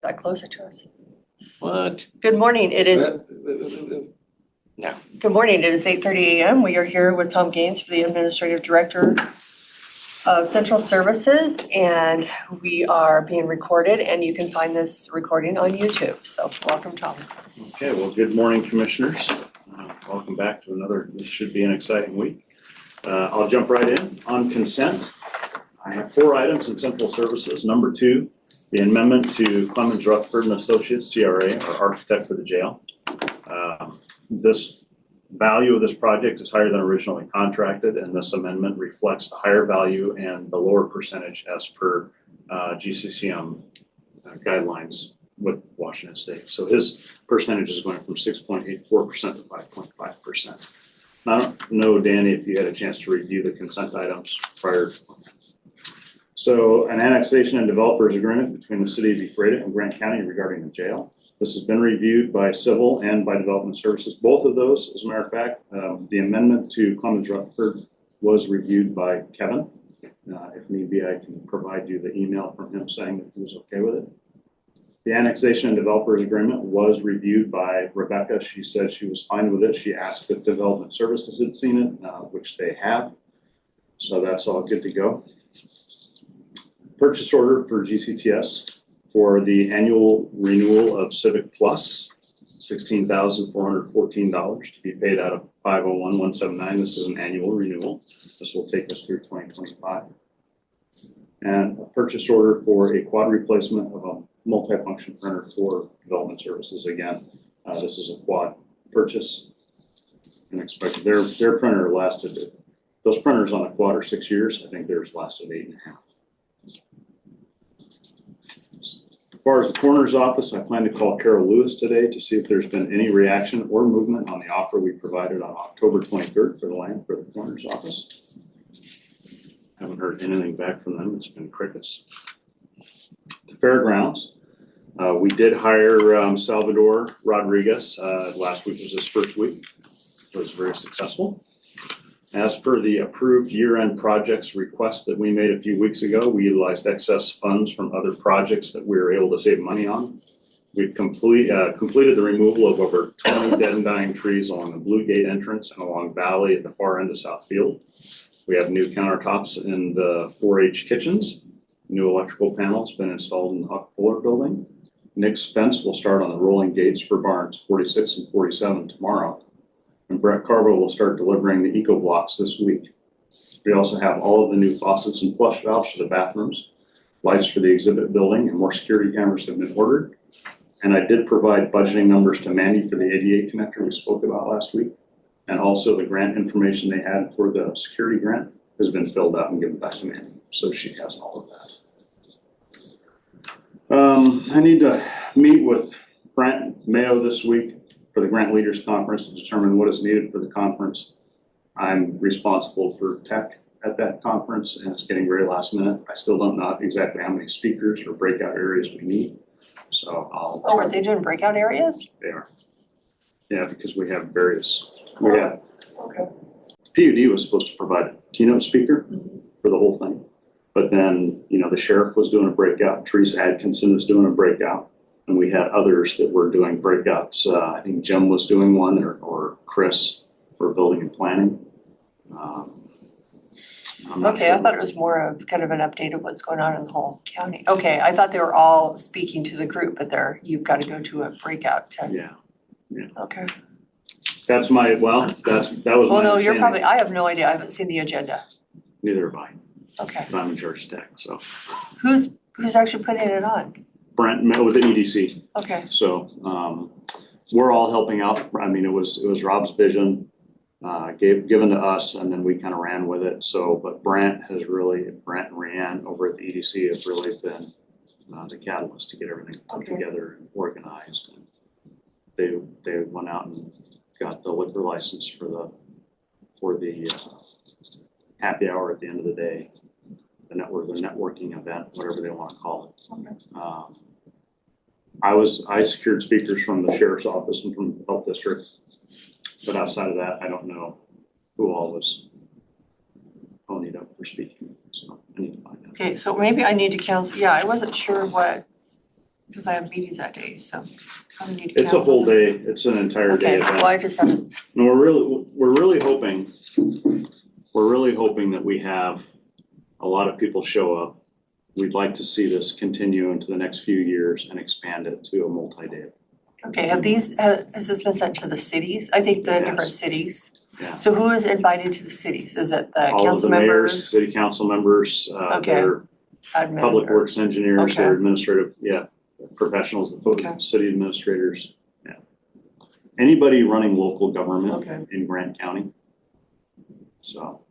That closer to us. What? Good morning. It is. No. Good morning. It is 8:30 a.m. We are here with Tom Gaines, for the Administrative Director of Central Services, and we are being recorded, and you can find this recording on YouTube. So welcome, Tom. Okay, well, good morning, Commissioners. Welcome back to this should be an exciting week. I'll jump right in. On consent, I have 4 items in Central Services. Number 2, the amendment to Clemens Rutherford and Associates, CRA, our architect for the jail. This value of this project is higher than originally contracted, and this amendment reflects the higher value and the lower percentage as per GCCM guidelines with Washington State. So his percentage is going from 6.84% to 5.5%. I don't know, Danny, if you had a chance to review the consent items prior. So an annexation and developers agreement between the city of Ephrata and Grant County regarding the jail. This has been reviewed by Civil and by Development Services. Both of those, as a matter of fact, the amendment to Clemens Rutherford was reviewed by Kevin. If need be, I can provide you the email from him saying that he was okay with it. The annexation and developers agreement was reviewed by Rebecca. She said she was fine with it. She asked if Development Services had seen it, which they have. So that's all good to go. Purchase order for GCTS for the annual renewal of Civic Plus, $16,414 to be paid out of 501-179. This is an annual renewal. This will take us through 2025. And a purchase order for a quad replacement of a multifunction printer for Development Services. Again, this is a quad purchase and expected. Their printer lasted, those printers on a quad are 6 years. I think theirs lasted 8.5. As far as the coroner's office, I plan to call Carol Lewis today to see if there's been any reaction or movement on the offer we provided on October 23rd for the land for the coroner's office. Haven't heard anything back from them. It's been crickets. The fairgrounds, we did hire Salvador Rodriguez. Last week was his first week. It was very successful. As per the approved year-end projects request that we made a few weeks ago, we utilized excess funds from other projects that we were able to save money on. We've completed the removal of over 20 dead and dying trees along the Blue Gate entrance and along Valley at the far end of South Field. We have new countertops in the 4-H kitchens. New electrical panels been installed in the Huck Fuller building. Nick's fence will start on the rolling gates for barns 46 and 47 tomorrow. And Brett Carbo will start delivering the eco blocks this week. We also have all of the new faucets and flush valves for the bathrooms, lights for the exhibit building, and more security cameras have been ordered. And I did provide budgeting numbers to Mandy for the ADA connector we spoke about last week. And also the grant information they had for the security grant has been filled out and given back to Mandy. So she has all of that. I need to meet with Brent Mayo this week for the Grant Leaders Conference to determine what is needed for the conference. I'm responsible for tech at that conference, and it's getting very last minute. I still don't know exactly how many speakers or breakout areas we need. So I'll. Oh, are they doing breakout areas? They are. Yeah, because we have various. We have. Okay. PUD was supposed to provide a keynote speaker for the whole thing, but then the sheriff was doing a breakout. Teresa Atkinson was doing a breakout. And we had others that were doing breakouts. I think Jim was doing one, or Chris for building and planning. Okay, sure. I thought it was more of kind of an update of what's going on in the whole county. Okay, I thought they were all speaking to the group, but you've got to go to a breakout. Yeah. Okay. That's that was. Well, no, you're probably. I have no idea. I haven't seen the agenda. Neither have I. Okay. But I'm in Georgia Tech, so. Who's actually putting it on? Brent with the EDC. Okay. So we're all helping out. I mean, it was Rob's vision given to us, and then we kind of ran with it. So, but Brent and Rhiannon over at the EDC have really been the catalyst to get everything put together and organized. And they went out and got the liquor license for the happy hour at the end of the day. The networking event, whatever they want to call it. I secured speakers from the sheriff's office and from the health district, but outside of that, I don't know who all was ponied up for speaking. So I need to find out. Okay, so maybe I need to cancel. Yeah, I wasn't sure what because I have meetings that day, so I need to It's a cancel. whole day, it's an entire day Okay, event. well, I just haven't, And we're really hoping that we have a lot of people show up. We'd like to see this continue into the next few years and expand it to a multi-day. okay, has this been sent to the cities? I think the different Yes. cities. Yeah. So who is invited to the cities? Is it the All of the council mayors, members? city council members, Okay. their Admin public or- works engineers, their Okay. administrative, professionals, the Okay. city administrators, yeah. Anybody running local government Okay. in Grant County. So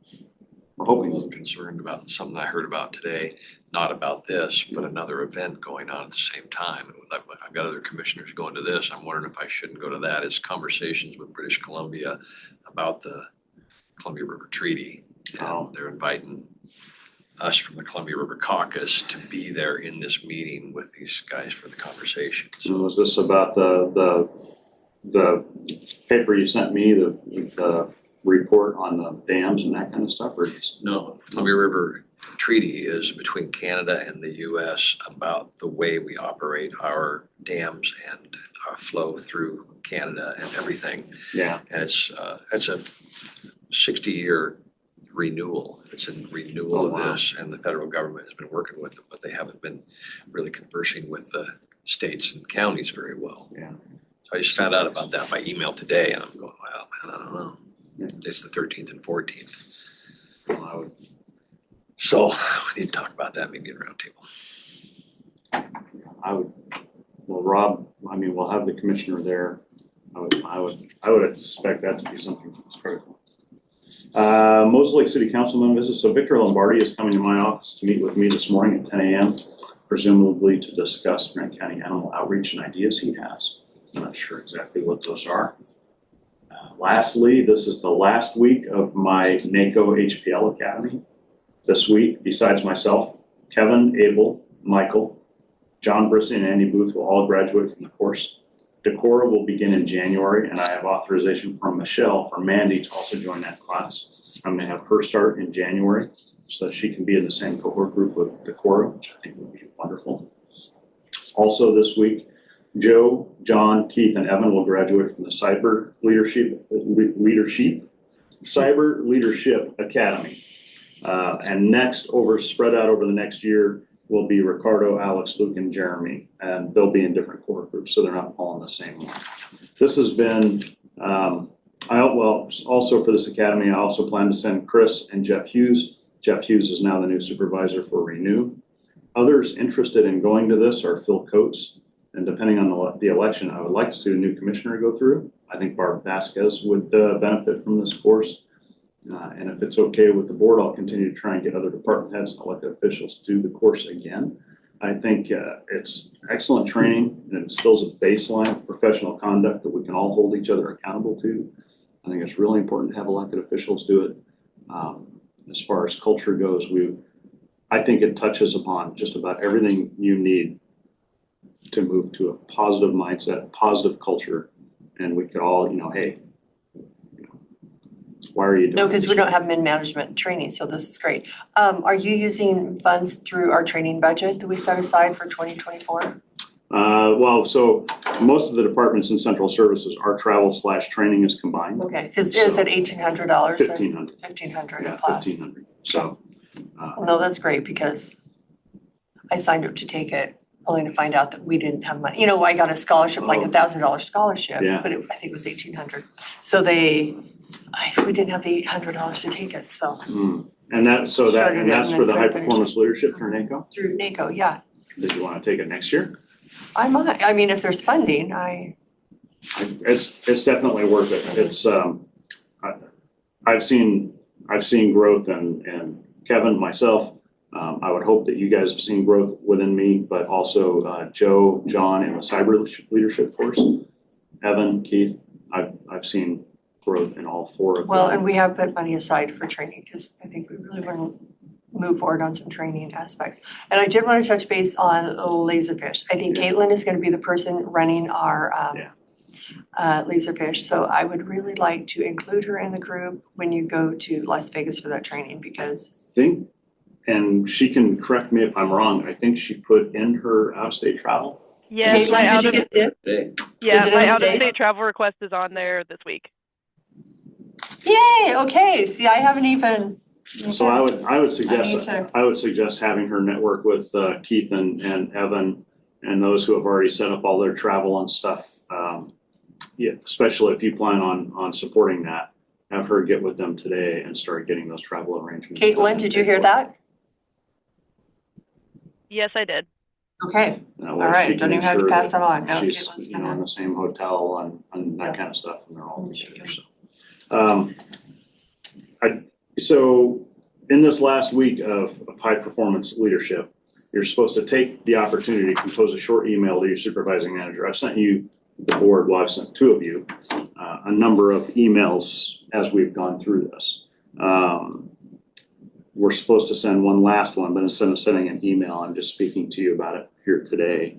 we're I'm a hoping. little concerned about something I heard about today, not about this, but another event going on at the same time. And I've got other commissioners going to this. I'm wondering if I shouldn't go to that. It's conversations with British Columbia about the Columbia River Treaty. Oh. And they're inviting us from the Columbia River Caucus to be there in this meeting with these guys for the conversation. So was this about the paper you sent me, the report on the dams and that kind of stuff, or just? No, Columbia River Treaty is between Canada and the US about the way we operate our dams and our flow through Canada and everything. Yeah, And it's a 60-year renewal. It's a renewal Oh, of wow. this, and the federal government has been working with it, but they haven't been really conversing with the states and counties very well. Yeah. So I just found out about that by email today, and I'm going, wow, man, I don't know. Yeah. It's the 13th and 14th. well, I would, So we need to talk about that maybe at a round table. well, Rob, I mean, we'll have the commissioner there. I would expect that to be something that's critical. Moses Lake City Councilman visit. So Victor Lombardi is coming to my office to meet with me this morning at 10 a.m., presumably to discuss Grant County animal outreach and ideas he has. I'm not sure exactly what those are. Lastly, this is the last week of my NACO HPL Academy. This week, besides myself, Kevin, Abel, Michael, John Brissy, and Andy Booth will all graduate from the course. Decora will begin in January, and I have authorization from Michelle for Mandy to also join that class. I'm going to have her start in January so that she can be in the same cohort group with Decora, which I think would be wonderful. Also this week, Joe, John, Keith, and Evan will graduate from the Cyber Leadership Academy. And next, spread out over the next year, will be Ricardo, Alex, Luke, and Jeremy, and they'll be in different core groups, so they're not all in the same one. This has been, also for this academy, I also plan to send Chris and Jeff Hughes. Jeff Hughes is now the new supervisor for Renew. Others interested in going to this are Phil Coates, and depending on the election, I would like to see the new commissioner go through. I think Barb Vasquez would benefit from this course. And if it's okay with the board, I'll continue to try and get other department heads and elected officials to do the course again. I think it's excellent training, and it instills a baseline of professional conduct that we can all hold each other accountable to. I think it's really important to have elected officials do it. As far as culture goes, I think it touches upon just about everything you need to move to a positive mindset, positive culture, and we could all, hey, why are you doing no, because this? we don't have mid-management training, so this is great. Are you using funds through our training budget that we set aside for 2024? So most of the departments in central services, our travel/training is combined. Okay, because is it $1,800? $1,500. $1,500 Yeah, a class. $1,500. So, No, that's great because I signed up to take it only to find out that we didn't have money. I got a scholarship, like Oh. $1,000 scholarship, Yeah. but I think it was $1,800. So we didn't have the $800 to take it, so and that's for the and high then finish performance leadership through NACO. through NACO, yeah. Did you want to take it next year? I might, I mean, if there's funding, It's definitely worth it. It's I've seen growth in Kevin, myself. I would hope that you guys have seen growth within me, but also Joe, John, and the cyber leadership course. Evan, Keith, I've seen growth in all four of them. well, and we have put money aside for training because I think we really want to move forward on some training aspects. And I did want to touch base on Laserfish. I think Yeah. Caitlin is going to be the person running our Laserfish. So I would really like to include her in the group when you go to Las Vegas for that training because And she can correct me if I'm wrong, I think she put in her out-of-state travel. Yes, my Caitlin, out did you of, get it? Today. yeah, is it my in out of today? state travel request is on there this week. Yay, okay, see, I haven't even. So I would suggest, need to- I would suggest having her network with Keith and Evan and those who have already set up all their travel and stuff. Yeah, especially if you plan on supporting that, have her get with them today and start getting those travel arrangements. Caitlin, did you hear that? Yes, I did. Okay, That all way she right, can don't even have to ensure pass that them on, no, she's, Caitlin's you know, in gonna. the same hotel and that Yeah. kind of stuff, and they're all together, Okay. so. So in this last week of high performance leadership, you're supposed to take the opportunity to compose a short email to your supervising manager. I've sent you, the board, well, I've sent two of you, a number of emails as we've gone through this. We're supposed to send one last one, but instead of sending an email, I'm just speaking to you about it here today.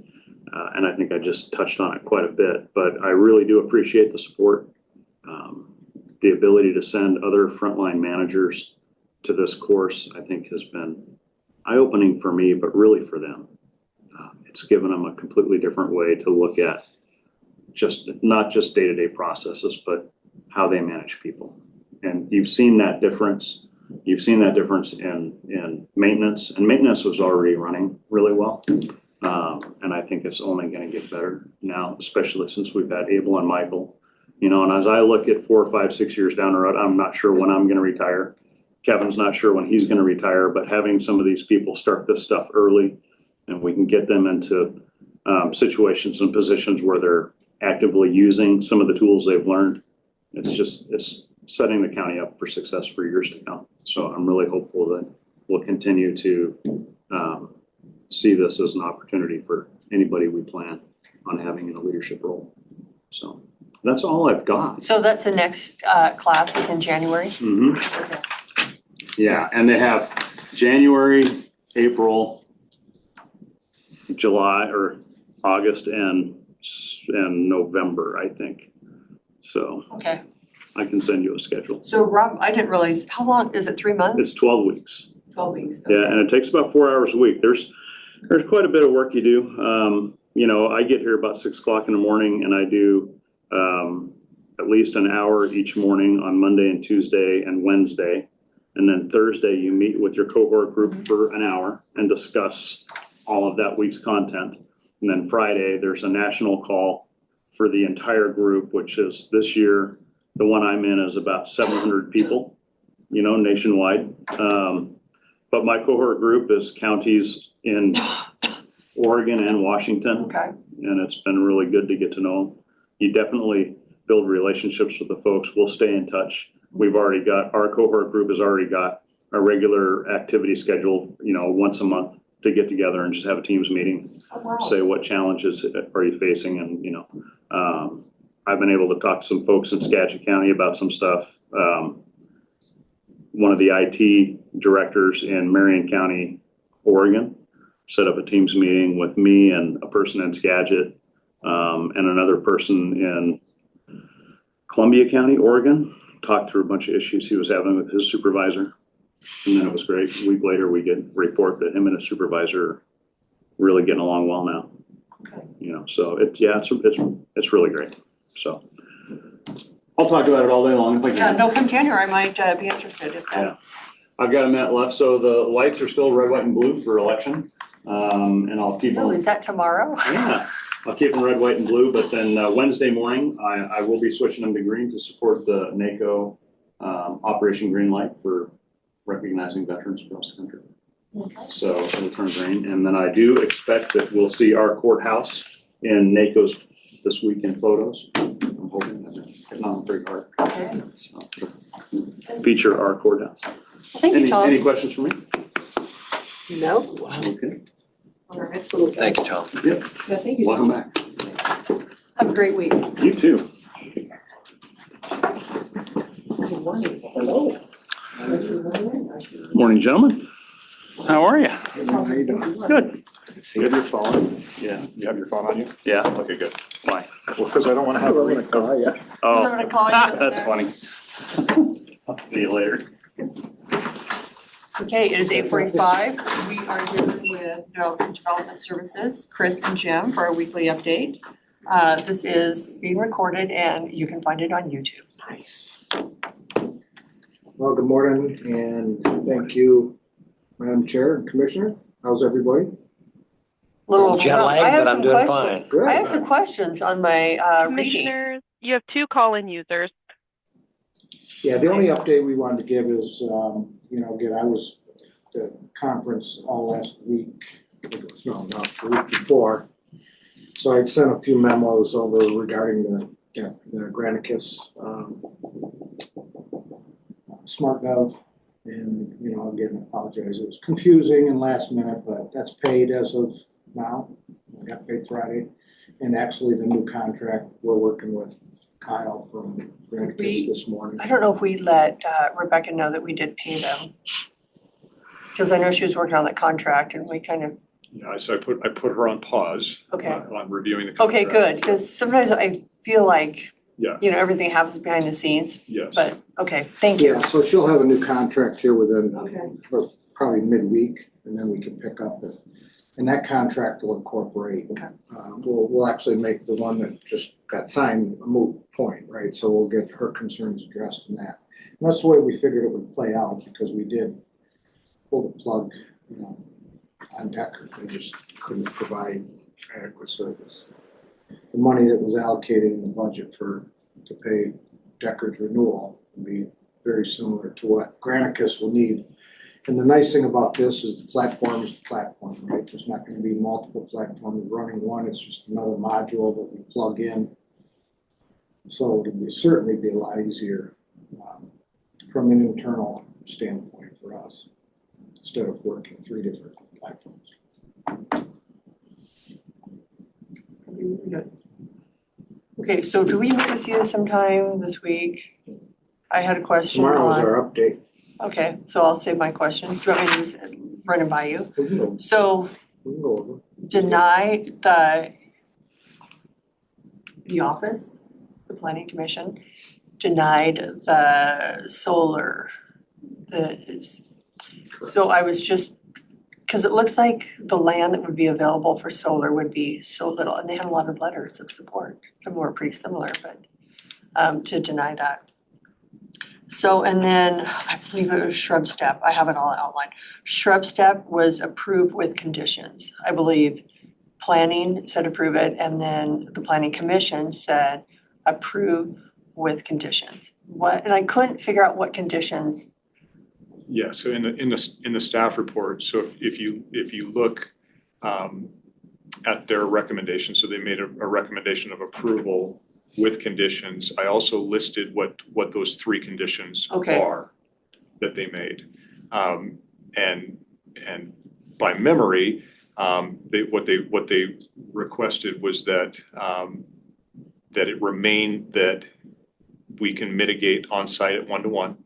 And I think I just touched on it quite a bit, but I really do appreciate the support. The ability to send other frontline managers to this course, I think, has been eye-opening for me, but really for them. It's given them a completely different way to look at not just day-to-day processes, but how they manage people. And you've seen that difference. You've seen that difference in maintenance, and maintenance was already running really well. And I think it's only going to get better now, especially since we've had Abel and Michael. You know, and as I look at 4, 5, 6 years down the road, I'm not sure when I'm going to retire. Kevin's not sure when he's going to retire, but having some of these people start this stuff early, and we can get them into situations and positions where they're actively using some of the tools they've learned. It's setting the county up for success for years to come. So I'm really hopeful that we'll continue to see this as an opportunity for anybody we plan on having in a leadership role. So that's all I've got. So that's the next class is in January? Mhm. Okay. Yeah, and they have January, April, July, or August and November, I think. So Okay, I can send you a schedule. so Rob, I didn't realize, how long, is it 3 months? It's 12 weeks. 12 weeks. Yeah, and it takes about 4 hours a week. There's quite a bit of work you do. You know, I get here about 6 o'clock in the morning, and I do at least an hour each morning on Monday and Tuesday and Wednesday. And then Thursday, you meet with your cohort group for an hour and discuss all of that week's content. And then Friday, there's a national call for the entire group, which is this year, the one I'm in is about 700 people, you know, nationwide. But my cohort group is counties in Oregon and Washington, Okay, and it's been really good to get to know them. You definitely build relationships with the folks. We'll stay in touch. Our cohort group has already got a regular activity scheduled, you know, once a month to get together and just have a teams meeting, oh, wow. say what challenges are you facing, and, you know, I've been able to talk to some folks in Skagit County about some stuff. One of the IT directors in Marion County, Oregon, set up a teams meeting with me and a person in Skagit, and another person in Columbia County, Oregon, talked through a bunch of issues he was having with his supervisor. And then it was great. A week later, we get a report that him and his supervisor are really getting along well now. Okay. You know, so it's really great. So I'll talk about it all day long if I can. Yeah, no, come January, I might be interested if that. Yeah. I've got a minute left, so the lights are still red, white, and blue for election. And I'll keep Oh, them. is that tomorrow? Yeah, I'll keep them red, white, and blue, but then Wednesday morning, I will be switching them to green to support the NACO Operation Green Light for recognizing veterans across the country. Okay. So it'll turn green, and then I do expect that we'll see our courthouse in NACO's this week in photos. I'm hoping that they're hitting on pretty hard. Okay. So, to feature our courthouse. Thank you, Tom. Any questions for me? No. Okay. On our next little. Thank you, Tom. Yep. Yeah, thank you. Welcome back. Have a great week. You too. Hello. Morning, gentlemen. How are you? How you doing? Good. You have your phone? Yeah. You have your phone on you? Yeah. Okay, good. Why? Well, because I don't want to have a ring. I'm Oh, gonna call you. that's funny. I'll see you later. Okay, it is 8:45. We are here with Development Services, Chris and Jim, for our weekly update. This is being recorded and you can find it on YouTube. Nice. Well, good morning and thank you, Madam Chair and Commissioner. How's everybody? Little Jet overwhelmed. I lag, have but I'm some doing questions. fine. Good. I have some questions on my reading. Commissioners, you have 2 call-in users. Yeah, the only update we wanted to give is, again, I was at the conference all last week, the week before. So I'd sent a few memos over regarding the Granicus Smart Gov. And, again, I apologize. It was confusing and last minute, but that's paid as of now. We got paid Friday. And actually the new contract, we're working with Kyle from Granicus this morning. I don't know if we let Rebecca know that we did pay them. Because I know she was working on that contract and we kind of, Yeah, so I put her on pause. Okay. On reviewing the okay, contract. good, because sometimes I feel like, Yeah. everything happens behind the scenes, Yes. but, okay, thank you. Yeah, so she'll have a new contract here within Okay. probably midweek, and then we can pick up it. And that contract will incorporate, Okay. we'll actually make the one that just got signed a moot point, right? So we'll get her concerns addressed in that. And that's the way we figured it would play out, because we did pull the plug, on Decker. They just couldn't provide adequate service. The money that was allocated in the budget to pay Decker's renewal will be very similar to what Granicus will need. And the nice thing about this is the platform is the platform, right? There's not gonna be multiple platforms running one, it's just another module that we plug in. So it'll certainly be a lot easier from an internal standpoint for us, instead of working 3 different platforms. Okay, so do we meet with you sometime this week? I had a question Tomorrow's on, our update. okay, so I'll save my questions. Do you want me to just run it by you? We can go So over. deny the office, the planning commission, denied the solar. So I was just, because it looks like the land that would be available for solar would be so little, and they had a lot of letters of support. Some were pretty similar, but to deny that. So, and then I believe it was Shrub Step, I have it all outlined. Shrub Step was approved with conditions, I believe. Planning said approve it, and then the planning commission said approve with conditions. What, and I couldn't figure out what conditions. Yeah, so in the staff report, so if you look at their recommendation, so they made a recommendation of approval with conditions. I also listed what those 3 conditions Okay. are that they made. And by memory, what they requested was that it remain that we can mitigate on-site at 1-to-1,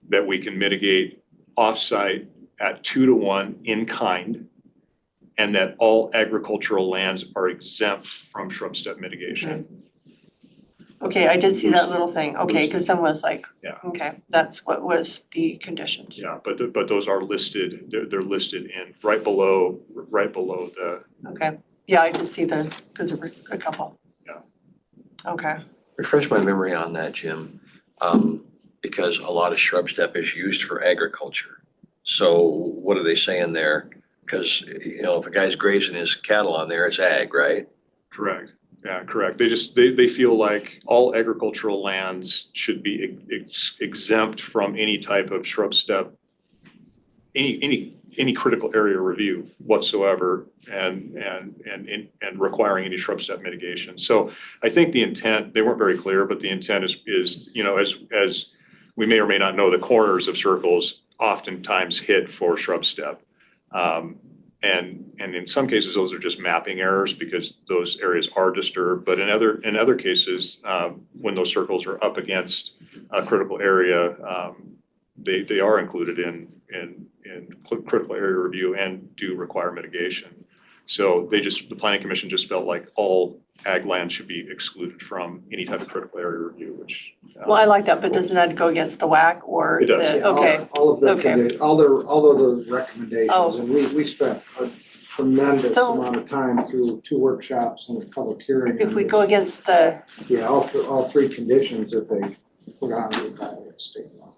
that we can mitigate off-site at 2-to-1 in kind, and that all agricultural lands are exempt from shrub step mitigation. Okay, I did see that little thing, okay, because someone was like, Yeah. okay, that's what was the conditions. Yeah, but those are listed, they're listed in right below the, Okay, yeah, I did see because there was a couple. Yeah. Okay, Refresh my memory on that, Jim, because a lot of shrub step is used for agriculture. So what are they saying there? Because, if a guy's grazing his cattle on there, it's ag, right? correct. Yeah, correct. They feel like all agricultural lands should be exempt from any type of shrub step, any critical area review whatsoever, and requiring any shrub step mitigation. So I think the intent, they weren't very clear, but the intent is as we may or may not know, the corners of circles oftentimes hit for shrub step. And in some cases, those are just mapping errors because those areas are disturbed. But in other cases, when those circles are up against a critical area, they are included in critical area review and do require mitigation. So the planning commission just felt like all ag land should be excluded from any type of critical area review, which. Well, I like that, but doesn't that go against the WAC or It does. the, Yeah, all- okay, All of the, okay. all the recommendations, Oh. and we spent a tremendous So- amount of time through 2 workshops and a public hearing. If on we this. go against the, Yeah, all 3 conditions that they put on the violate state law.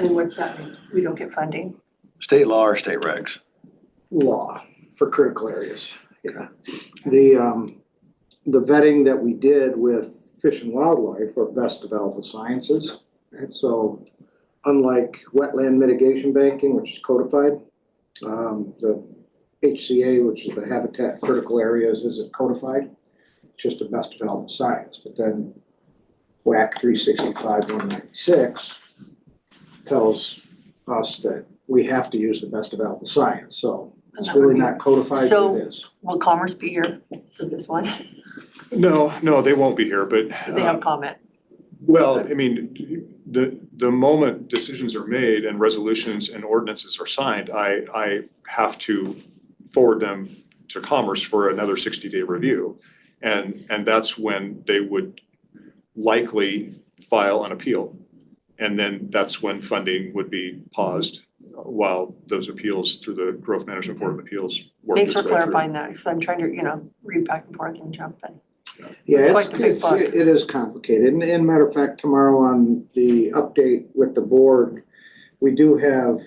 and what's that mean? We don't get funding? State law or state regs? Law for critical areas, yeah. The vetting that we did with Fish and Wildlife are best developed sciences. And so unlike wetland mitigation banking, which is codified, the HCA, which is the habitat critical areas, isn't codified. It's just a best developed science. But then WAC 365-196 tells us that we have to use the best developed science. So it's really not codified, So- but it is. Will Commerce be here for this one? No, they won't be here, but. They have comment. Well, I mean, the moment decisions are made and resolutions and ordinances are signed, I have to forward them to Commerce for another 60-day review. And that's when they would likely file an appeal. And then that's when funding would be paused while those appeals through the Growth Management Board of Appeals work Thanks its for way through. clarifying that, because I'm trying to, read back and forth and jump in. Yeah, It's quite the big book. it is complicated. And matter of fact, tomorrow on the update with the board, we do have,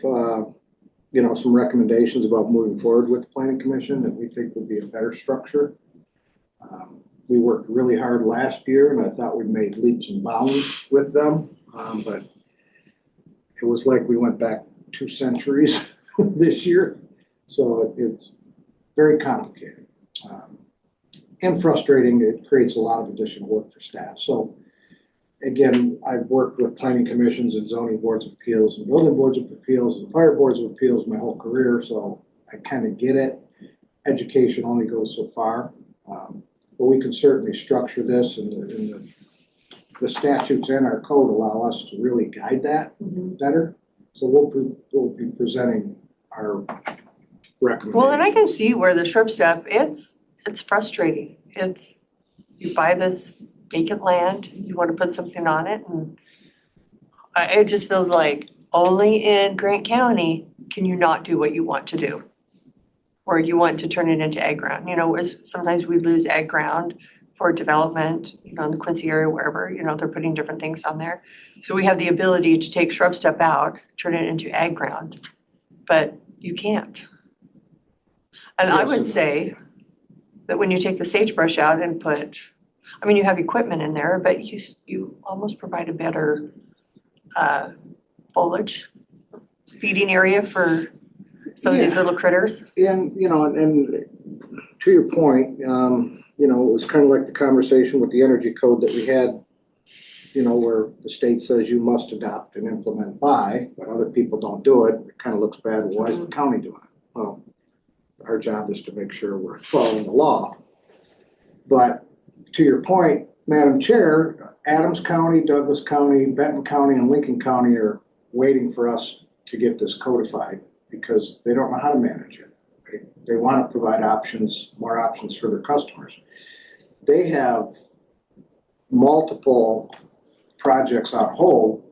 some recommendations about moving forward with the planning commission that we think would be a better structure. We worked really hard last year and I thought we made leaps and bounds with them. But it was like we went back 2 centuries this year. So it's very complicated. And frustrating. It creates a lot of additional work for staff. So again, I've worked with planning commissions and zoning boards of appeals and building boards of appeals and fire boards of appeals my whole career. So I kind of get it. Education only goes so far. But we can certainly structure this and the statutes and our code allow us to really guide that better. So we'll be presenting our recommendations. Well, and I can see where the shrub stuff, it's frustrating. You buy this vacant land, you want to put something on it, and it just feels like only in Grant County can you not do what you want to do. Or you want to turn it into ag ground, sometimes we lose ag ground for development, in the Quincy area, wherever, they're putting different things on there. So we have the ability to take shrub stuff out, turn it into ag ground, but you can't. And I would say that when you take the sagebrush out and you have equipment in there, but you almost provide a better foliage feeding area for some of these little critters. And, and to your point, it was kind of like the conversation with the energy code that we had, where the state says you must adopt and implement by, but other people don't do it. It kind of looks bad. Well, why is the county doing it? Well, our job is to make sure we're following the law. But to your point, Madam Chair, Adams County, Douglas County, Benton County, and Lincoln County are waiting for us to get this codified because they don't know how to manage it. They want to provide more options for their customers. They have multiple projects on hold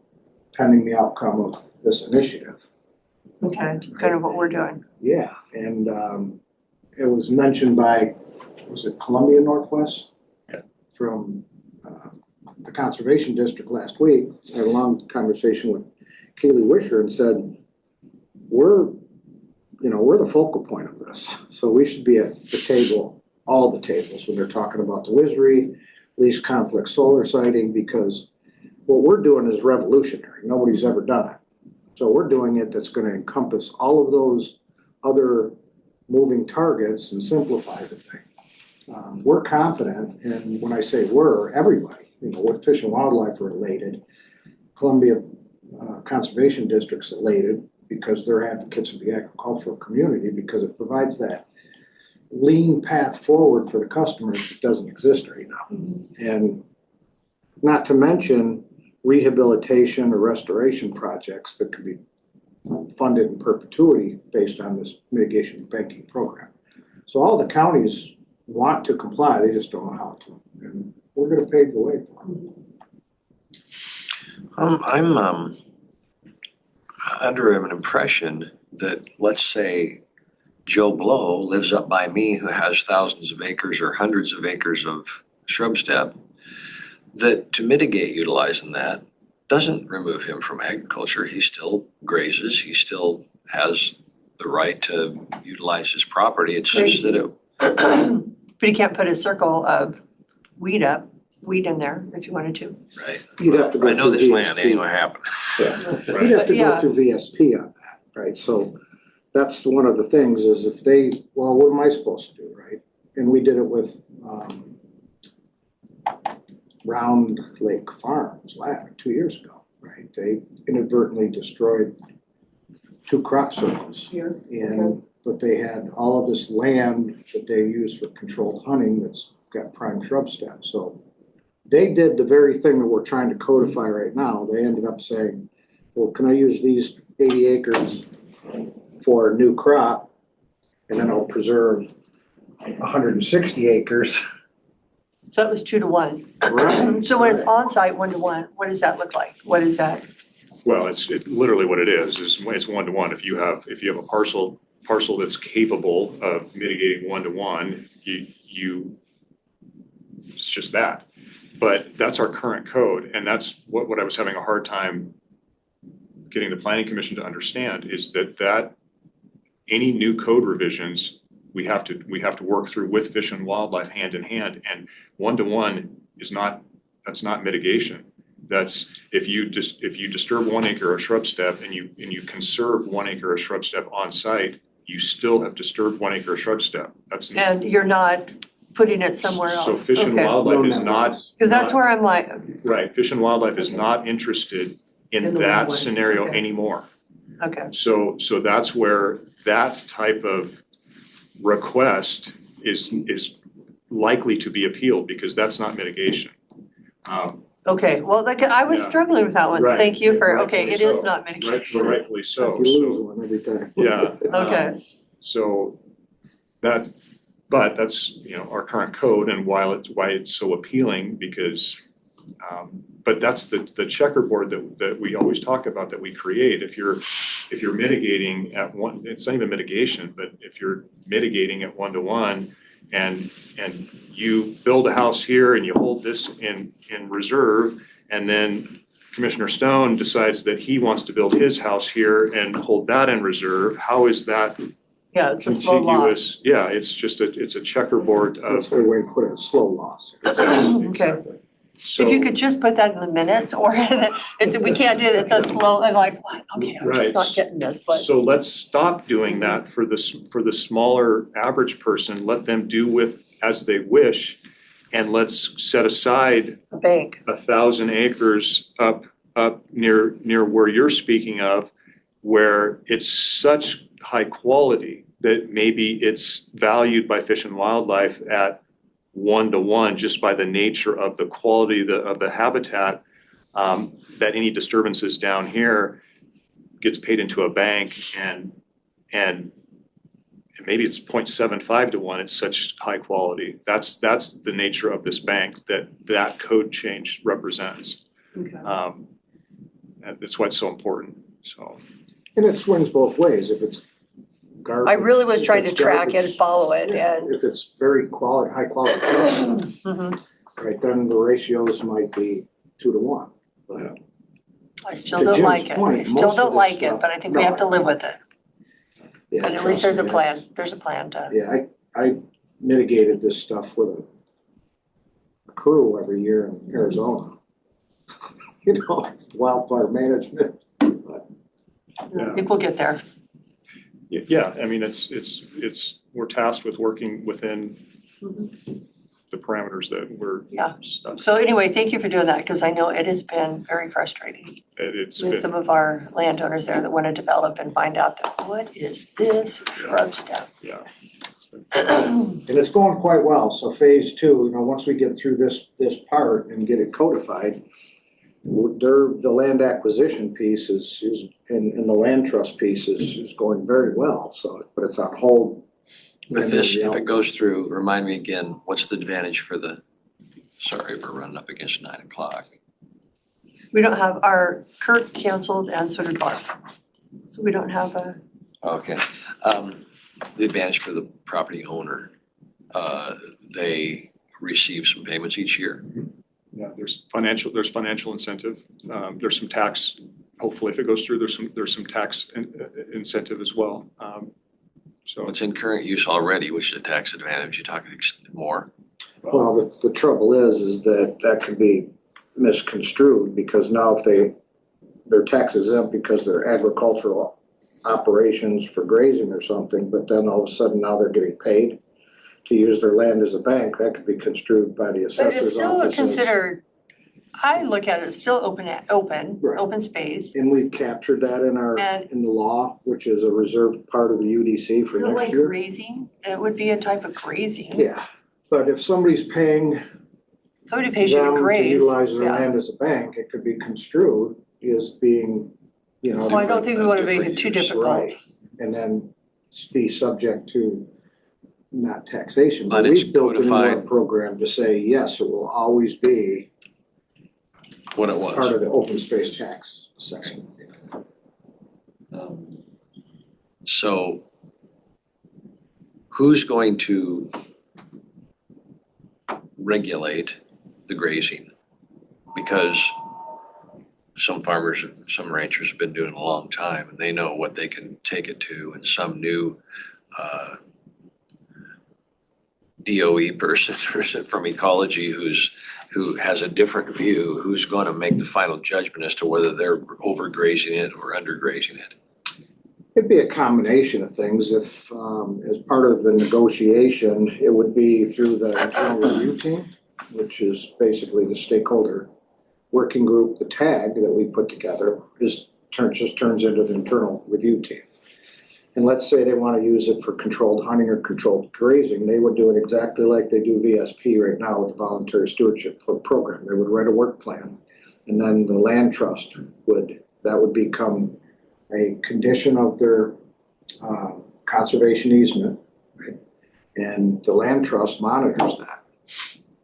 pending the outcome of this initiative. Okay, kind of what we're doing. Yeah, and it was mentioned by, was it Columbia Northwest? Yeah. From the Conservation District last week. I had a long conversation with Kaylee Wisher and said, we're the focal point of this. So we should be at the table, all the tables, when they're talking about the WISRI, least conflict solar siting, because what we're doing is revolutionary. Nobody's ever done it. So we're doing it that's going to encompass all of those other moving targets and simplify the thing. We're confident, and when I say we're, everybody, with Fish and Wildlife are elated, Columbia Conservation District's elated because they're advocates of the agricultural community because it provides that lean path forward for the customers that doesn't exist right now. And not to mention rehabilitation or restoration projects that could be funded in perpetuity based on this mitigation banking program. So all the counties want to comply, they just don't know how to. And we're gonna pave the way for them. I'm under an impression that, let's say, Joe Blow lives up by me who has thousands of acres or hundreds of acres of shrub steppe, that to mitigate utilizing that doesn't remove him from agriculture. He still grazes, he still has the right to utilize his property. It's just that it, But you can't put a circle of weed in there if you wanted to. right? You'd have to go I know through this land VSP. ain't gonna happen. Yeah, you'd have to But yeah. go through VSP on that, right? So that's one of the things is if they, well, what am I supposed to do, right? And we did it with Round Lake Farms 2 years ago, right? They inadvertently destroyed 2 crop circles. Here. And, but they had all of this land that they use for controlled hunting that's got prime shrub steppe. So they did the very thing that we're trying to codify right now. They ended up saying, well, can I use these 80 acres for a new crop? And then I'll preserve 160 acres. So it was 2 to 1. Right. So when it's on site 1 to 1, what does that look like? What is that? Well, it's literally what it is it's 1-to-1. If you have a parcel that's capable of mitigating 1-to-1, it's just that. But that's our current code, and that's what I was having a hard time getting the planning commission to understand is that any new code revisions we have to work through with Fish and Wildlife hand in hand, and 1-to-1 that's not mitigation. That's if you disturb 1 acre of shrub steppe and you conserve 1 acre of shrub steppe on site, you still have disturbed 1 acre of shrub steppe. And you're not putting it somewhere else? So Fish and Okay. Wildlife No, is no, not. Because that's where I'm like, Right, Fish and Wildlife is not interested In in the that 1-to-1, scenario okay. anymore. okay, So that's where that type of request is likely to be appealed because that's not mitigation. okay. Well, like, I was Yeah. struggling with that one. So Right. Thank you for, okay, Rightfully it is so. not mitigation. Rightfully so. You lose So, one every time. yeah. Okay. So that's our current code and why it's so appealing because, but that's the checkerboard that we always talk about that we create. If you're mitigating at one, it's not even mitigation, but if you're mitigating at 1-to-1 and you build a house here and you hold this in reserve, and then Commissioner Stone decides that he wants to build his house here and hold that in reserve, how is that Yeah, it's a slow loss. contiguous? Yeah, it's a checkerboard That's of. a good way to put it, slow loss. Okay. If you could just put that in the minutes or we can't do it, it's a slow, I'm like, what? Okay, I'm just Right. not getting this, but. So let's stop doing that for the smaller average person, let them do with as they wish. And let's set aside A bank. 1,000 acres up near where you're speaking of, where it's such high quality that maybe it's valued by Fish and Wildlife at 1-to-1 just by the nature of the quality of the habitat, that any disturbances down here gets paid into a bank and maybe it's 0.75-to-1, it's such high quality. That's the nature of this bank that code change represents. Okay. And that's why it's so important, so. And it swings both ways. If it's garbage. I really was trying to if it's track it and garbage, follow it yeah, and. if it's very high quality, Mhm. right, then the ratios might be 2-to-1. But I still To don't Jim's like it. point, I still most of don't this like it, stuff- but I think we no, have to live with it. yeah, But at trust least there's a me, plan. There's a plan to. Yeah, I mitigated this stuff with a crew every year in Arizona. You know, it's wildfire management, but I think we'll get there. Yeah, I mean, we're tasked with working within the parameters that we're Yeah. stuck. So anyway, thank you for doing that because I know it has been very frustrating. It's We had some of our landowners there that want to develop and find out that what is this shrub steppe? yeah. and it's going quite well. So phase 2, once we get through this part and get it codified, the land acquisition piece is and the land trust piece is going very well. So, but it's on hold With this, if it goes through, remind me again, what's the advantage for sorry, we're running up against 9:00. We don't have, our Kirk canceled and so did Barb. So we don't have a, Okay, the advantage for the property owner, they receive some payments each year. Yeah, there's financial incentive. There's some tax, hopefully if it goes through, there's some tax incentive as well. So It's in current use already, which is a tax advantage. You're talking more. Well, the trouble is that could be misconstrued because now if they're tax exempt because they're agricultural operations for grazing or something, but then all of a sudden now they're getting paid to use their land as a bank, that could be construed by the but it's assessor's still office as. considered, I look at it as still Right. open space. And we've captured that in And- in the law, which is a reserved part of the UDC for Is it next like year. grazing? It would be a type of grazing. Yeah, but if somebody's paying Somebody pays you to them to graze. utilize their yeah. land as a bank, it could be construed as being, Well, I don't think we wanna make it too difficult. right, and then be subject to not taxation, But but it's we've built into our codified. program to say, yes, it will always be What it part was. of the open space tax assessment. So who's going to regulate the grazing? Because some farmers, some ranchers have been doing it a long time and they know what they can take it to, and some new DOE person from ecology who has a different view, who's going to make the final judgment as to whether they're overgrazing it or undergrazing it. It'd be a combination of things. If, as part of the negotiation, it would be through the internal review team, which is basically the stakeholder working group. The tag that we put together just turns into the internal review team. And let's say they want to use it for controlled hunting or controlled grazing, they would do it exactly like they do VSP right now with the voluntary stewardship program. They would write a work plan, and then the land trust would become a condition of their conservation easement, right? And the land trust monitors that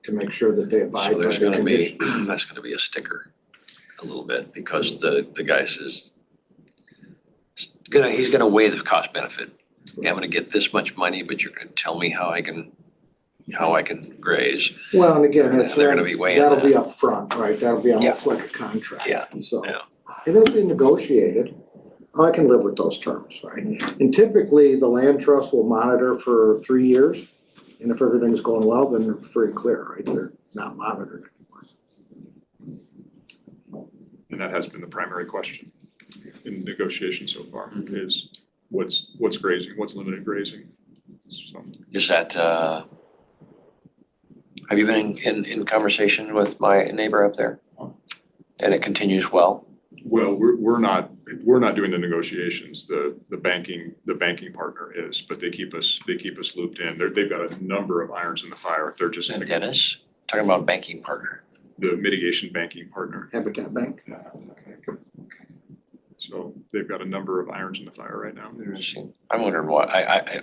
to make sure that they abide So by there's the gonna be, conditions. that's gonna be a sticker a little bit, because the guy says, he's gonna weigh the cost benefit. Yeah, I'm gonna get this much money, but you're gonna tell me how I can graze. Well, and again, They're gonna be weighing that'll be that. upfront, right? That'll be Yeah. almost like a contract. Yeah, So yeah. it'll be negotiated. I can live with those terms, right? And typically, the land trust will monitor for 3 years. And if everything's going well, then they're free and clear, right? They're not monitored anymore. And that has been the primary question in negotiation so far, is what's grazing, what's limited grazing. So, Is that, have you been in conversation with my neighbor up there? And it continues well? well, we're not doing the negotiations. The banking partner is, but they keep us looped in. They've got a number of irons in the fire. They're just And Dennis, talking about banking partner. the mitigation banking partner. Habitat Bank. So they've got a number of irons in the fire right now. Interesting. I'm wondering why,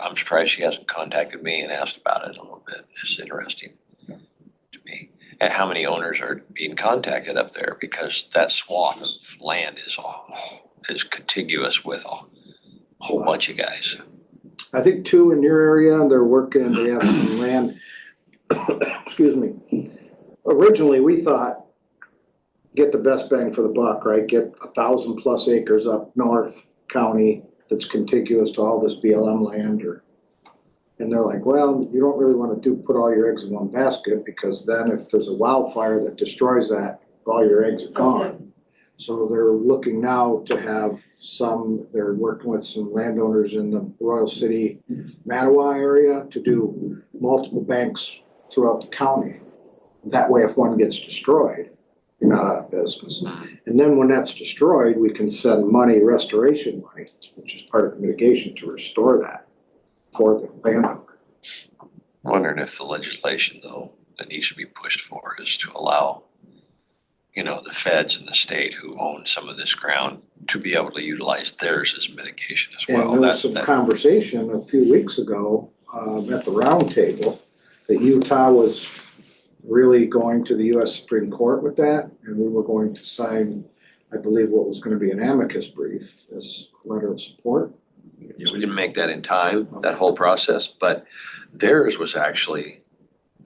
I'm surprised she hasn't contacted me and asked about it a little bit. It's interesting to me. And how many owners are being contacted up there, because that swath of land is contiguous with a whole bunch of guys. I think 2 in your area, they're working, they have some land. Excuse me. Originally, we thought, get the best bang for the buck, right? Get 1,000+ acres up north county that's contiguous to all this BLM land and they're like, well, you don't really want to put all your eggs in one basket, because then if there's a wildfire that destroys that, all your eggs are gone. So they're looking now to have they're working with some landowners in the Royal City, Mattawa area to do multiple banks throughout the county. That way, if one gets destroyed, you're not out of business. And then when that's destroyed, we can send money, restoration money, which is part of the mitigation, to restore that for the landowner. I'm wondering if the legislation, though, that needs to be pushed for is to allow, the feds and the state who own some of this ground to be able to utilize theirs as mitigation as well. And there was some conversation a few weeks ago at the round table that Utah was really going to the US Supreme Court with that, and we were going to sign, I believe, what was gonna be an amicus brief as a letter of support. Yeah, we didn't make that in time, that whole process, but theirs was actually,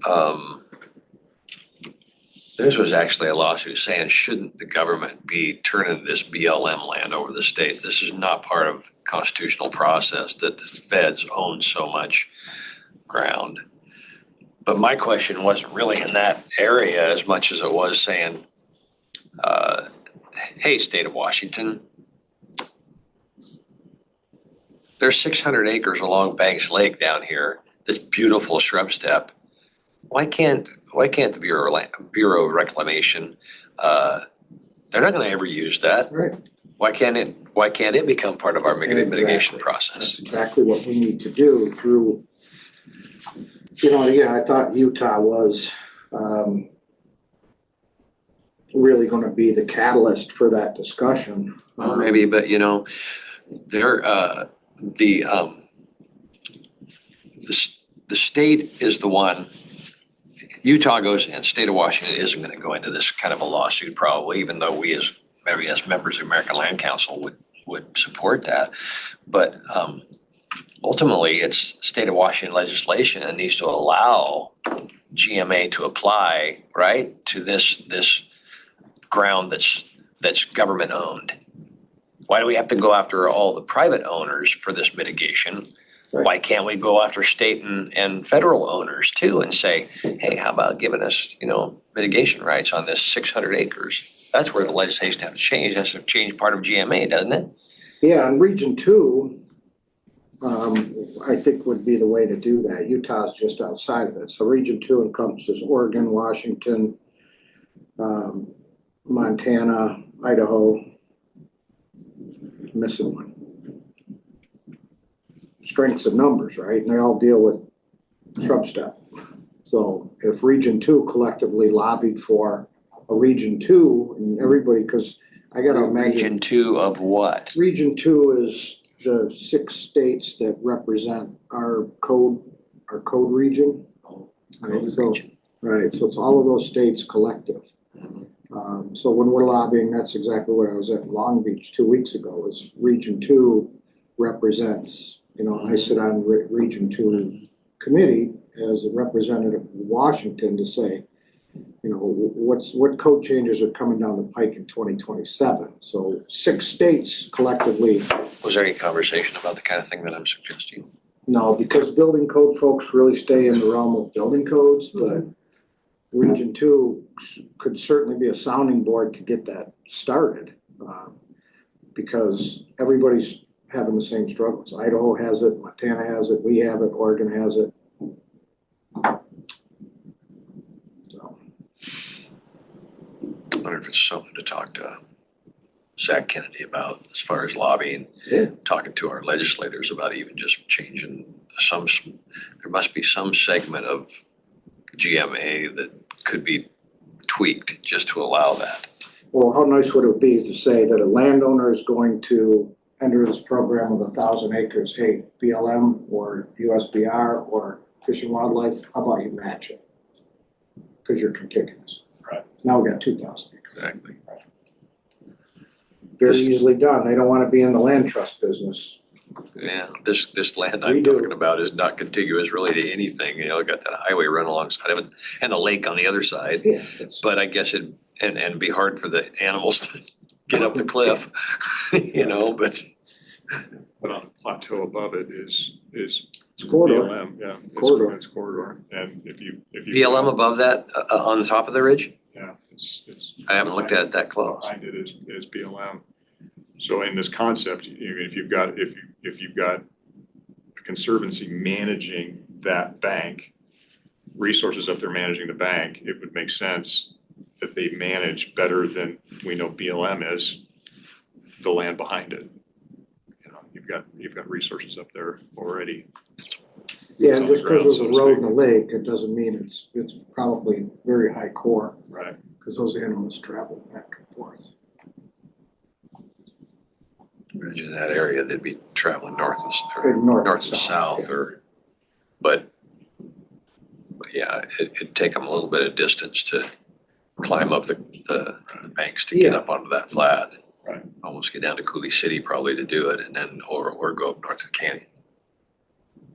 a lawsuit saying, shouldn't the government be turning this BLM land over the states? This is not part of constitutional process that the feds own so much ground. But my question wasn't really in that area as much as it was saying, hey, state of Washington, there's 600 acres along Banks Lake down here, this beautiful shrub steppe. Why can't the Bureau of Reclamation, they're not gonna ever use that. Right. Why can't it become part of our mitigation Exactly. process? That's exactly what we need to do through, again, I thought Utah was, really gonna be the catalyst for that discussion. Well, maybe, but they're, the state is the one, Utah goes in, state of Washington isn't gonna go into this kind of a lawsuit probably, even though we as members of American Land Council would support that. But ultimately, it's state of Washington legislation that needs to allow GMA to apply, right, to this ground that's government owned. Why do we have to go after all the private owners for this mitigation? Right. Why can't we go after state and federal owners too and say, hey, how about giving us, mitigation rights on this 600 acres? That's where the legislation has to change. That's to change part of GMA, doesn't it? Yeah, and Region 2, I think would be the way to do that. Utah's just outside of it. So Region 2 encompasses Oregon, Washington, Montana, Idaho, missing one. Strengths of numbers, right? And they all deal with shrub steppe. So if Region 2 collectively lobbied for a Region 2, and everybody, because I gotta imagine. Region 2 of what? Region 2 is the 6 states that represent our code region. Right, so it's all of those states collective. So when we're lobbying, that's exactly what I was at Long Beach 2 weeks ago, is Region 2 represents, I sit on Region 2 committee as a representative of Washington to say, what code changes are coming down the pike in 2027. So 6 states collectively. Was there any conversation about the kind of thing that I'm suggesting? No, because building code folks really stay in the realm of building codes, but Region 2 could certainly be a sounding board to get that started, because everybody's having the same struggles. Idaho has it, Montana has it, we have it, Oregon has it. So. I wonder if it's something to talk to Zach Kennedy about as far as lobbying, talking to our legislators about even just changing there must be some segment of GMA that could be tweaked just to allow that. Well, how nice would it be to say that a landowner is going to enter this program with 1,000 acres, hey, BLM or USBR or Fish and Wildlife, how about you match it? Because you're contiguous. Right. Now we got 2,000 acres. Exactly. Very easily done. They don't want to be in the land trust business. Yeah, this land We I'm do. talking about is not contiguous really to anything, got that highway run alongside of it and the lake on the other side. Yeah. But I guess it'd be hard for the animals to get up the cliff, but. But on the plateau above it is It's corridor. BLM, yeah. Corridor. It's corridor. And if you. BLM above that, on the top of the ridge? Yeah, it's. I haven't looked at it that close. Behind it is BLM. So in this concept, if you've got a conservancy managing that bank, resources up there managing the bank, it would make sense that they manage better than we know BLM is the land behind it. You've got resources up there already. Yeah, It's and on the just because ground, there's so a to road speak. and a lake, it doesn't mean it's probably very high core, Right. because those animals travel back and forth. Imagine that area, they'd be traveling north and North and south or But yeah, it'd take them a little bit of distance to climb up the banks to get Yeah. up onto that flat. Right. Almost get down to Cooley City probably to do it, and then, or go up Northrop Canyon.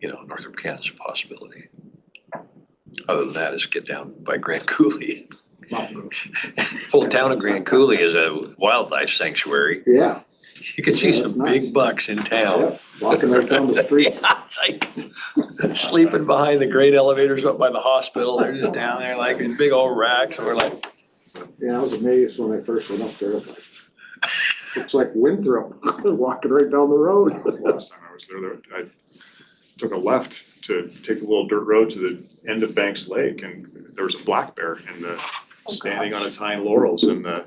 Northrop Canyon's a possibility. Other than that, is get down by Grand Coulee. Whole town of Grand Coulee is a wildlife sanctuary. Yeah, You can see Yeah, that's some nice. big bucks in town. yeah, walking right down the street. Yeah, it's like sleeping behind the grain elevators up by the hospital. They're just down there like in big old racks, and we're like, Yeah, I was amazed when I first went up there. I was like, looks like Winthrop, walking right down the road. Last time I was there, I took a left to take a little dirt road to the end of Banks Lake, and there was a black bear standing on its hind laurels in the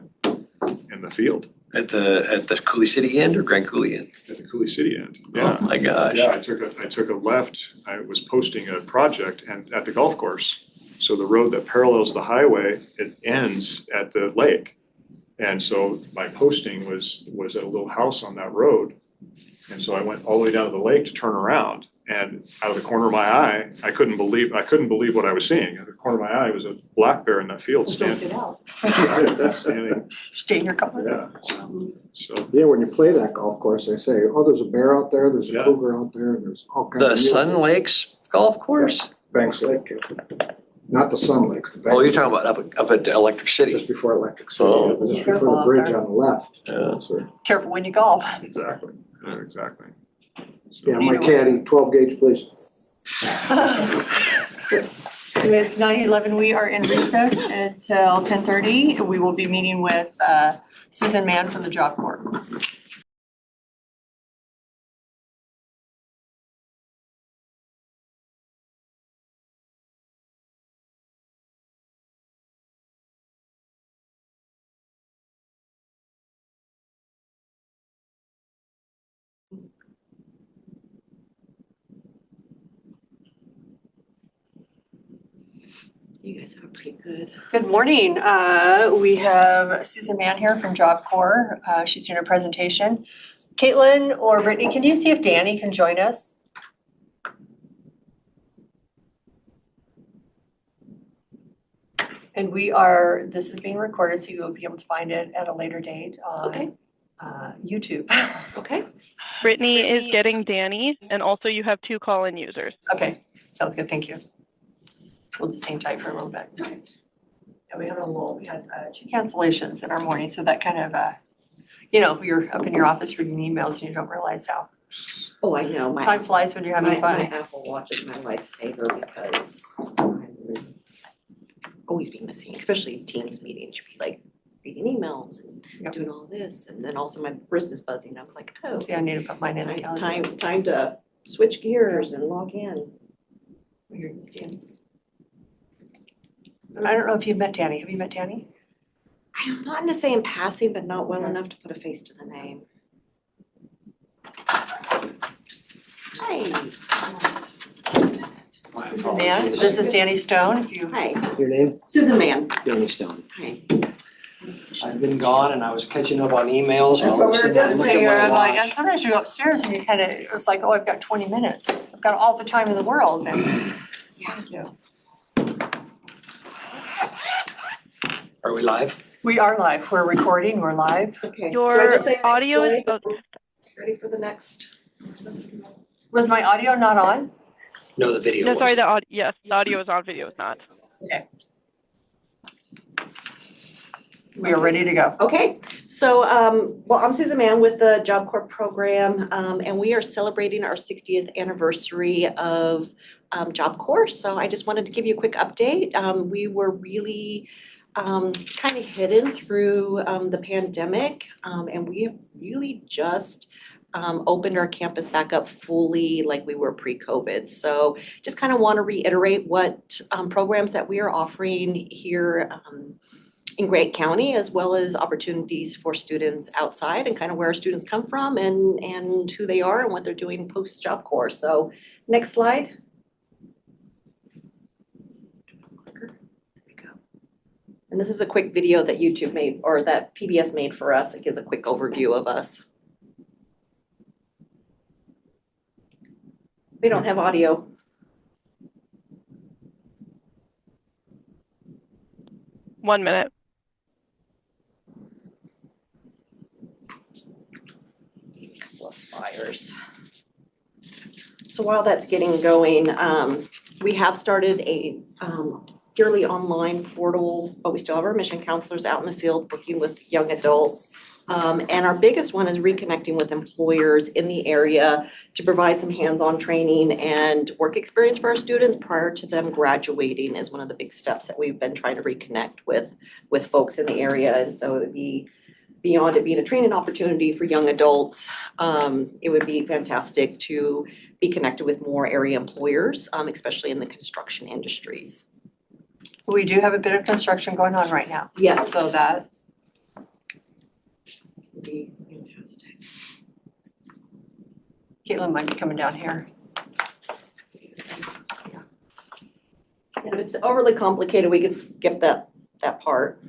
field at the Cooley City end or Grand Coulee end? at the Cooley City end. Yeah. Oh my gosh. Yeah, I took a left. I was posting a project and at the golf course. So the road that parallels the highway, it ends at the lake. And so my posting was at a little house on that road. And so I went all the way down to the lake to turn around. And out of the corner of my eye, I couldn't believe what I was seeing. Out of the corner of my eye was a black bear in that field standing. Standing, Stay in your car. yeah. So Yeah, when you play that golf course, they say, oh, there's a bear out there, there's a Yeah. cougar out there, and there's all kinds The of. Sun Lakes Golf Course? Banks Lake, not the Sun Lakes. the Oh, you're Banks talking Lake, about up at Electric Just City. before Electric City, Oh. but just Careful before the out bridge there. on the left. Yeah. That's where. Careful when you golf. exactly, exactly. So- Yeah, my caddy, 12 gauge, please. It's 9:11. We are in recess until 10:30. We will be meeting with Susan Mann from the Job Corps. You guys are pretty good. Good morning. We have Susan Mann here from Job Corps. She's doing a presentation. Caitlin or Brittany, can you see if Danny can join us? And this is being recorded, so you will be able to find it at a later date Okay. on YouTube. Okay. Brittany is getting Danny, and also you have 2 call-in users. Okay, sounds good, thank you. We'll just hang tight for a little bit. Yeah, we had 2 cancellations in our morning, so that kind of, you're up in your office reading emails and you don't realize how Oh, I know. time flies when you're having My fun. Apple Watch is my lifesaver because I'm always be missing, especially Teams meetings. You'd be like reading emails and Yep. doing all this, and then also my wrist is buzzing. I was like, oh, See, I need to put mine in the calendar. time to switch gears and log in. And I don't know if you've met Danny. Have you met Danny? I'm not gonna say in passing, but not well enough to put a face to the name. Hi. Susan Mann, this is Danny Stone, if you. Hi, Your name? Susan Mann. Danny Stone. Hi. I've been gone and I was catching up on emails. and That's all what of a we were sudden I just look So at you're, my I'm like, watch. and sometimes you go upstairs and you kind of, it's like, oh, I've got 20 minutes. I've got all the time in the world and. Yeah. Are we live? We are live. We're recording. We're live. Okay. Do I Your just say next audio is, slide? Ready for the next? Was my audio not on? No, the video no, sorry, wasn't. yes, the audio is on, video is not. We are ready to go. Okay, so, well, I'm Susan Mann with the Job Corps program, and we are celebrating our 60th anniversary of Job Corps. So I just wanted to give you a quick update. We were really kind of hidden through the pandemic, and we have really just opened our campus back up fully like we were pre-COVID. So just kind of want to reiterate what programs that we are offering here in Grant County, as well as opportunities for students outside and kind of where our students come from and who they are and what they're doing post-Job Corps. So next slide. There we go. And this is a quick video that YouTube made, or that PBS made for us. It gives a quick overview of us. We don't have audio. 1 minute. Couple of flyers. So while that's getting going, we have started a purely online portal, but we still have our mission counselors out in the field working with young adults. And our biggest one is reconnecting with employers in the area to provide some hands-on training and work experience for our students prior to them graduating is one of the big steps that we've been trying to reconnect with folks in the area. And so it would be beyond it being a training opportunity for young adults, it would be fantastic to be connected with more area employers, especially in the construction industries. We do have a bit of construction going on right now. Yes. So that Would be fantastic. Caitlin might be coming down here. And if it's overly complicated, we could skip that part.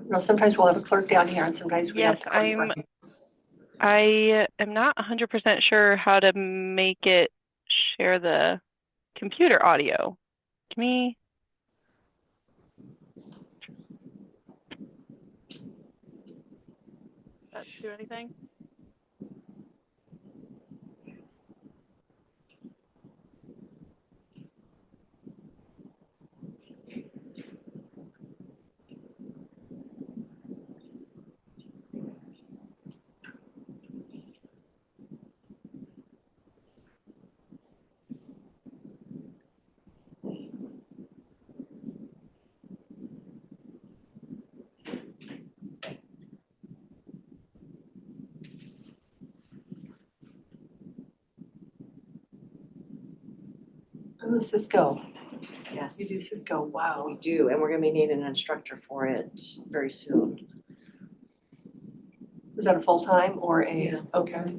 No, sometimes we'll have a clerk down here and sometimes we have Yes, to call you. I am not 100% sure how to make it share the computer audio. Can we? Does that do anything? Oh, Cisco. Yes, You do Cisco. Wow. we do, and we're gonna be needing an instructor for it very soon. Was that a full-time or a? Yeah. Okay.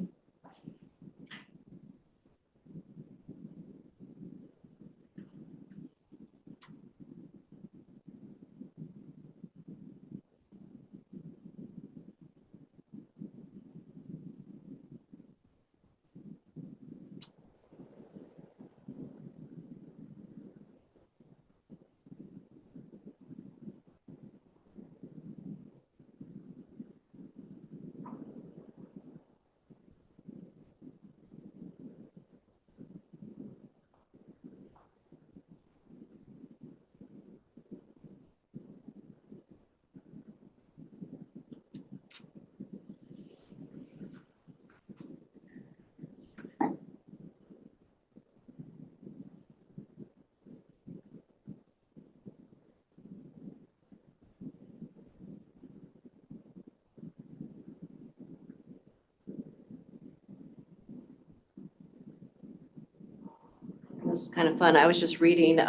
This is kind of fun. I was just reading,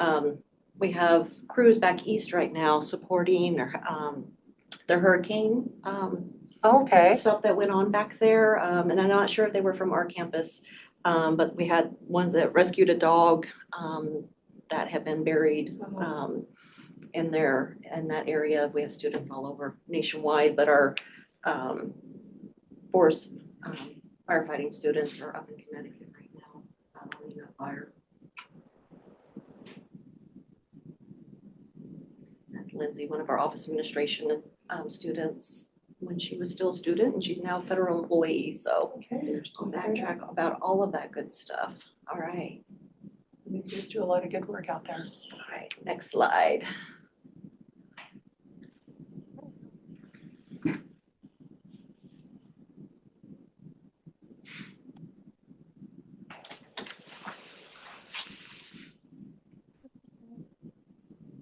we have crews back east right now supporting the hurricane Okay. stuff that went on back there. And I'm not sure if they were from our campus, but we had ones that rescued a dog that had been buried in that area. We have students all over nationwide, but our forest firefighting students are up in Connecticut right now in that fire. That's Lindsay, one of our office administration students when she was still a student, and she's now a federal employee, so Okay. I'll backtrack about all of that good stuff. All right, You guys do a lot of good work out there. all right, next slide.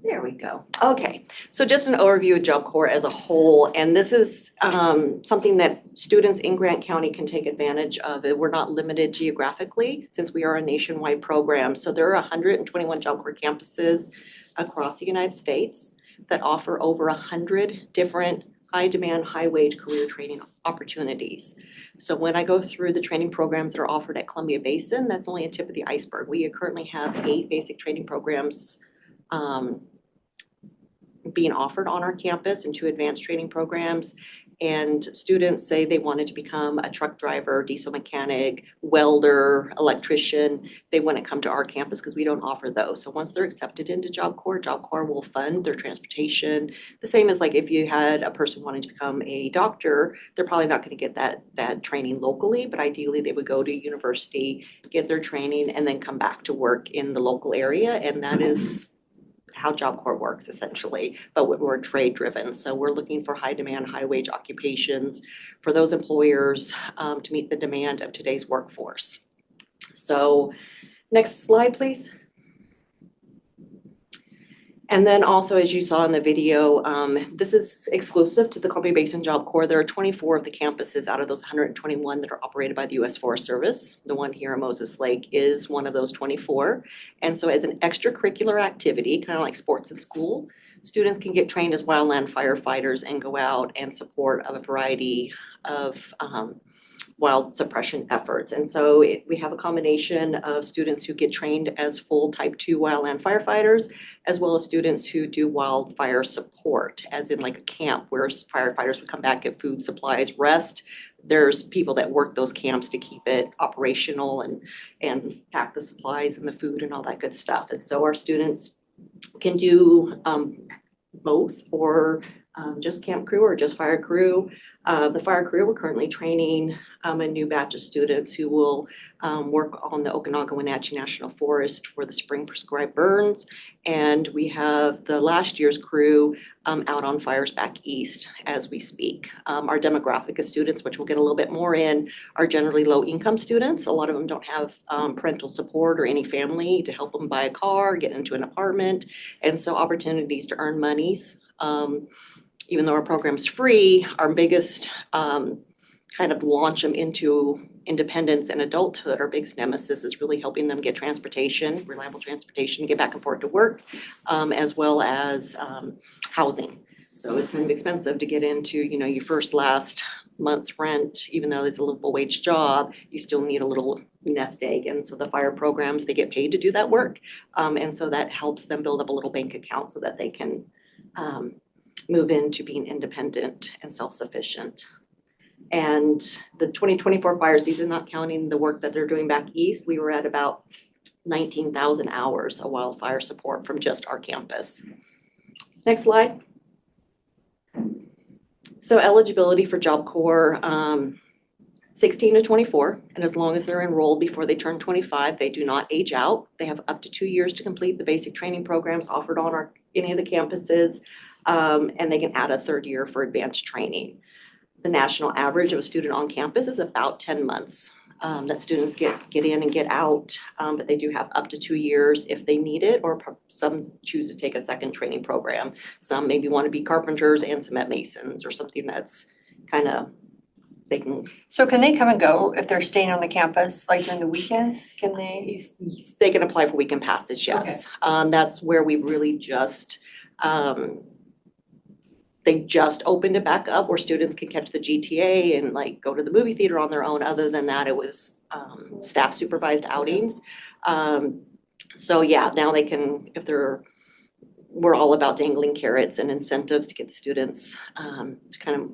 There we go. Okay, so just an overview of Job Corps as a whole, and this is something that students in Grant County can take advantage of. We're not limited geographically since we are a nationwide program. So there are 121 Job Corps campuses across the United States that offer over 100 different high-demand, high-wage career training opportunities. So when I go through the training programs that are offered at Columbia Basin, that's only a tip of the iceberg. We currently have 8 basic training programs being offered on our campus and 2 advanced training programs. and students say they wanted to become a truck driver, diesel mechanic, welder, electrician. They wouldn't come to our campus because we don't offer those. So once they're accepted into Job Corps will fund their transportation. The same as like if you had a person wanting to become a doctor, they're probably not going to get that training locally, but ideally they would go to university, get their training, and then come back to work in the local area. And that is how Job Corps works essentially, but we're trade driven. So we're looking for high demand, high wage occupations for those employers to meet the demand of today's workforce. So next slide, please. And then also, as you saw in the video, this is exclusive to the Columbia Basin Job Corps. There are 24 of the campuses out of those 121 that are operated by the U.S. Forest Service. The one here in Moses Lake is one of those 24. And so as an extracurricular activity, kind of like sports in school, students can get trained as wildland firefighters and go out and support a variety of wild suppression efforts. And so we have a combination of students who get trained as full type 2 wildland firefighters, as well as students who do wildfire support, as in like a camp where firefighters would come back, get food, supplies, rest. There's people that work those camps to keep it operational and pack the supplies and the food and all that good stuff. And so our students can do both, or just camp crew or just fire crew. The fire crew, we're currently training a new batch of students who will work on the Okanagan-Wenatchee National Forest for the spring prescribed burns. And we have the last year's crew out on fires back east as we speak. Our demographic of students, which we'll get a little bit more in, are generally low-income students. A lot of them don't have parental support or any family to help them buy a car, get into an apartment. And so opportunities to earn monies. Even though our program's free, our biggest kind of launch them into independence and adulthood, our biggest nemesis is really helping them get transportation, reliable transportation, to get back and forth to work, as well as housing. So it's kind of expensive to get into, your last month's rent. Even though it's a livable wage job, you still need a little nest egg. And so the fire programs, they get paid to do that work. And so that helps them build up a little bank account so that they can move into being independent and self-sufficient. And the 2024 fire season, not counting the work that they're doing back east, we were at about 19,000 hours of wildfire support from just our campus. Next slide. So eligibility for Job Corps, 16 to 24, and as long as they're enrolled before they turn 25, they do not age out. They have up to 2 years to complete the basic training programs offered on any of the campuses. And they can add a third year for advanced training. The national average of a student on campus is about 10 months that students get in and get out, but they do have up to 2 years if they need it, or some choose to take a second training program. Some maybe want to be carpenters and cement masons, or something that's kind of, they can. So can they come and go if they're staying on the campus, like during the weekends? Can they? They can apply for weekend passes, yes. Okay. That's where we really just, they just opened it back up where students can catch the GTA and like go to the movie theater on their own. Other than that, it was staff supervised outings. So yeah, now they can, we're all about dangling carrots and incentives to get students to kind of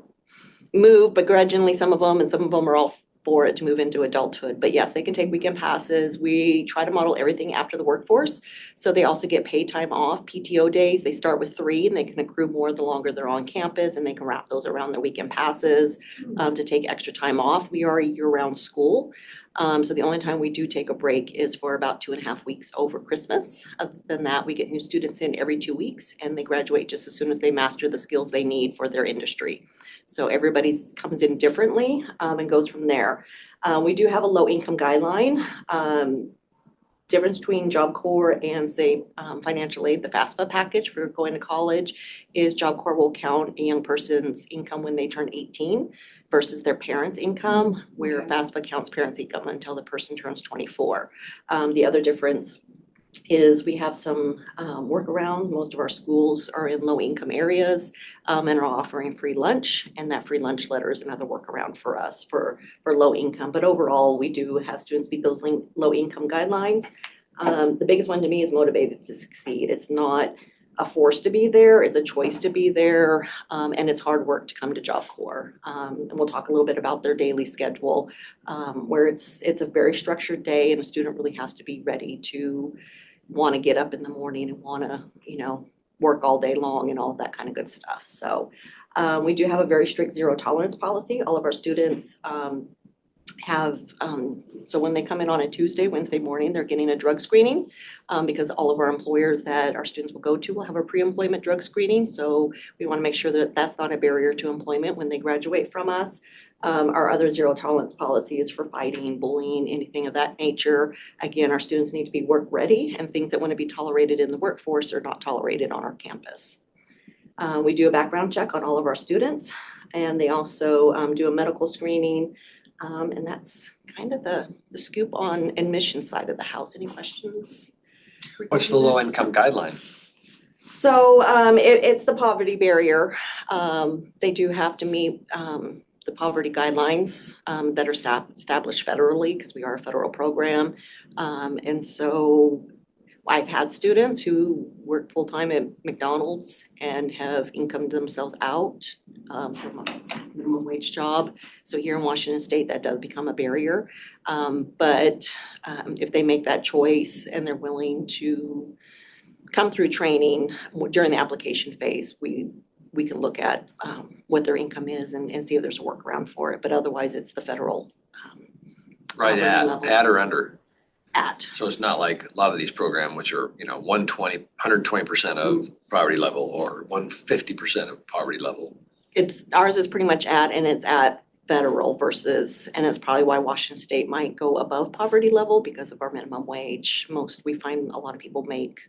move begrudgingly, some of them, and some of them are all for it to move into adulthood. But yes, they can take weekend passes. We try to model everything after the workforce. So they also get paid time off, PTO days. They start with 3 and they can accrue more the longer they're on campus, and they can wrap those around their weekend passes to take extra time off. We are a year-round school. So the only time we do take a break is for about 2.5 weeks over Christmas. Other than that, we get new students in every 2 weeks, and they graduate just as soon as they master the skills they need for their industry. So everybody comes in differently and goes from there. We do have a low income guideline. Difference between Job Corps and say financial aid, the FAFSA package for going to college, is Job Corps will count a young person's income when they turn 18 versus their parents' income, where FAFSA counts parents' income until the person turns 24. The other difference is we have some workaround. Most of our schools are in low-income areas and are offering free lunch, and that free lunch letter is another workaround for us for low income. But overall, we do have students meet those low-income guidelines. The biggest one to me is motivated to succeed. It's not a force to be there, it's a choice to be there, and it's hard work to come to Job Corps. And we'll talk a little bit about their daily schedule, where it's a very structured day and a student really has to be ready to want to get up in the morning and want to, work all day long and all of that kind of good stuff. So we do have a very strict zero tolerance policy. All of our students have, so when they come in on a Tuesday, Wednesday morning, they're getting a drug screening because all of our employers that our students will go to will have a pre-employment drug screening. So we want to make sure that that's not a barrier to employment when they graduate from us. Our other zero tolerance policy is for fighting, bullying, anything of that nature. Again, our students need to be work ready, and things that want to be tolerated in the workforce are not tolerated on our campus. We do a background check on all of our students, and they also do a medical screening. And that's kind of the scoop on admission side of the house. Any questions? What's the low income guideline? So it's the poverty barrier. They do have to meet the poverty guidelines that are established federally because we are a federal program. And so I've had students who work full-time at McDonald's and have incomed themselves out from a minimum wage job. So here in Washington State, that does become a barrier. But if they make that choice and they're willing to come through training during the application phase, we can look at what their income is and see if there's a workaround for it. But otherwise, it's the federal Right, level. at or under? At. So it's not like a lot of these programs, which are, 120% of poverty level or 150% of poverty level. Ours is pretty much at, and it's at federal versus, and it's probably why Washington State might go above poverty level because of our minimum wage. We find a lot of people make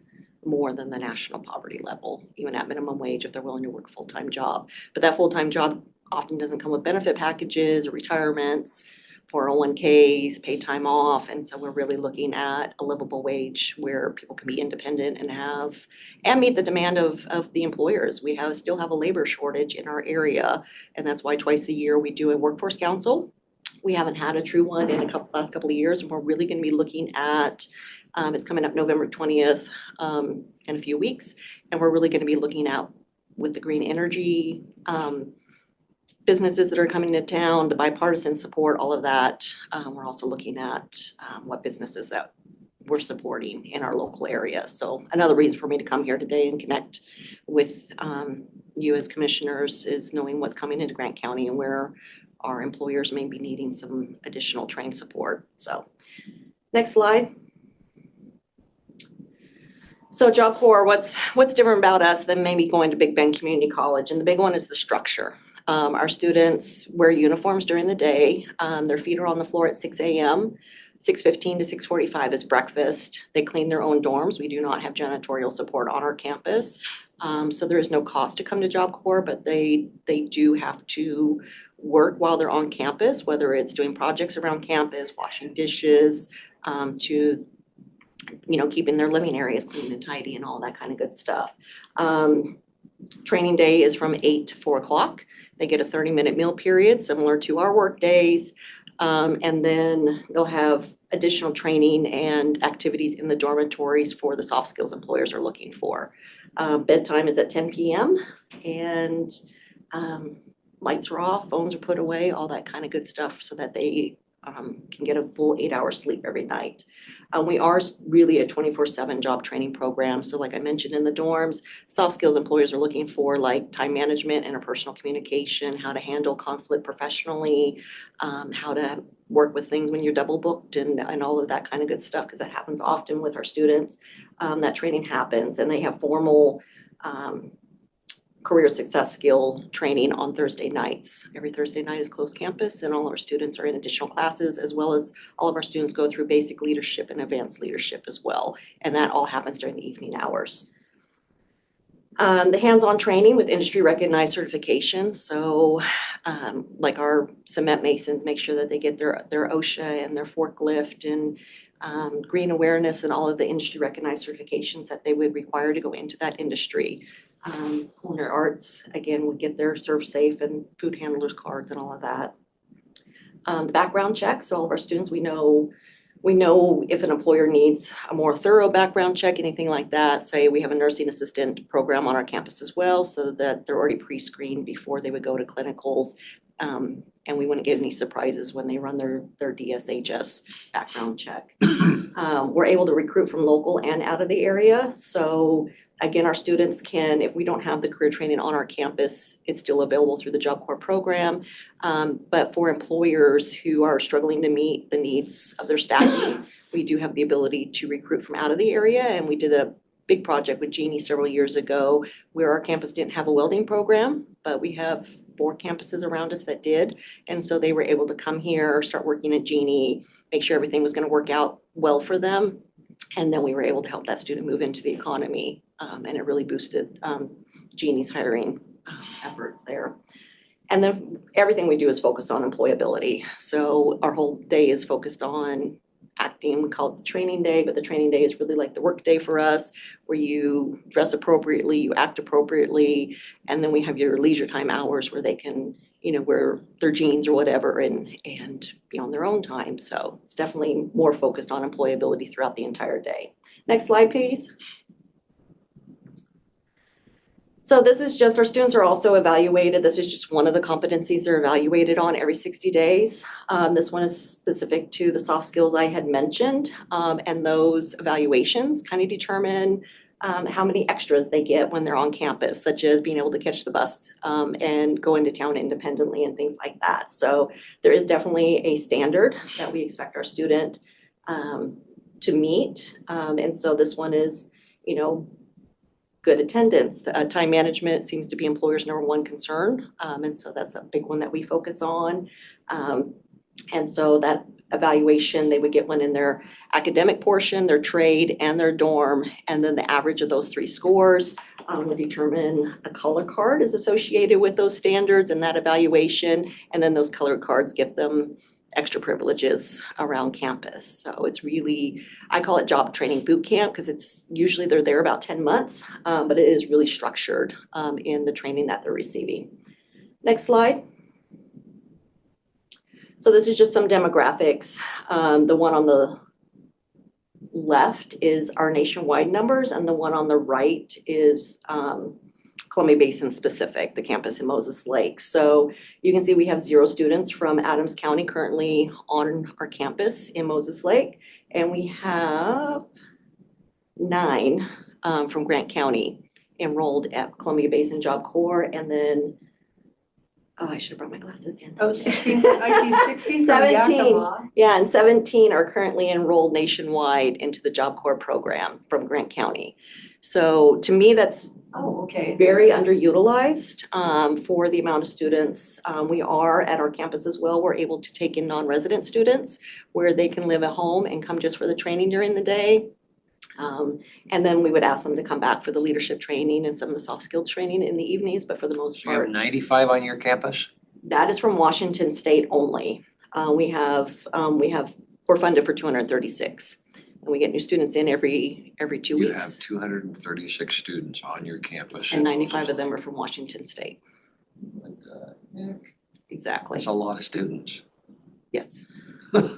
more than the national poverty level, even at minimum wage if they're willing to work a full-time job. But that full-time job often doesn't come with benefit packages or retirements, 401ks, paid time off. And so we're really looking at a livable wage where people can be independent and meet the demand of the employers. We still have a labor shortage in our area. And that's why twice a year we do a workforce council. We haven't had a true one in last couple of years. And we're really going to be looking at, it's coming up November 20th in a few weeks. And we're really going to be looking at with the green energy, businesses that are coming to town, the bipartisan support, all of that. We're also looking at what businesses that we're supporting in our local area. So another reason for me to come here today and connect with you as commissioners is knowing what's coming into Grant County and where our employers may be needing some additional trained support. So next slide. So Job Corps, what's different about us than maybe going to Big Bend Community College? And the big one is the structure. Our students wear uniforms during the day. Their feet are on the floor at 6 a.m. 6:15 to 6:45 is breakfast. They clean their own dorms. We do not have janitorial support on our campus. So there is no cost to come to Job Corps, but they do have to work while they're on campus, whether it's doing projects around campus, washing dishes, to keeping their living areas clean and tidy and all that kind of good stuff. Training day is from 8 to 4 o'clock. They get a 30-minute meal period similar to our work days. And then they'll have additional training and activities in the dormitories for the soft skills employers are looking for. Bedtime is at 10 p.m. and lights are off, phones are put away, all that kind of good stuff so that they can get a full 8-hour sleep every night. We are really a 24/7 job training program. So like I mentioned in the dorms, soft skills employers are looking for like time management, interpersonal communication, how to handle conflict professionally, how to work with things when you're double booked and all of that kind of good stuff, because that happens often with our students. That training happens and they have formal career success skill training on Thursday nights. Every Thursday night is closed campus and all of our students are in additional classes, as well as all of our students go through basic leadership and advanced leadership as well. And that all happens during the evening hours. The hands-on training with industry recognized certifications. So like our cement masons, make sure that they get their OSHA and their forklift and green awareness and all of the industry recognized certifications that they would require to go into that industry. Culinary arts, again, would get their serve safe and food handlers cards and all of that. The background checks, so all of our students, we know We know if an employer needs a more thorough background check, anything like that, say we have a nursing assistant program on our campus as well, so that they're already pre-screened before they would go to clinicals. And we wouldn't get any surprises when they run their DSHS background check. We're able to recruit from local and out of the area. So again, our students can, if we don't have the career training on our campus, it's still available through the Job Corps program. But for employers who are struggling to meet the needs of their staffing, we do have the ability to recruit from out of the area. And we did a big project with Jeannie several years ago where our campus didn't have a welding program, but we have 4 campuses around us that did. And so they were able to come here, start working at Jeannie, make sure everything was going to work out well for them. And then we were able to help that student move into the economy. And it really boosted Jeannie's hiring efforts there. And then everything we do is focused on employability. So our whole day is focused on acting. We call it the training day, but the training day is really like the work day for us, where you dress appropriately, you act appropriately, and then we have your leisure time hours where they can, wear their jeans or whatever and be on their own time. So it's definitely more focused on employability throughout the entire day. Next slide, please. So this is just, our students are also evaluated. This is just one of the competencies they're evaluated on every 60 days. This one is specific to the soft skills I had mentioned. And those evaluations kind of determine how many extras they get when they're on campus, such as being able to catch the bus and go into town independently and things like that. So there is definitely a standard that we expect our student to meet. And so this one is, good attendance. Time management seems to be employers' #1 concern. And so that's a big one that we focus on. And so that evaluation, they would get one in their academic portion, their trade, and their dorm. And then the average of those 3 scores would determine a color card is associated with those standards and that evaluation. And then those colored cards give them extra privileges around campus. So it's really, I call it job training boot camp because it's usually they're there about 10 months, but it is really structured in the training that they're receiving. Next slide. So this is just some demographics. The one on the left is our nationwide numbers, and the one on the right is Columbia Basin specific, the campus in Moses Lake. So you can see we have 0 students from Adams County currently on our campus in Moses Lake, and we have 9 from Grant County enrolled at Columbia Basin Job Corps, and then, I should have brought my glasses in. 16, I see 16 from 17. Yakima. Yeah, and 17 are currently enrolled nationwide into the Job Corps program from Grant County. So to me, that's Okay. very underutilized for the amount of students. We are at our campus as well. We're able to take in non-resident students where they can live at home and come just for the training during the day. And then we would ask them to come back for the leadership training and some of the soft skills training in the evenings, but for the most So you have part. 95 on your campus? That is from Washington State only. We're funded for 236. And we get new students in every 2 You have weeks. 236 students on your campus. And 95 of them are from Washington State. What the heck? Exactly. That's a lot of students. Yes. Wow.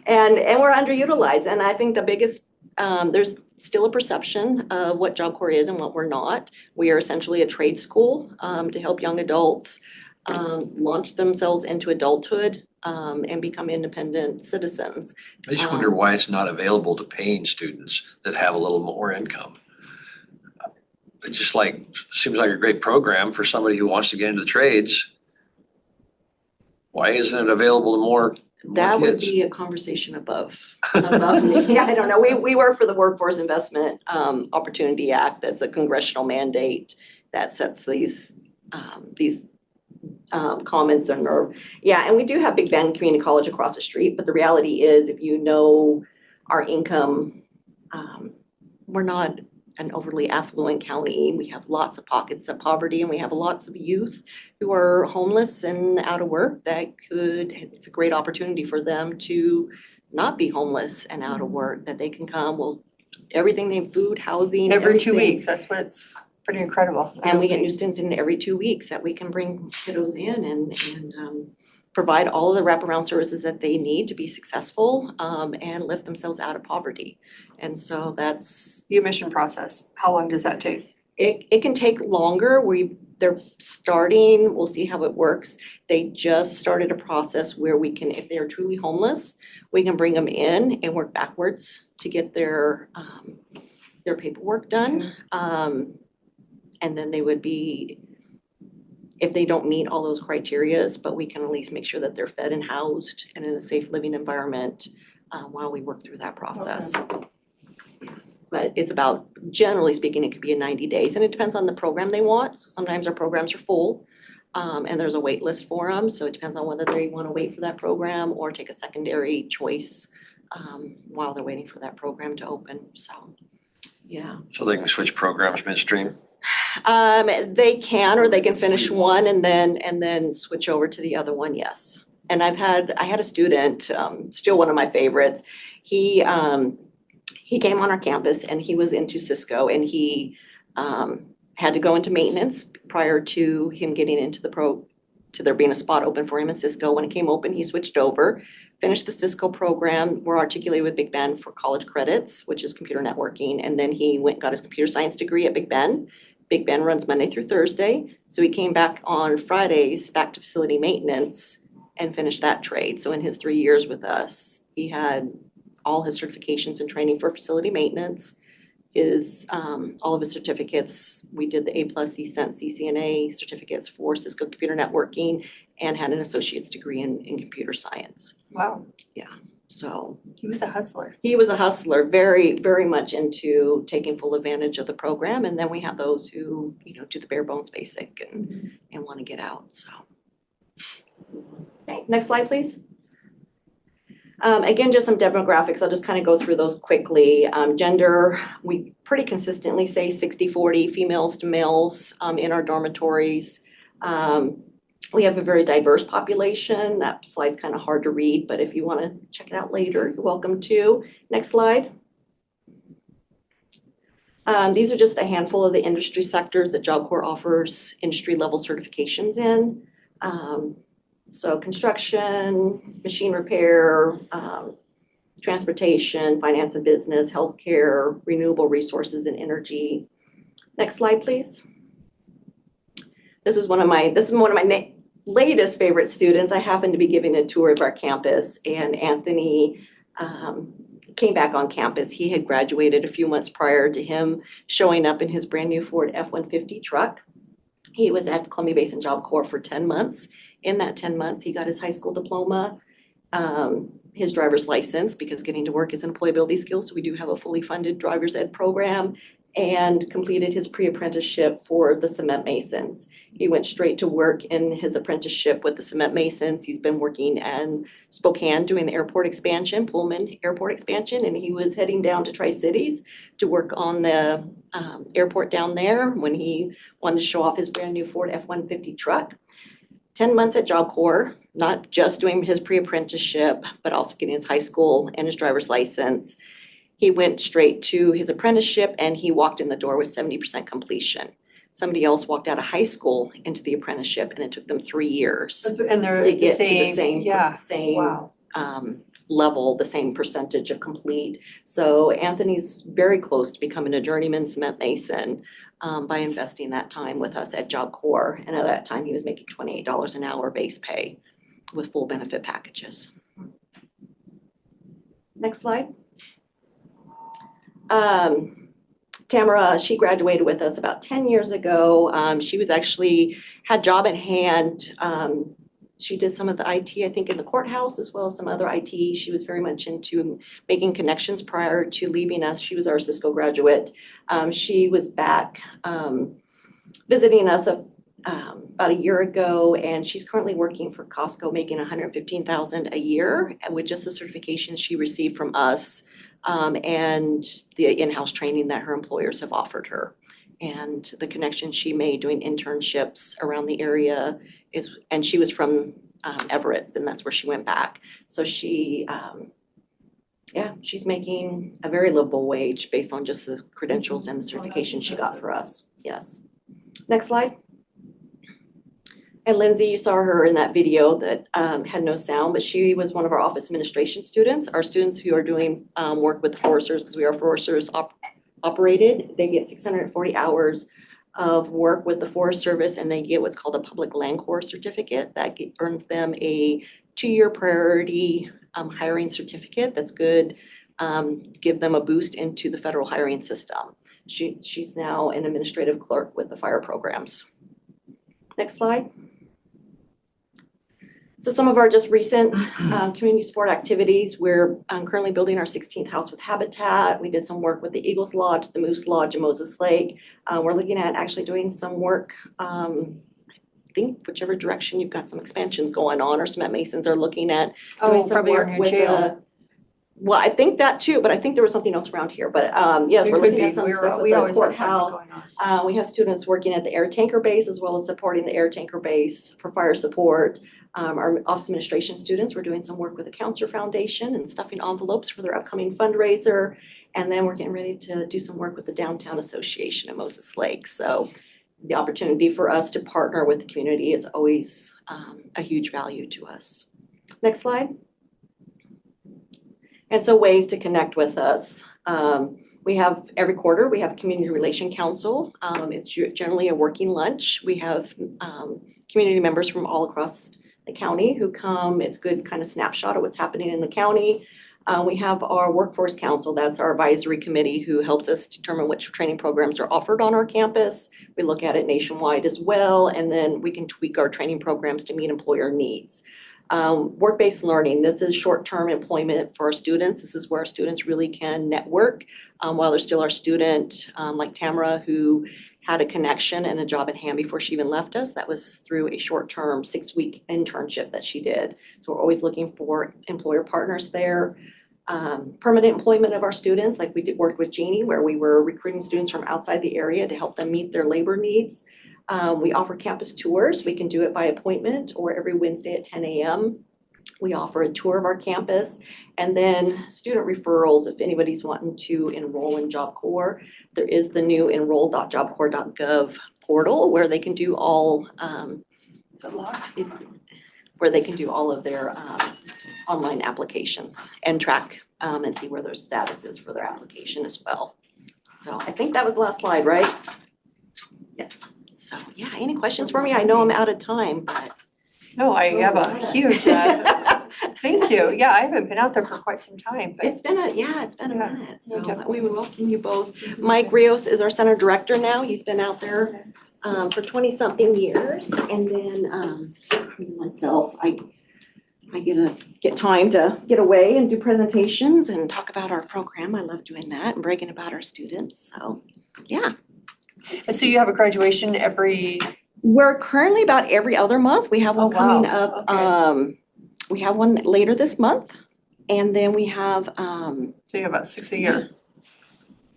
And we're underutilized. And I think the biggest, there's still a perception of what Job Corps is and what we're not. We are essentially a trade school to help young adults launch themselves into adulthood and become independent citizens. I just wonder why it's not available to paying students that have a little more income. It just seems like a great program for somebody who wants to get into the trades. Why isn't it available to more That would kids? be a conversation above me. I don't know. We work for the Workforce Investment Opportunity Act. That's a congressional mandate that sets these comments and we do have Big Bend Community College across the street, but the reality is if you know our income, we're not an overly affluent county. We have lots of pockets of poverty and we have lots of youth who are homeless and out of work it's a great opportunity for them to not be homeless and out of work, that they can come, everything they food, housing, Every 2 everything. weeks, that's what's pretty incredible. And we get new students in every 2 weeks that we can bring kiddos in and provide all of the wraparound services that they need to be successful and lift themselves out of poverty. And so that's, The admission process, how long does that take? it can take longer. They're starting, we'll see how it works. They just started a process where we can, if they're truly homeless, we can bring them in and work backwards to get their paperwork done. And then they would be, if they don't meet all those criterias, but we can at least make sure that they're fed and housed and in a safe living environment while we work through that process. But it's about, generally speaking, it could be 90 days, and it depends on the program they want. So sometimes our programs are full, and there's a wait list for them. So it depends on whether they want to wait for that program or take a secondary choice while they're waiting for that program to open. So, yeah. So they can switch programs midstream? They can, or they can finish one and then switch over to the other one, yes. And I had a student, still one of my favorites. He came on our campus and he was into Cisco, and he had to go into maintenance prior to him getting into to there being a spot open for him in Cisco. When it came open, he switched over, finished the Cisco program. We're articulated with Big Ben for college credits, which is computer networking. And then he got his computer science degree at Big Ben. Big Ben runs Monday through Thursday. So he came back on Fridays, back to facility maintenance, and finished that trade. So in his 3 years with us, he had all his certifications and training for facility maintenance, all of his certificates. We did the A+, CCENT, CCNA certificates for Cisco computer networking, and had an associate's degree in computer science. Wow, So he was a hustler. he was a hustler, very, very much into taking full advantage of the program. And then we have those who, do the bare bones basic and want to get out, so. Okay, next slide, please. Again, just some demographics. I'll just kind of go through those quickly. Gender, we pretty consistently say 60-40 females to males in our dormitories. We have a very diverse population. That slide's kind of hard to read, but if you want to check it out later, you're welcome to. Next slide. These are just a handful of the industry sectors that Job Corps offers industry level certifications in. So construction, machine repair, transportation, finance and business, healthcare, renewable resources and energy. Next slide, please. This is one of my latest favorite students. I happened to be giving a tour of our campus, and Anthony came back on campus. He had graduated a few months prior to him showing up in his brand new Ford F-150 truck. He was at Columbia Basin Job Corps for 10 months. In that 10 months, he got his high school diploma, his driver's license, because getting to work is an employability skill. So we do have a fully funded driver's ed program, and completed his pre-apprenticeship for the cement masons. He went straight to work in his apprenticeship with the cement masons. He's been working in Spokane doing the airport expansion, Pullman airport expansion, and he was heading down to Tri-Cities to work on the airport down there when he wanted to show off his brand new Ford F-150 truck. 10 months at Job Corps, not just doing his pre-apprenticeship, but also getting his high school and his driver's license. He went straight to his apprenticeship, and he walked in the door with 70% completion. Somebody else walked out of high school into the apprenticeship, and it took them 3 years And they're to the get to the same, same wow. level, the same percentage of complete. So Anthony's very close to becoming a journeyman cement mason by investing that time with us at Job Corps. And at that time, he was making $28 an hour base pay with full benefit packages. Next slide. Tamara, she graduated with us about 10 years ago. She was actually had job at hand. She did some of the IT, I think, in the courthouse, as well as some other IT. She was very much into making connections prior to leaving us. She was our Cisco graduate. She was back visiting us about a year ago, and she's currently working for Costco, making $115,000 a year with just the certifications she received from us. And the in-house training that her employers have offered her. And the connection she made doing internships around the area and she was from Everett, and that's where she went back. So she, she's making a very livable wage based on just the credentials and the certification she got for us. Yes. Next slide. And Lindsay, you saw her in that video that had no sound, but she was one of our office administration students. Our students who are doing work with the Forest Service, because we are Forest Service operated, they get 640 hours of work with the Forest Service, and they get what's called a public land corps certificate that earns them a 2-year priority hiring certificate. That's good, give them a boost into the federal hiring system. She's now an administrative clerk with the fire programs. Next slide. So some of our just recent community support activities, we're currently building our 16th house with Habitat. We did some work with the Eagles Lodge, the Moose Lodge, and Moses Lake. We're looking at actually doing some work, I think whichever direction you've got some expansions going on, or Cement Masons are looking at doing some probably our work new with jail. well, I think that too, but I think there was something else around here. But yes, It we're could looking be. at some We're- stuff with we the always have something courthouse. going on. We have students working at the air tanker base as well as supporting the air tanker base for fire support. Our office administration students, we're doing some work with the Counselor Foundation and stuffing envelopes for their upcoming fundraiser. And then we're getting ready to do some work with the Downtown Association at Moses Lake. So the opportunity for us to partner with the community is always a huge value to us. Next slide. And so ways to connect with us. We have every quarter, we have a community relation council. It's generally a working lunch. We have community members from all across the county who come. It's good kind of snapshot of what's happening in the county. We have our workforce council, that's our advisory committee who helps us determine which training programs are offered on our campus. We look at it nationwide as well, and then we can tweak our training programs to meet employer needs. Work-based learning, this is short-term employment for our students. This is where our students really can network while they're still our student, like Tamara, who had a connection and a job in hand before she even left us. That was through a short-term 6-week internship that she did. So we're always looking for employer partners there. Permanent employment of our students, like we did work with Jeannie, where we were recruiting students from outside the area to help them meet their labor needs. We offer campus tours. We can do it by appointment or every Wednesday at 10 a.m. We offer a tour of our campus, and then student referrals. If anybody's wanting to enroll in Job Corps, there is the new enroll.jobcorps.gov portal where they can do all where they can do all of their online applications and track and see where their status is for their application as well. So I think that was the last slide, right? Yes. So yeah, any questions for me? I know I'm out of time, but. No, I have a huge, thank you. Yeah, I haven't been out there for quite some time, but It's been a minute, no, so definitely. we would welcome you both. Mike Rios is our center director now. He's been out there for 20-something years. And then myself, I get time to get away and do presentations and talk about our program. I love doing that and bragging about our students, so yeah. So you have a graduation every, We're currently about every other month. We have one Oh, wow. coming up. Okay. We have one later this month, and then we have so you have about 6 a year.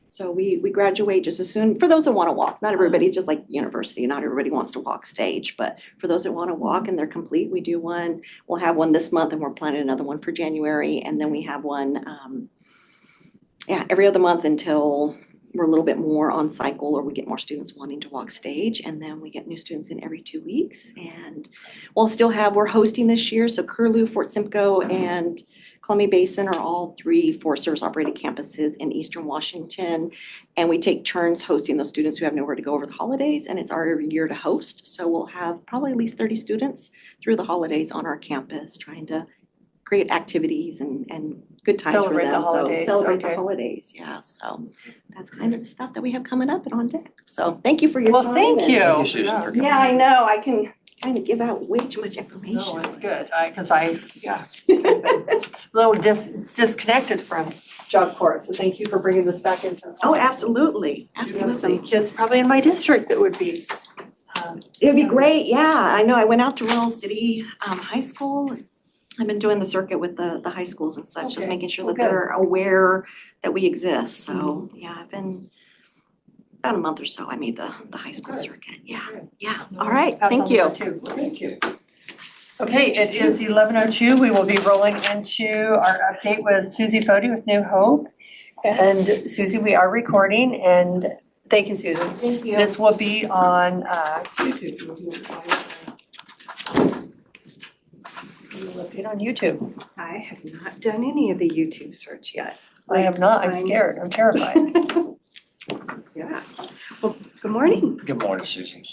so we graduate just as soon, for those that want to walk. Not everybody's just like university, not everybody wants to walk stage, but for those that want to walk and they're complete, we do one. We'll have one this month, and we're planning another one for January, and then we have one every other month until we're a little bit more on cycle, or we get more students wanting to walk stage, and then we get new students in every 2 weeks. And we're hosting this year, so Curlew, Fort Simcoe, and Columbia Basin are all 3 Forest Service operated campuses in Eastern Washington. And we take turns hosting those students who have nowhere to go over the holidays, and it's our year to host. So we'll have probably at least 30 students through the holidays on our campus, trying to create activities and good times for them. Celebrate the holidays, So celebrate the okay. holidays, yeah. So that's kind of the stuff that we have coming up and on deck. So thank you for your time. Well, thank and- you. Thank you, Susan, Yeah. for coming. Yeah, I know, I can kind of give out way too much information. No, it's good, because a little disconnected from Job Corps, so thank you for bringing this back into. Oh, absolutely, You have some absolutely. kids probably in my district that would be. It would be great, yeah. I know, I went out to Rural City High School. I've been doing the circuit with the high schools and such, just Okay. making sure Well, that good. they're aware that we exist. So, yeah, I've been about a month or so, I made the high school Good. circuit, yeah, Good. yeah. All right, Pass thank on you. that too. Thank you. Okay, it is 11:02. We will be rolling into our update with Susie Fody with New Hope. And Susie, we are recording, and thank you, Susan. Thank you. This will be on YouTube. We'll update on YouTube. I have not done any of the YouTube search yet. I am not, I'm I'm- scared, I'm terrified. Yeah. Well, good morning. Good morning, Susie.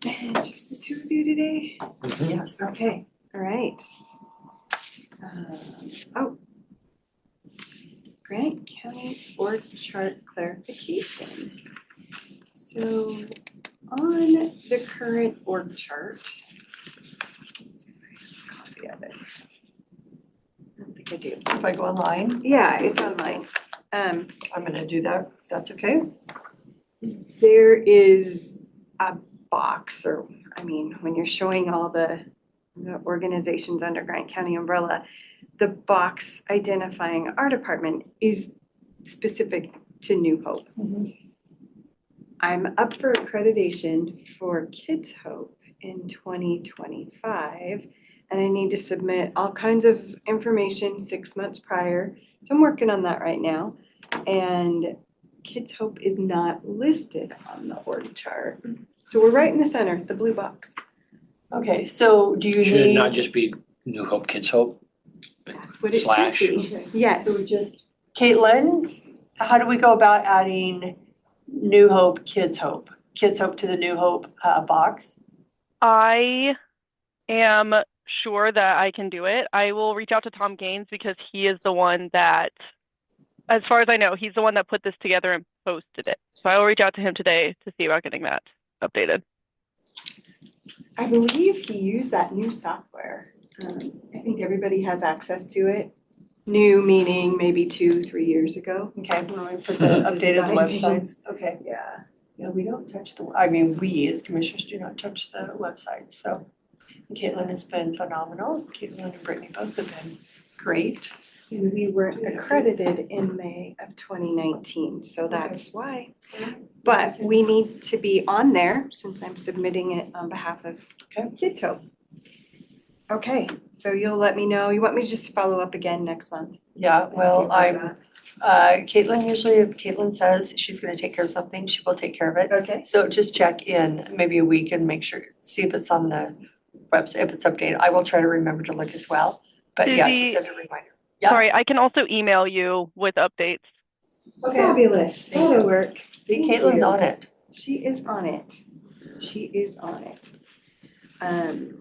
And just the two of you today? Yes. Okay, all right. Oh. Grant County org chart clarification. So on the current org chart. Let's see if I have a copy of it. I don't think I do. If I go online, Yeah, it's online. I'm gonna do that, if that's okay. There is a box, or, I mean, when you're showing all the organizations under Grant County umbrella, the box identifying our department is specific to New Hope. I'm up for accreditation for Kids Hope in 2025, and I need to submit all kinds of information 6 months prior. So I'm working on that right now. And Kids Hope is not listed on the org chart. So we're right in the center, the blue box. Okay, so do you Should it not need, just be New Hope, Kids Hope? That's what it Slash. should be. Yes. so we just, Caitlin, how do we go about adding New Hope, Kids Hope to the New Hope box? I am sure that I can do it. I will reach out to Tom Gaines because he is the one that, as far as I know, he's the one that put this together and posted it. So I will reach out to him today to see about getting that updated. I believe he used that new software. I think everybody has access to it. New meaning maybe 2-3 years ago. Okay, when we put the To updated design websites, things. okay. Yeah. Yeah, we don't touch the, I mean, we as commissioners do not touch the website, so. Caitlin has been phenomenal. Caitlin and Brittany both have been great. And we were accredited in May of 2019, so that's why. But we need to be on there since I'm submitting it on behalf of Okay. Kids Hope. Okay, so you'll let me know. You want me to just follow up again next month? Yeah, and see well, where it's I'm, at? Caitlin usually, if Caitlin says she's gonna take care of something, she will take care of it. Okay, So just check in maybe a week and make sure, see if it's on the website, if it's updated. I will try to remember to look as well. But yeah, just Suzie, send a reminder. Yeah. Sorry, I can also email you with updates. fabulous. Thank That'll you. work. Thank Caitlin's you. on it. She is on it. She is on it. Pen.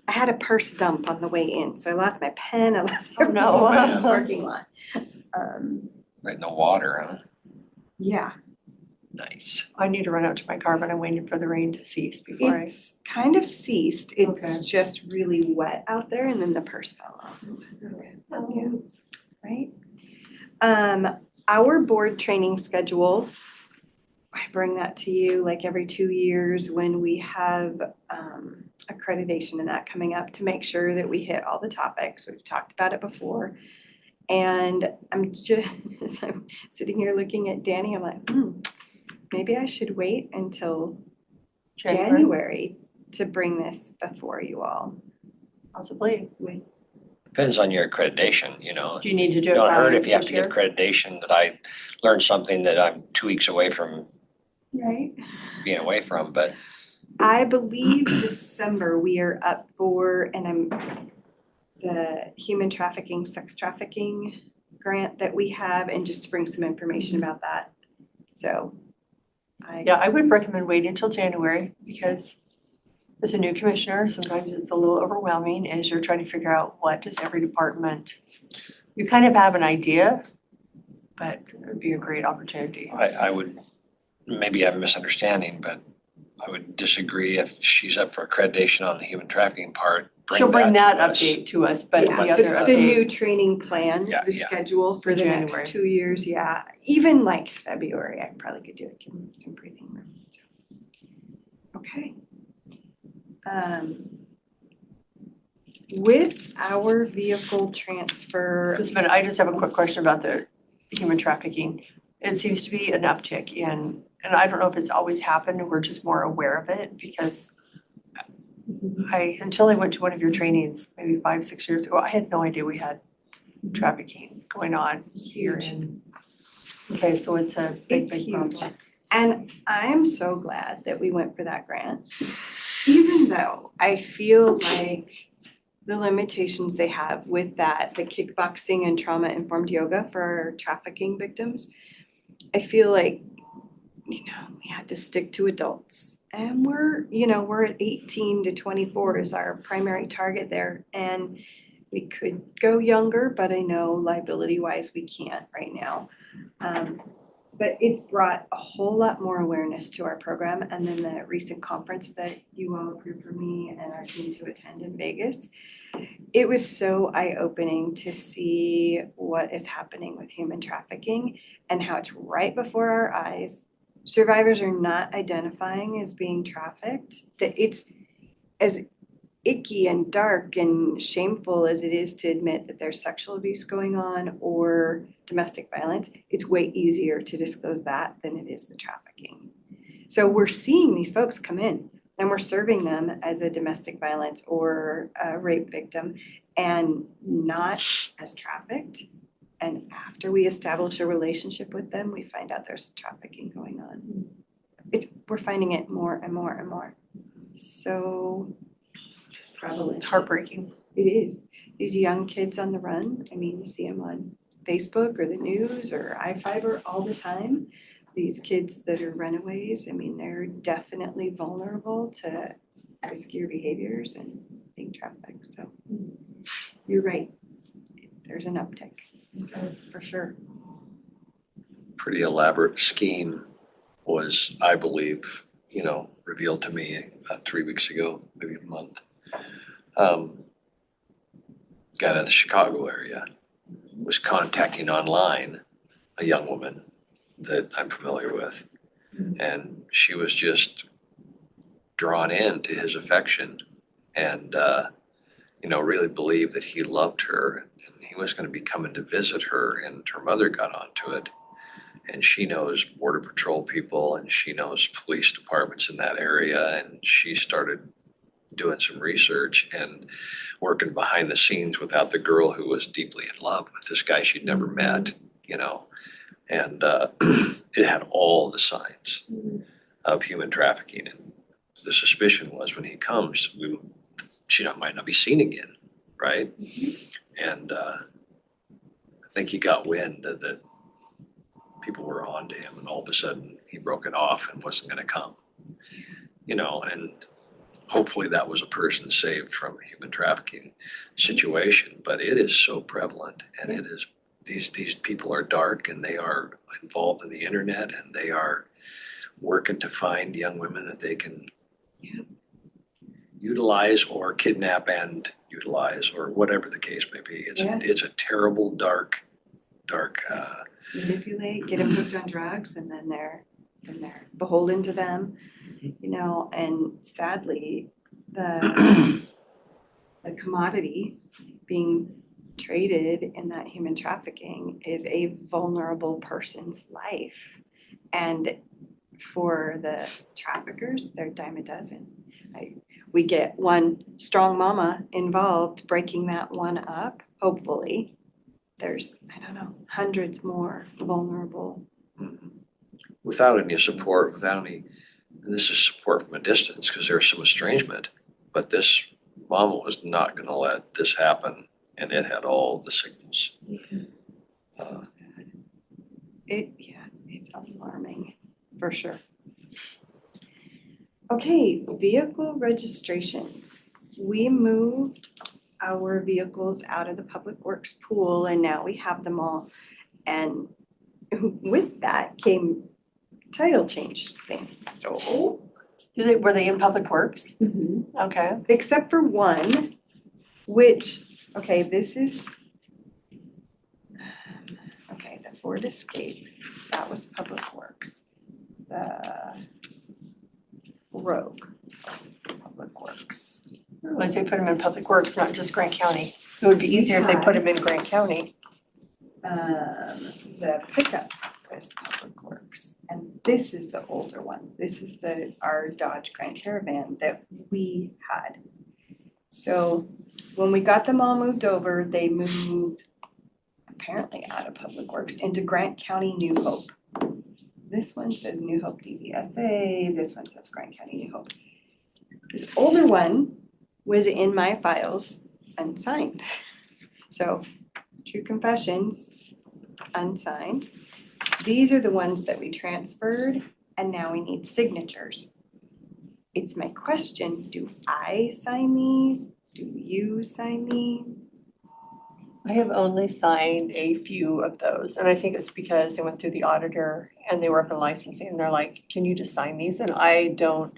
I had a purse dump on the way in, so I lost my pen, I lost Oh, no. everything in the parking lot. Right, no water, huh? Yeah, Nice. I need to run out to my car, but I'm waiting for the rain to cease before I. it's kind of ceased. Okay. It's just really wet out there and then the purse fell off. Yeah, right? Our board training schedule, I bring that to you like every 2 years when we have accreditation and that coming up to make sure that we hit all the topics. We've talked about it before. And I'm just, as I'm sitting here looking at Danny, I'm like, maybe I should wait until January to bring this before you all. Possibly. Depends on your accreditation, you know. Do you need to do it Don't by hurt if you have this to get year? accreditation that I learned something that I'm 2 weeks away from Right. being away from, but I believe December we are up for, and the human trafficking, sex trafficking grant that we have, and just to bring some information about that. So Yeah, I would recommend waiting until January because as a new commissioner, sometimes it's a little overwhelming as you're trying to figure out what does every department. You kind of have an idea, but it would be a great opportunity. I would, maybe I'm misunderstanding, but I would disagree if she's up for accreditation on the human trafficking part. She'll bring that to us. update to us, but yeah, the other the update, new training plan, Yeah, the yeah. schedule for For the January. next 2 years, yeah. Even like February, I probably could do it, give them some breathing room. Okay. With our vehicle transfer, just a minute, I just have a quick question about the human trafficking. It seems to be an uptick in, and I don't know if it's always happened, or we're just more aware of it because until I went to one of your trainings, maybe 5-6 years ago, I had no idea we had trafficking going on here in Okay, so it's a big, It's big huge. problem. And I'm so glad that we went for that grant, even though I feel like the limitations they have with that, the kickboxing and trauma-informed yoga for trafficking victims, I feel like, we had to stick to adults. And we're at 18 to 24 is our primary target there. And we could go younger, but I know liability-wise, we can't right now. But it's brought a whole lot more awareness to our program. And then the recent conference that you all approved for me and our team to attend in Vegas, it was so eye-opening to see what is happening with human trafficking and how it's right before our eyes. Survivors are not identifying as being trafficked, that it's as icky and dark and shameful as it is to admit that there's sexual abuse going on or domestic violence. It's way easier to disclose that than it is the trafficking. So we're seeing these folks come in and we're serving them as a domestic violence or a rape victim and not as trafficked. And after we establish a relationship with them, we find out there's trafficking going on. We're finding it more and more and more. So prevalent. Heartbreaking. It is. These young kids on the run, I mean, you see them on Facebook or the news or iFiber all the time. These kids that are runaways, I mean, they're definitely vulnerable to riskier behaviors and being trafficked. So you're right. There's an uptick for sure. Pretty elaborate scheme was, I believe, revealed to me about 3 weeks ago, maybe a month. Guy out of the Chicago area was contacting online a young woman that I'm familiar with. And she was just drawn into his affection and, really believed that he loved her and he was going to be coming to visit her, and her mother got onto it. And she knows Border Patrol people and she knows police departments in that area, and she started doing some research and working behind the scenes without the girl who was deeply in love with this guy she'd never met, and it had all the signs of human trafficking. And the suspicion was when he comes, she might not be seen again, right? And I think he got wind that people were on to him, and all of a sudden he broke it off and wasn't going to come, and hopefully that was a person saved from a human trafficking situation. But it is so prevalent, and it is, these people are dark and they are involved in the internet and they are working to find young women that they can utilize or kidnap and utilize, or whatever the case may be. It's a terrible, dark. Manipulate, get them hooked on drugs, and then they're beholden to them, and sadly, the commodity being traded in that human trafficking is a vulnerable person's life. And for the traffickers, they're a dime a dozen. We get one strong mama involved breaking that one up, hopefully. There's, hundreds more vulnerable. Without any support, and this is support from a distance because there's some estrangement, but this mama was not going to let this happen, and it had all the signals. So sad. It's alarming, for sure. Okay, vehicle registrations. We moved our vehicles out of the Public Works pool, and now we have them all. And with that came title change things. So, Were they in Public Works? Okay. except for one, which, this is, the Ford Escape, that was Public Works. The Rogue was Public Works. Like they put them in Public Works, not just Grant County. It would be easier if they put them in Grant County. The pickup was Public Works, and this is the older one. This is our Dodge Grand Caravan that we had. So when we got them all moved over, they moved apparently out of Public Works into Grant County New Hope. This one says New Hope DVSA, this one says Grant County New Hope. This older one was in my files unsigned. So, true confessions, unsigned. These are the ones that we transferred, and now we need signatures. It's my question, do I sign these? Do you sign these? I have only signed a few of those, and I think it's because I went through the auditor and they were up in licensing, and they're like, can you just sign these? And I don't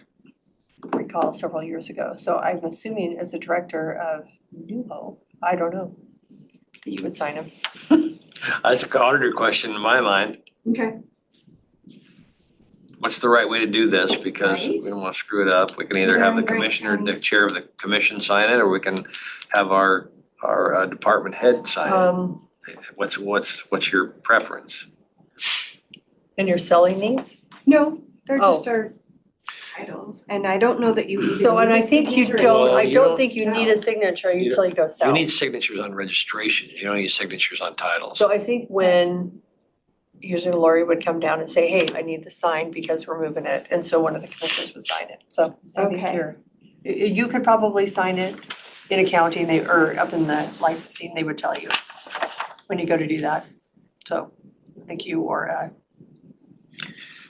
recall several years ago, so I'm assuming as a director of New Hope, I don't know, that you would sign them. That's an auditor question in my mind. Okay. What's the right way to do this? Because we Right. don't want to screw it up. We can either have the commissioner, the chair of the commission sign it, or we can have our department head sign it. What's your preference? And you're selling these? No, they're Oh. just our titles, and I don't know that you even So, and need I a think you signature don't, until I you don't don't think you need a sell. signature You until you go You sell. need signatures on registrations. You don't need signatures on titles. So I think when usually Lori would come down and say, hey, I need the sign because we're moving it, and so one of the commissioners would sign it. So I think Okay. you could probably sign it in accounting, or up in the licensing, they would tell you when you go to do that. So I think you or,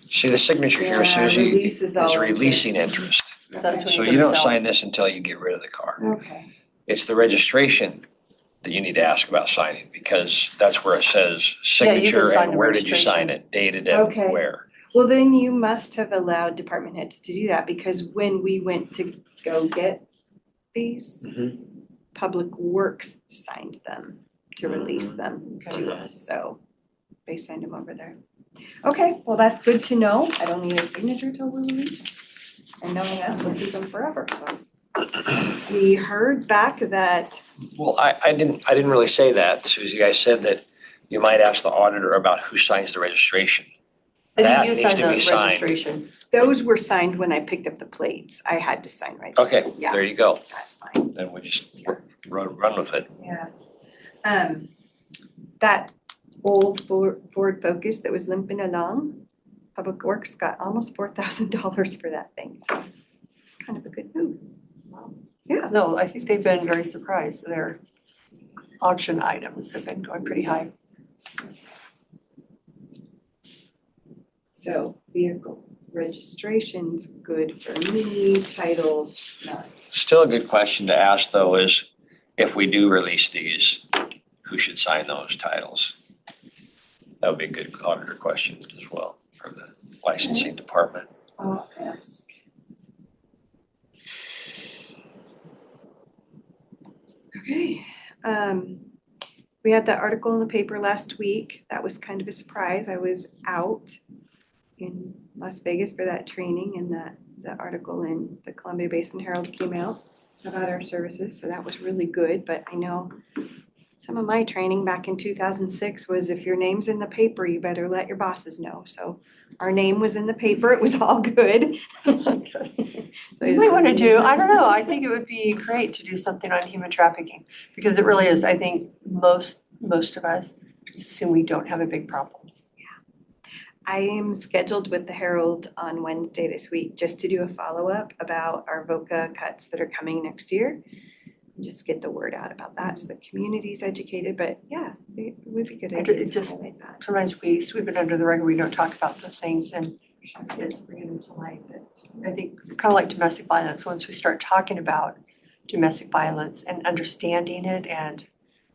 See, the signature here, Yeah, Suzie, release is all releasing interest. interest. that's when So you you go don't to sell. sign this until you get rid of the car. Okay. It's the registration that you need to ask about signing, because that's where it says Yeah, you can signature sign and the where did you sign registration. it, dated and Okay. where. Well, then you must have allowed department heads to do that, because when we went to go get these, Public Works signed them to release them to us, so they signed them over there. Okay, well, that's good to know. I don't need a signature till we release them. And knowing us, we'll keep them forever, so. We heard back that, Well, I didn't really say that, Suzie. I said that you might ask the auditor about who signs the registration. I That think you needs signed to be the signed. registration. those were signed when I picked up the plates. I had to sign right away. Okay, Yeah, there you go. that's fine. Then we just run with it. Yeah. That old Ford Focus that was limping along, Public Works got almost $4,000 for that thing, so it's kind of a good move. Yeah, No, I think they've been very surprised. Their auction items have been going pretty high. so vehicle registration's good for me, title, not. Still a good question to ask, though, is if we do release these, who should sign those titles? That would be a good auditor question as well for the licensing department. I'll ask. Okay, we had that article in the paper last week. That was kind of a surprise. I was out in Las Vegas for that training, and the article in the Columbia Basin Herald came out about our services, so that was really good. But I know some of my training back in 2006 was if your name's in the paper, you better let your bosses know. So our name was in the paper. It was all good. You might want to do, I don't know, I think it would be great to do something on human trafficking, because it really is, I think most of us just assume we don't have a big problem. I am scheduled with the Herald on Wednesday this week just to do a follow-up about our VOCA cuts that are coming next year. Just get the word out about that so the community's educated, but yeah, it would be good idea It to just- highlight that. Sometimes we sweep it under the rug, we don't talk about those things, and it's bringing them to light. But I think kind of like domestic violence, once we start talking about domestic violence and understanding it, and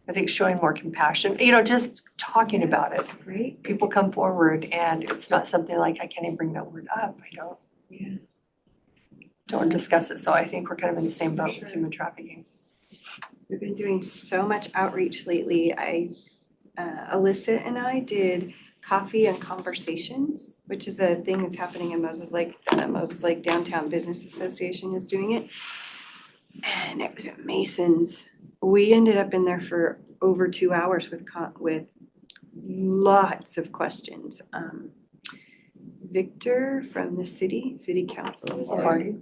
I think showing more compassion, just talking about it. Right? People come forward, and it's not something like, I can't even bring that word up, Yeah. don't discuss it, so I think we're kind of in the same boat with Sure. human trafficking. We've been doing so much outreach lately. Alyssa and I did coffee and conversations, which is a thing that's happening in Moses Lake. Moses Lake Downtown Business Association is doing it. And it was at Mason's. We ended up in there for over 2 hours with lots of questions. Victor from the city council was there. Party.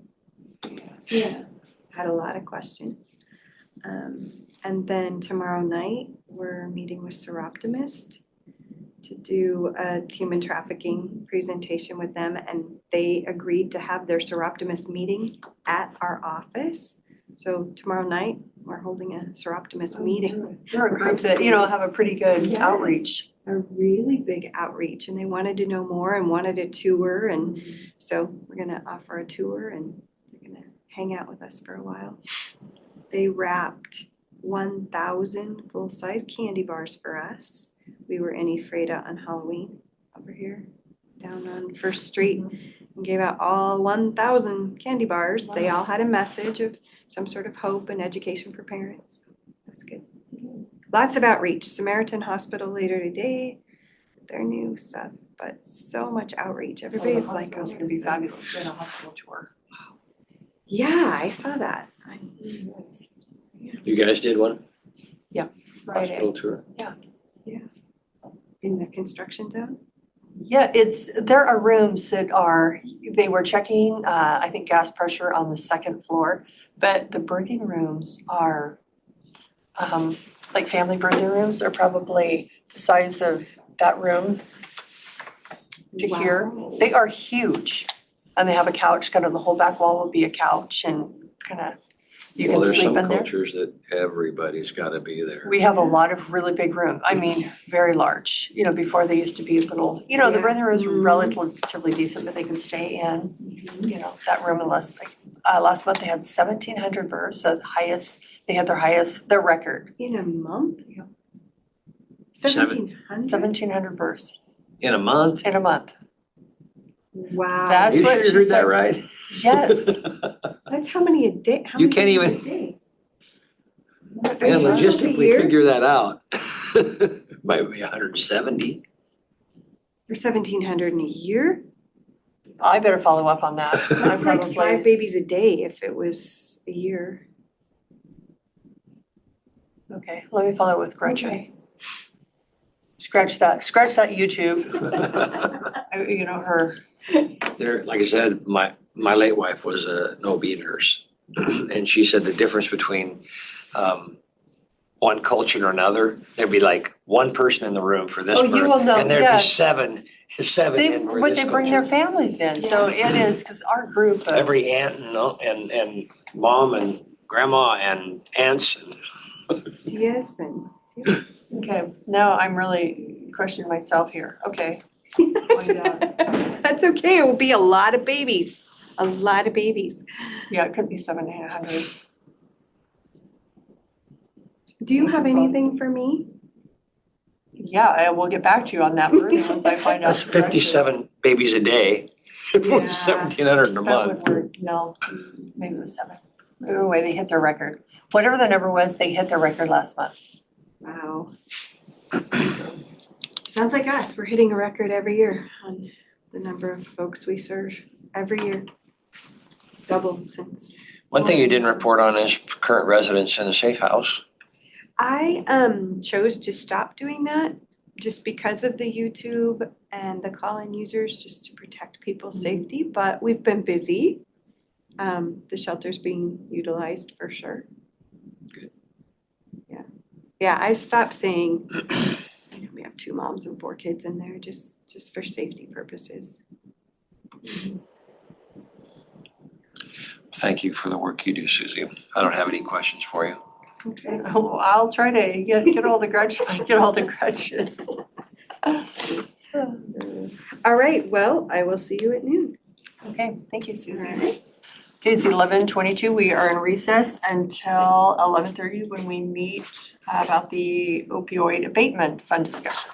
Yeah, had a lot of questions. And then tomorrow night, we're meeting with Seroptimist to do a human trafficking presentation with them. And they agreed to have their Seroptimist meeting at our office. So tomorrow night, we're holding a Seroptimist meeting. You're a group that, have a pretty good Yes. outreach. A really big outreach, and they wanted to know more and wanted a tour, and so we're gonna offer a tour and they're gonna hang out with us for a while. They wrapped 1,000 full-size candy bars for us. We were in Ephrata on Halloween over here, down on First Street, and gave out all 1,000 candy bars. They all had a message of some sort of hope and education for parents. That's good. Lots of outreach. Samaritan Hospital later today, their new stuff, but so much outreach. Everybody's like, It's gonna be fabulous, doing a hospital tour. yeah, I saw that. You guys did one? Friday. Hospital tour? In the construction zone? Yeah, there are rooms they were checking, I think gas pressure on the second floor, but the birthing rooms are, like family birthing rooms are probably the size of that room to here. Wow. They are huge, and they have a couch, kind of the whole back wall will be a couch and kind of, you can Well, there's sleep some in there. cultures that everybody's gotta be there. We have a lot of really big rooms, I mean, very large, before they used to be little, the Yeah. birthing rooms were Mhm. relatively decent, but they could stay in, that room unless, last month they had 1,700 births, they had their record, In a month? Yeah. 1,700? 1,700 births In a month? in a month. Wow. That's You what sure she you heard that said. right? Yes. That's how many a day? How You many can't babies even- a day? Man, Are you sure it's a logistically year? figure that out. Might be 170. Or 1,700 in a year? I better follow up on that. I'm That's like probably- 5 babies a day if it was a year. Okay, let me follow with Gretchen. Okay. Scratch that YouTube, her. There, like I said, my late wife was a no-B nurse. And she said the difference between one culture and another, there'd be like one person in the room for this Oh, you birth, will know, and there'd be yes. seven in for But this they bring their culture. families in, so it is, because our group of. Every aunt and mom and grandma and aunts. Yes, and. Okay, now I'm really questioning myself here, okay. That's okay, it will be a lot of babies, a lot of babies. Yeah, it could be 1,700. Do you have anything for me? Yeah, I will get back to you on that birthing once I find out. That's the direction. 57 babies a day. If it Yeah. was 1,700 in a That month. would work, no, maybe it was 7. Anyway, they hit their record. Whatever the number was, they hit their record last month. Wow. Sounds like us, we're hitting a record every year on the number of folks we serve, every year. Double since. One thing you didn't report on is current residents in a safe house. I chose to stop doing that just because of the YouTube and the call-in users, just to protect people's safety, but we've been busy. The shelter's being utilized for sure. Good. Yeah, I've stopped saying, we have 2 moms and 4 kids in there just for safety purposes. Thank you for the work you do, Susie. I don't have any questions for you. Okay. Oh, I'll try to get all the Gretchen, get all the Gretchen. All right, well, I will see you at noon. Okay, thank you, Susie. Okay, it's 11:22. We are in recess until 11:30 when we meet about the opioid abatement fund discussion.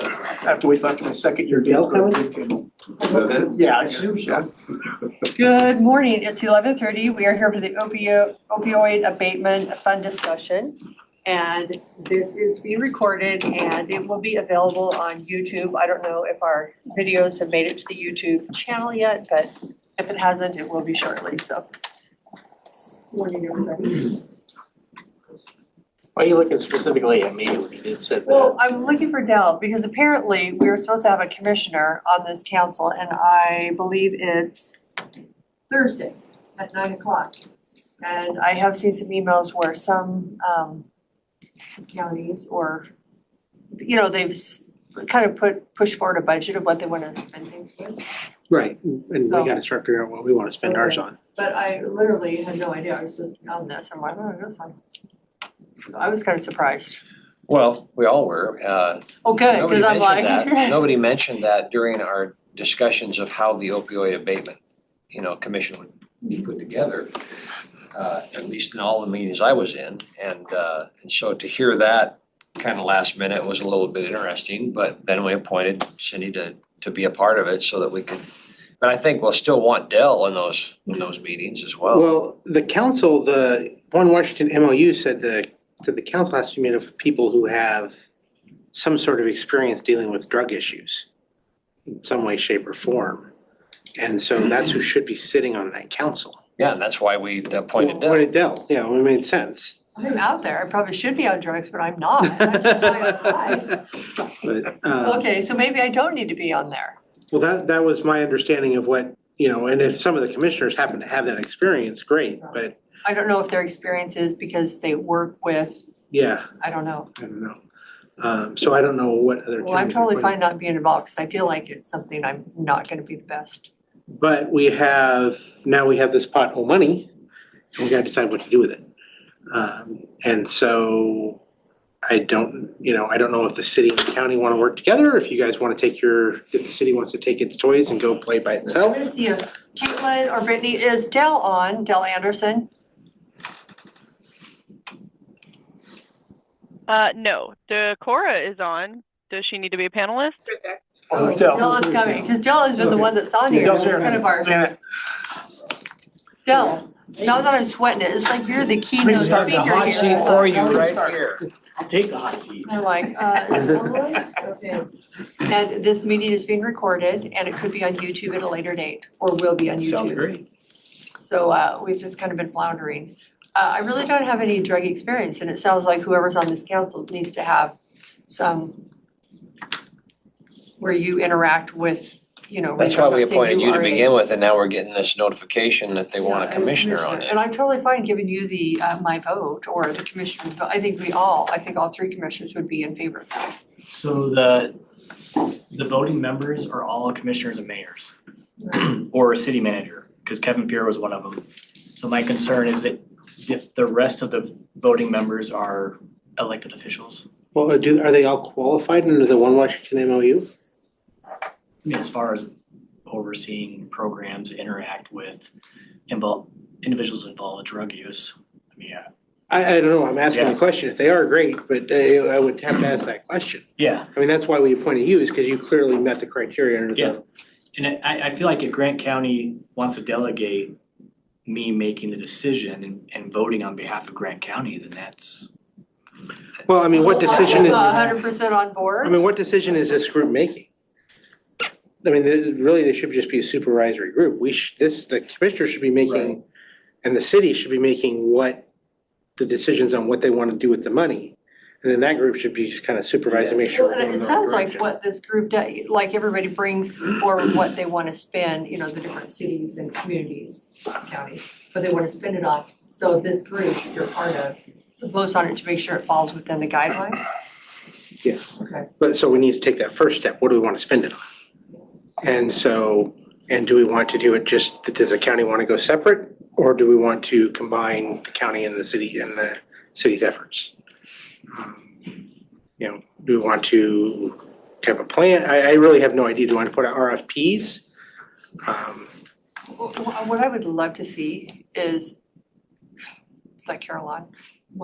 I have to wait till after my second year. Dale coming? Is that it? Yeah, I assume so. Good morning. It's 11:30. We are here for the opioid abatement fund discussion. And this is being recorded and it will be available on YouTube. I don't know if our videos have made it to the YouTube channel yet, but if it hasn't, it will be shortly, so. Morning, everybody. Why are you looking specifically at me when you did said Well, that? I'm looking for Dell because apparently we were supposed to have a commissioner on this council and I believe it's Thursday at 9 o'clock. And I have seen some emails where some counties or, they've kind of pushed forward a budget of what they want to spend things with. Right, and we So- gotta start figuring out what we wanna spend ours Okay. on. But I literally had no idea I was supposed to be on this. I'm like, oh, that's fine. So I was kind of surprised. Well, we all were. Oh, good, Nobody because I'm mentioned like. that. Nobody mentioned that during our discussions of how the opioid abatement, commission would be put together. At least in all the meetings I was in, and so to hear that kind of last minute was a little bit interesting, but then we appointed Cindy to be a part of it so that we could, but I think we'll still want Dell in those meetings as well. Well, the council, the One Washington MOU said the council has to be made up of people who have some sort of experience dealing with drug issues in some way, shape, or form. And so that's who should be sitting on that council. Yeah, and that's why we appointed Dell. Appointed Dell, yeah, it made sense. I'm out there. I probably should be on drugs, but I'm not. I'm just trying to hide. But, Okay, so maybe I don't need to be on there. well, that was my understanding of what, and if some of the commissioners happen to have that experience, great, but I don't know if their experience is because they work with, yeah, I don't know. I don't know. So I don't know what other. Well, I'm counties totally are fine not being involved because I feel like it's something I'm not gonna be the best. But now we have this pot of money, and we gotta decide what to do with it. And so I don't know if the city and the county wanna work together, or if you guys wanna if the city wants to take its toys and go play by I'm itself. gonna see if Caitlin or Brittany, is Dell on, Dell Anderson? No, Decorah is on. Does she need to be a panelist? It's right there. Oh, there's Dell. Dell is coming, because Dell has been the one that's on here. Dell's It's here. kind of our, Janet. Dell, now that I'm sweating it, it's like you're the keynote start speaker the here. hot Seat for you right here. I'll take the hot seat. I'm like, is it on? Okay. And this meeting is being recorded and it could be on YouTube at a later date, or will be on YouTube. Sounds great. So we've just kind of been floundering. I really don't have any drug experience, and it sounds like whoever's on this council needs to have some where you interact with, That's why we appointed you to RA. begin with, and now we're getting this notification that they want Yeah, a commissioner on And it. I'm totally fine giving you the my vote or the commissioner's vote. I think all three commissioners would be in favor of that. So the voting members are all commissioners and mayors or a city manager, because Kevin Fear was one of them. So my concern is that the rest of the voting members are elected officials. Well, are they all qualified under the One Washington MOU? I mean, as far as overseeing programs, interact with individuals involved with drug use. I mean, yeah. I don't know, I'm asking Yeah. the question. If they are, great, but I would have to ask that question. Yeah, I mean, that's why we appointed you, is because you clearly met the criteria under Yeah. the. and I feel like if Grant County wants to delegate me making the decision and voting on behalf of Grant County, then that's. Well, I mean, what decision is, 100% on board. I mean, what decision is this group making? I mean, really, there should just be a supervisory group. The commissioner should be making, and the city should be making the decisions on what they want to do with the money. And then that group should be just kind of supervising, make sure. Well, we're and going in it the right sounds like direction. what this group does, like everybody brings forward what they want to spend, the different cities and communities, counties, but they want to spend it on. So this group you're part of, votes on it to make sure it falls within the guidelines? Yeah. Okay. But so we need to take that first step. What do we want to spend it on? And do we want to do it does the county want to go separate? Or do we want to combine the county and the city's efforts? Do we want to have a plan? I really have no idea. Do we want to put out RFPs? What I would love to see is that Caroline?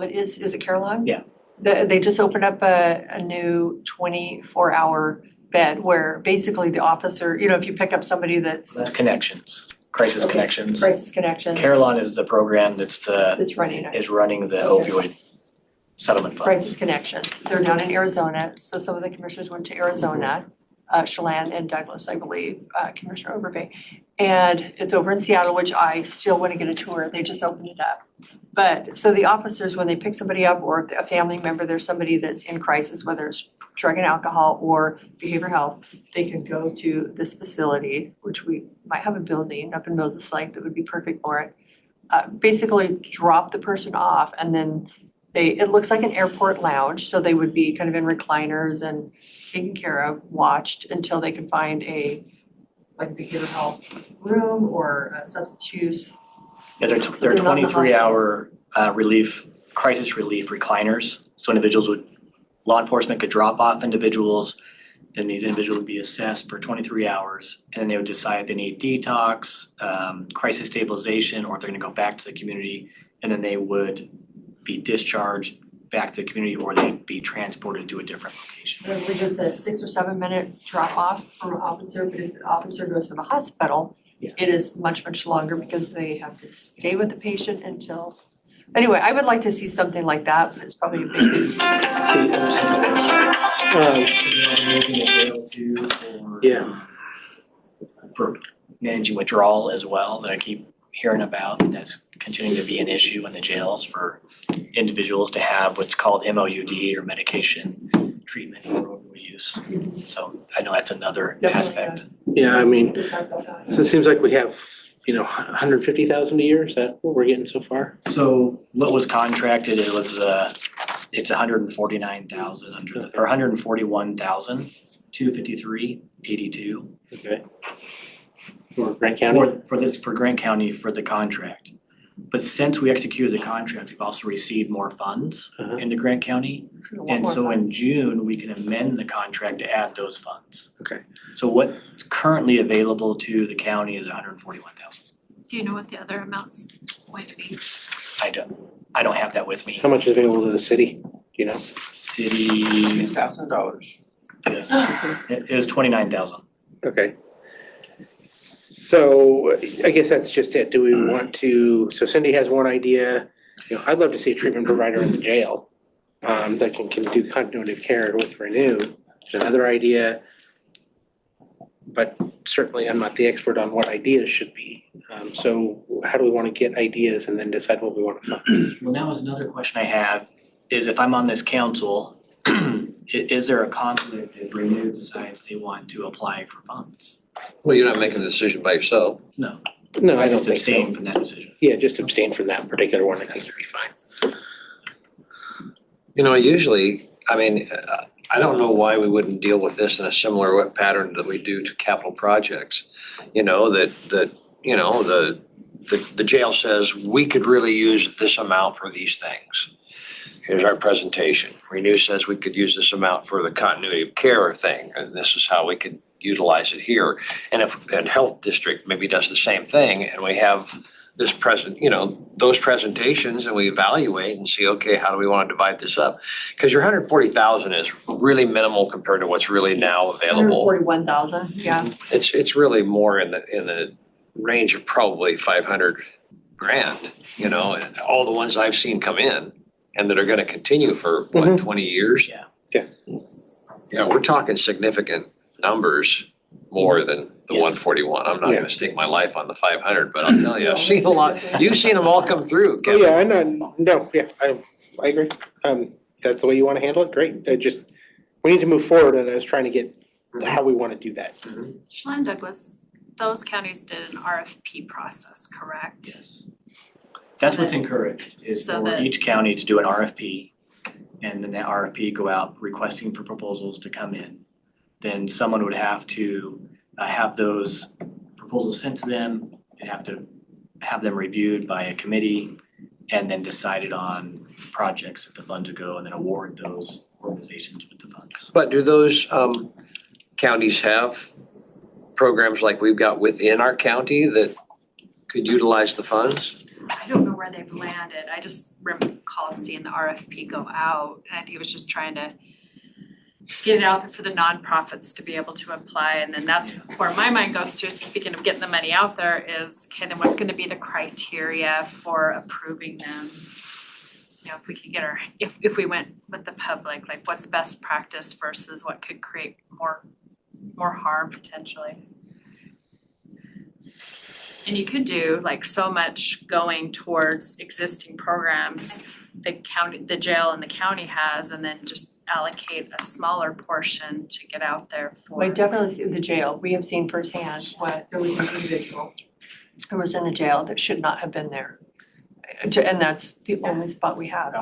Is it Caroline? Yeah. They just opened up a new 24-hour bed where basically the officer, if you pick up somebody that's That's Connections, Crisis Okay. Connections. Crisis Connections, Carillon is the program that's running it. is running the opioid settlement funds. Crisis Connections. They're down in Arizona, so some of the commissioners went to Arizona, Chelan and Douglas, I believe, Commissioner Overbay. And it's over in Seattle, which I still want to get a tour. They just opened it up. But, so the officers, when they pick somebody up or if a family member, there's somebody that's in crisis, whether it's drug and alcohol or behavioral health, they can go to this facility, which we might have a building up in Moses Lake that would be perfect for it. Basically drop the person off and then it looks like an airport lounge, so they would be kind of in recliners and taken care of, watched until they can find a behavioral health room or a substance use. Yeah, they're So they're not in the 23-hour crisis relief recliners. So law enforcement could drop off individuals, then these individuals would be assessed for 23 hours, and then they would decide if they need detox, crisis stabilization, or if they're gonna go back to the community, and then they would be discharged back to the community or they'd be transported to a different location. I believe it's a 6 or 7 minute drop off from an officer, but if the officer goes to the hospital, Yeah. it is much, much longer because they have to stay with the patient until. Anyway, I would like to see something like that, but it's probably a big. Managing a jail too, or Yeah. for managing withdrawal as well, that I keep hearing about, that's continuing to be an issue in the jails for individuals to have what's called MOUD or medication treatment for opioid use. So I know that's another Definitely, aspect. Yeah, I mean, We talked about that. so it seems like we have, 150,000 a year, is that what we're getting so far? So what was contracted, it's 149,000 or 141,253.82. Okay. For Grant County? For Grant County for the contract. But since we executed the contract, we've also received more funds into Grant County. And so in June, we can amend the contract to add those funds. Okay. So what's currently available to the county is 141,000. Do you know what the other amounts going to be? I don't have that with me. How much is available to the city, City, $10,000. yes, it was 29,000. Okay. So I guess that's just it. Do we want to, so Cindy has one idea, I'd love to see a treatment provider in the jail that can do continuity of care with Renew. Another idea, but certainly I'm not the expert on what ideas should be. So how do we want to get ideas and then decide what we want to fund? Well, that was another question I have, is if I'm on this council, is there a conflict if Renew decides they want to apply for funds? Well, you're not making the decision by yourself. No. No, I don't think Abstain so. from that decision. Yeah, just abstain from that particular one. I think it'd be fine. Usually, I don't know why we wouldn't deal with this in a similar pattern that we do to capital projects. The jail says, we could really use this amount for these things. Here's our presentation. Renew says we could use this amount for the continuity of care thing, and this is how we could utilize it here. And if Health District maybe does the same thing, and we have those presentations, and we evaluate and see, okay, how do we want to divide this up? Because your 140,000 is really minimal compared to what's really now available. 141,000, yeah. It's really more in the range of probably 500 grand, and all the ones I've seen come in and that are gonna continue for, 20 years? Yeah. Yeah. Yeah, we're talking significant numbers more than the Yes. 141. I'm not Yeah. gonna stake my life on the 500, but I'll tell you, I've seen a lot. You've seen them all come through, Oh, Kevin. yeah, I know, no, yeah, I agree. That's the way you want to handle it, great. We need to move forward, and I was trying to get how we want to do that. Chelan Douglas, those counties did an RFP process, correct? Yes. So That's what's that- encouraged, is so for that- each county to do an RFP, and then that RFP go out requesting for proposals to come in. Then someone would have to have those proposals sent to them, they have to have them reviewed by a committee, and then decided on projects that the funds would go, and then award those organizations with the funds. But do those counties have programs like we've got within our county that could utilize the funds? I don't know where where they've landed. I just recall seeing the RFP go out, and I think it was just trying to get it out there for the nonprofits to be able to apply, and then that's where my mind goes to, speaking of getting the money out there, is, okay, then what's gonna be the criteria for approving them? You know, if we could get if we went with the public, like what's best practice versus what could create more harm potentially. And you could do like so much going towards existing programs the jail and the county has, and then just allocate a smaller portion to get out there for. I definitely see the jail. We have seen firsthand what there was an individual who was in the jail that should not have been there. And that's the only spot we have.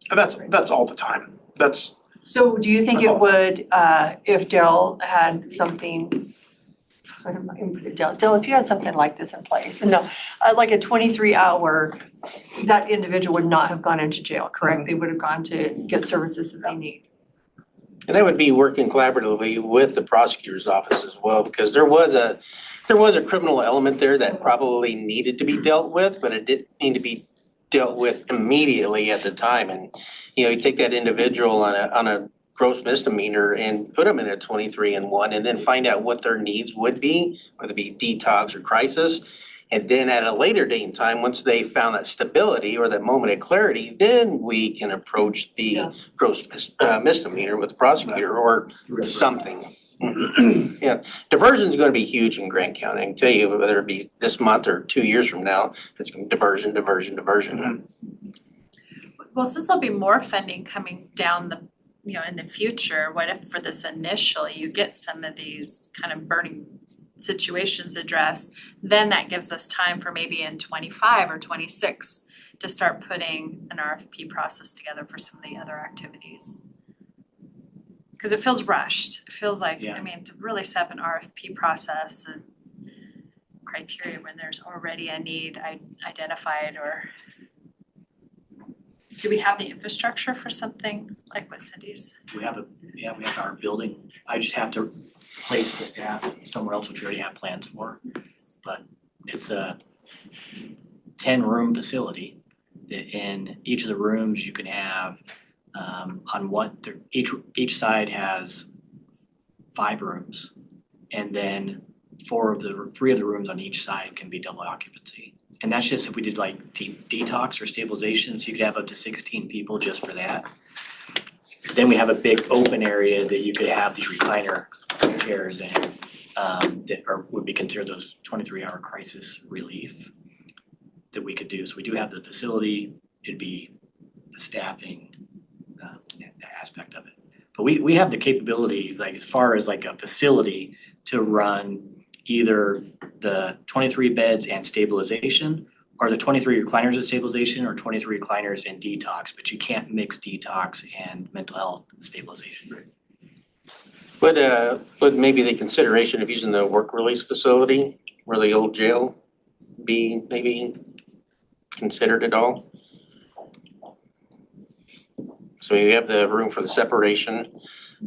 And that's all the time. That's, So do you think That's it all. would, if Dell had something, I'm not gonna put it down, Dell, if you had something like this in place, and no, like a 23-hour, that individual would not have gone into jail, correct? They would have gone to get services that they need. And that would be working collaboratively with the prosecutor's office as well, because there was a criminal element there that probably needed to be dealt with, but it didn't need to be dealt with immediately at the time. And, you take that individual on a gross misdemeanor and put them in a 23-1 and then find out what their needs would be, whether it be detox or crisis. And then at a later date and time, once they found that stability or that moment of clarity, then we can approach the gross misdemeanor with the prosecutor or something. Yeah, diversion is going to be huge in Grant County. I can tell you, whether it be this month or 2 years from now, it's going to be diversion. Well, since there'll be more funding coming down in the future, what if for this initially you get some of these kind of burning situations addressed, then that gives us time for maybe in 25 or 26 to start putting an RFP process together for some of the other activities. Because it feels rushed. It feels like, Yeah. I mean, to really set up an RFP process and criteria when there's already a need identified, or do we have the infrastructure for something like what Cindy's? We have our building. I just have to place the staff somewhere else, which we already have plans for. But it's a 10-room facility. In each of the rooms, you can have each side has 5 rooms, and then 3 of the rooms on each side can be double occupancy. And that's just if we did like detox or stabilization, so you could have up to 16 people just for that. Then we have a big open area that you could have these recliner chairs in, that would be considered those 23-hour crisis relief that we could do. So we do have the facility. It'd be the staffing aspect of it. But we have the capability, like as far as like a facility, to run either the 23 beds and stabilization, or the 23 recliners and stabilization, or 23 recliners and detox, but you can't mix detox and mental health stabilization. Would maybe the consideration of using the work release facility where the old jail be maybe considered at all? So you have the room for the separation.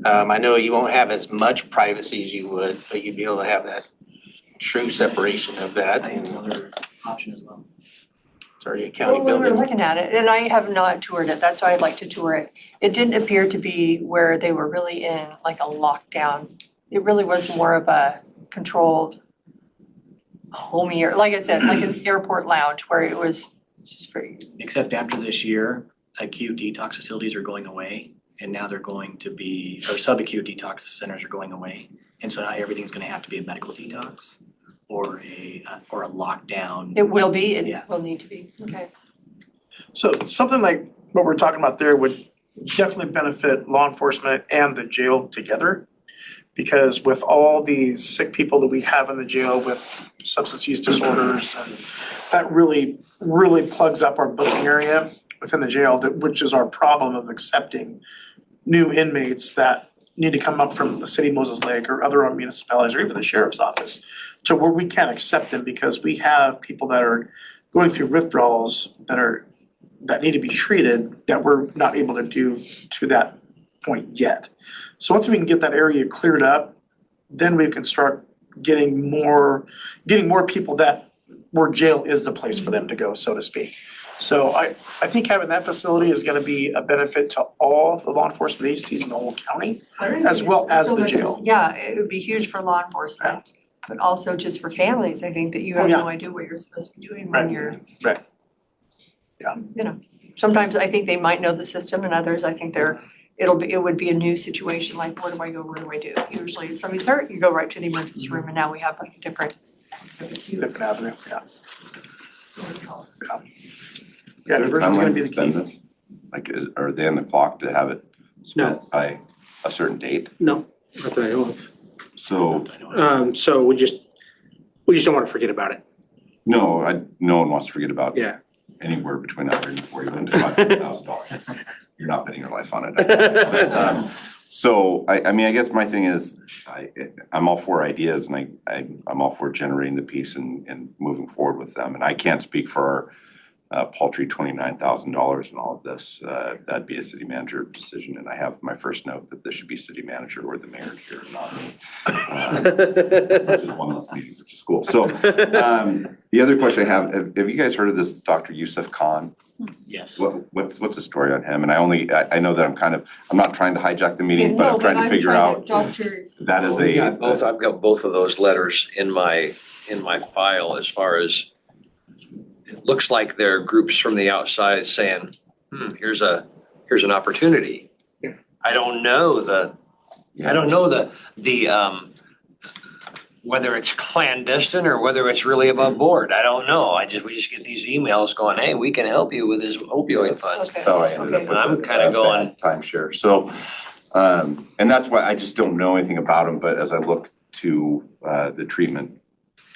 I know you won't have as much privacy as you would, but you'd be able to have that true separation of that. I think it's another option as well. It's already a county Well, when we building. were looking at it, and I have not toured it, that's why I'd like to tour it. It didn't appear to be where they were really in like a lockdown. It really was more of a controlled homier, like I said, like an airport lounge where it was just very. Except after this year, acute detox facilities are going away, and now they're going to be, or subacute detox centers are going away. And so now everything's gonna have to be a medical detox or a lockdown. It will be, Yeah. it will need to be, okay. so something like what we're talking about there would definitely benefit law enforcement and the jail together. Because with all these sick people that we have in the jail with substance use disorders, and that really plugs up our booking area within the jail, which is our problem of accepting new inmates that need to come up from the city of Moses Lake or other municipalities or even the sheriff's office to where we can't accept them because we have people that are going through withdrawals that need to be treated that we're not able to do to that point yet. So once we can get that area cleared up, then we can start getting more people that where jail is the place for them to go, so to speak. So I think having that facility is gonna be a benefit to all the law enforcement agencies in the whole county, as well as the jail. Yeah, it would be huge for law enforcement, but also just for families, I think that you have yeah. no idea what you're supposed to be doing when Right. you're. Right. Yeah. You know, sometimes I think they might know the system and others, I think it would be a new situation, like where do I go, what do I do? Usually if somebody's hurt, you go right to the emergency room and now we have like a different. Different avenue, yeah. Is there a diversion's gonna timeline be to the spend key. this? Like, are they on the clock to have it spent by a certain date? No, not that I know of. So, So we just don't wanna forget about it. no, no one wants to forget about Yeah. anywhere between $141,000 to $500,000. You're not betting your life on it. So I mean, I guess my thing is, I'm all for ideas and I'm all for generating the piece and moving forward with them. And I can't speak for our paltry $29,000 and all of this. That'd be a city manager decision. And I have my first note that this should be city manager or the mayor here, not me. Which is one less meeting, which is cool. So the other question I have you guys heard of this Dr. Yusuf Khan? Yes. What's the story on him? And I know that I'm not trying to hijack the meeting, but I'm trying to figure out that is I've got both of those letters in my file as far as, it looks like there are groups from the outside saying, here's an opportunity. Yeah. I don't know the whether it's clandestine or whether it's really above board. I don't know. We just get these emails going, hey, we can help you with this opioid fund. Okay. So I ended up with I'm kinda going timeshare. So, and that's why I just don't know anything about them, but as I look to the treatment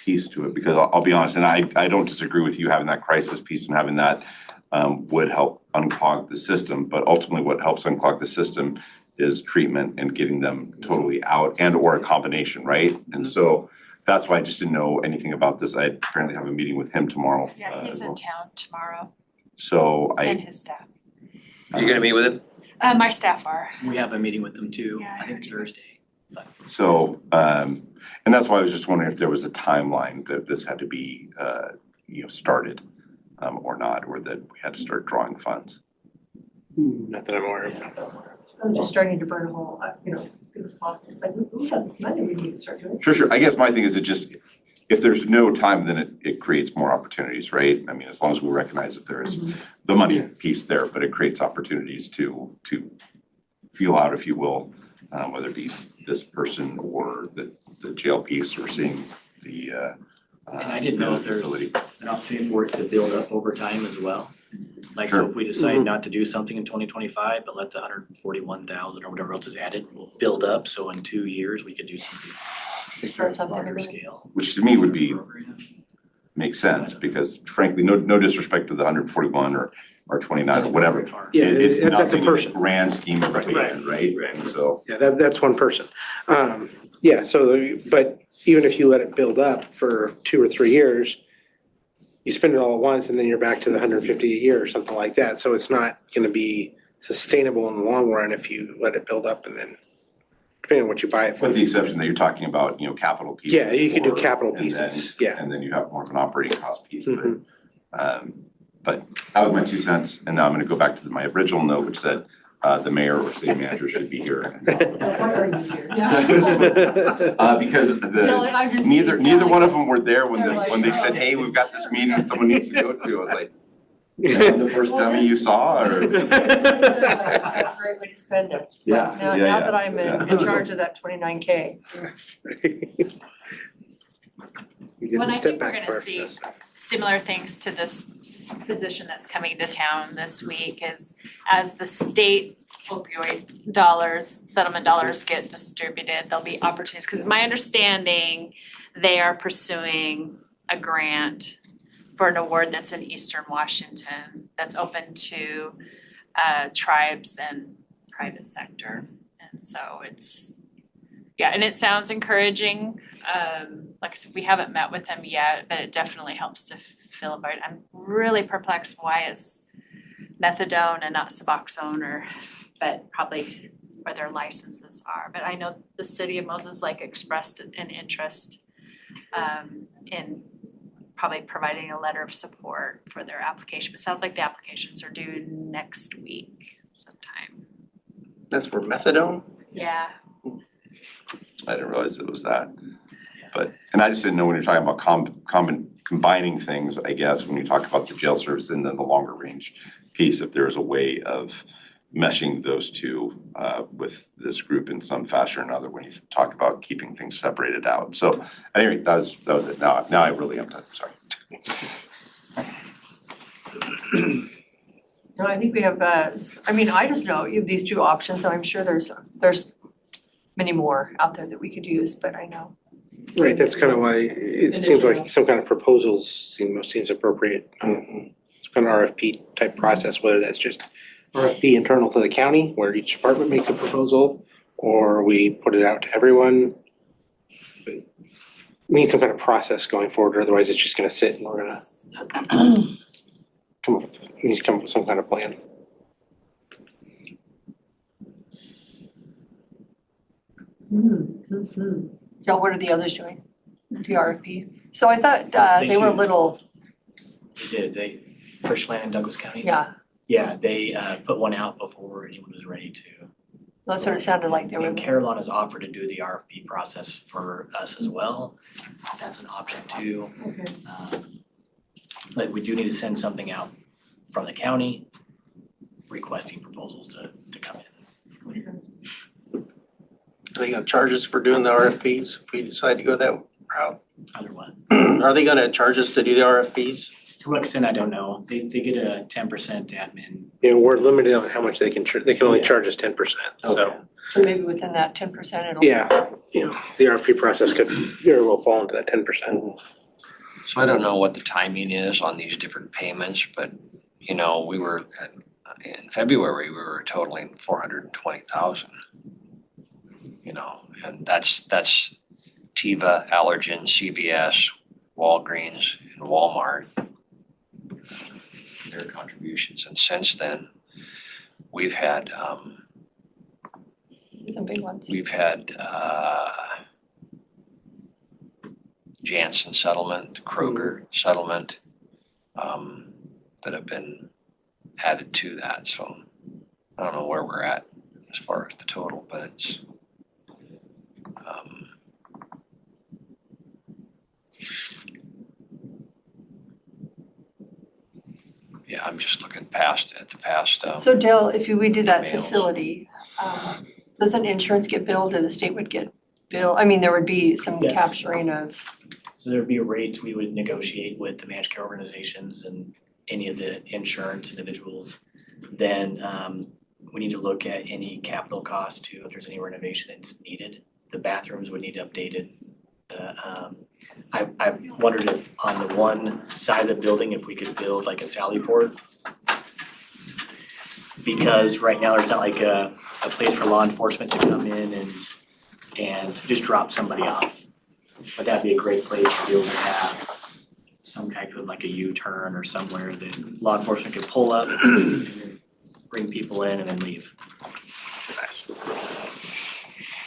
piece to it, because I'll be honest, and I don't disagree with you having that crisis piece and having that would help unclog the system, but ultimately what helps unclog the system is treatment and getting them totally out and or a combination, right? And so that's why I just didn't know anything about this. I apparently have a meeting with him tomorrow. Yeah, he's in town tomorrow So and his staff. You gonna meet with him? My staff are. We have a meeting with them too, Yeah, I think Thursday. So, and that's why I was just wondering if there was a timeline that this had to be, started, or not, or that we had to start drawing funds. Not that I'm aware of. I'm just starting to burn a hole, people's pockets, like, we have this money, we need to start doing. Sure. I guess my thing is if there's no time, then it creates more opportunities, right? I mean, as long as we recognize that there is the money piece there, but it creates opportunities to feel out, if you will, whether it be this person or the jail piece or seeing the And I didn't know if there's facility. an opportunity for it to build up over time as well. Like, Sure. so if we decide not to do something in 2025, but let the 141,000 or whatever else is added build up, so in 2 years, we could do something Start something larger with it. scale. Which to me would be, program. make sense, because frankly, no disrespect to the 141 or 29 or whatever. Yeah, It's that's a nothing in the person. grand scheme of it, right? And so, Yeah, that's one person. Yeah, but even if you let it build up for 2 or 3 years, you spend it all at once and then you're back to the 150 a year or something like that. So it's not gonna be sustainable in the long run if you let it build up and then, depending on what you buy it for. with the exception that you're talking about, capital pieces. Yeah, you could do or- capital and then- pieces, yeah. And then you have more of an operating cost piece, Mhm. but that was my 2 cents, and now I'm gonna go back to my original note, which said, the mayor or city manager should be here. Why are you here? Because Dylan, I'm just neither kidding. one of them were there when They're like, they said, oh. hey, we've got this meeting that someone needs to go to. I was like, the first dummy you saw, or? Great way to spend it. So Yeah, now yeah, that I'm in charge of that 29K. We did Well, the I step think we're back gonna part. see similar things to this physician that's coming to town this week is as the state opioid settlement dollars get distributed, there'll be opportunities. Cause my understanding, they are pursuing a grant for an award that's in Eastern Washington that's open to tribes and private sector. And so and it sounds encouraging. Like I said, we haven't met with him yet, but it definitely helps to feel about it. I'm really perplexed why it's methadone and not Suboxone but probably where their licenses are. But I know the city of Moses Lake expressed an interest in probably providing a letter of support for their application. It sounds like the applications are due next week sometime. That's for methadone? Yeah. I didn't realize it was that. But, and I just didn't know when you're talking about combining things, I guess, when you talk about the jail service and then the longer range piece, if there's a way of meshing those two with this group in some fashion or another when you talk about keeping things separated out. So anyway, that was it. Now I really am done, sorry. No, I think we have, I mean, I just know you have these two options, and I'm sure there's many more out there that we could use, but I know. Right, that's kind of why it seems like some kind of proposals seems appropriate. Some kind of RFP type process, whether that's just RFP internal to the county, where each department makes a proposal, or we put it out to everyone. We need some kind of process going forward, or otherwise it's just gonna sit and we're gonna we need to come up with some kind of plan. So what are the others doing? The RFP? So I thought they were a little, They First in Douglas County? yeah, Yeah, they put one out before anyone was ready to. that's what it sounded like they were. And Carolyn has offered to do the RFP process for us as well. That's an option too. Okay. But we do need to send something out from the county requesting proposals to come in. Are they gonna charge us for doing the RFPs if we decide to go that route? Other one. Are they gonna charge us to do the RFPs? To what extent, I don't know. They get a 10% admin. You know, we're limited on how much they can only charge us 10%, so. Okay. So maybe within that 10% it'll. Yeah, you know, the RFP process could very well fall into that 10%. So I don't know what the timing is on these different payments, but you know, in February, we were totaling 420,000. You know, and that's Teva, Allergen, CVS, Walgreens, and Walmart. Their contributions, and since then, we've had Some big ones. we've had Janssen settlement, Kroger settlement, that have been added to that, so I don't know where we're at as far as the total, but it's yeah, I'm just looking at the past. So Dale, if we did that emails. facility, doesn't insurance get billed or the state would get billed? I mean, there would be some Yes. capturing of, So there'd be a rate we would negotiate with the managed care organizations and any of the insurance individuals. Then we need to look at any capital costs too, if there's any renovation that's needed. The bathrooms would need updated. I've wondered if on the one side of the building, if we could build like a sally port. Because right now there's not like a place for law enforcement to come in and just drop somebody off. But that'd be a great place to be able to have some type of like a U-turn or somewhere that law enforcement could pull up and then bring people in and then leave.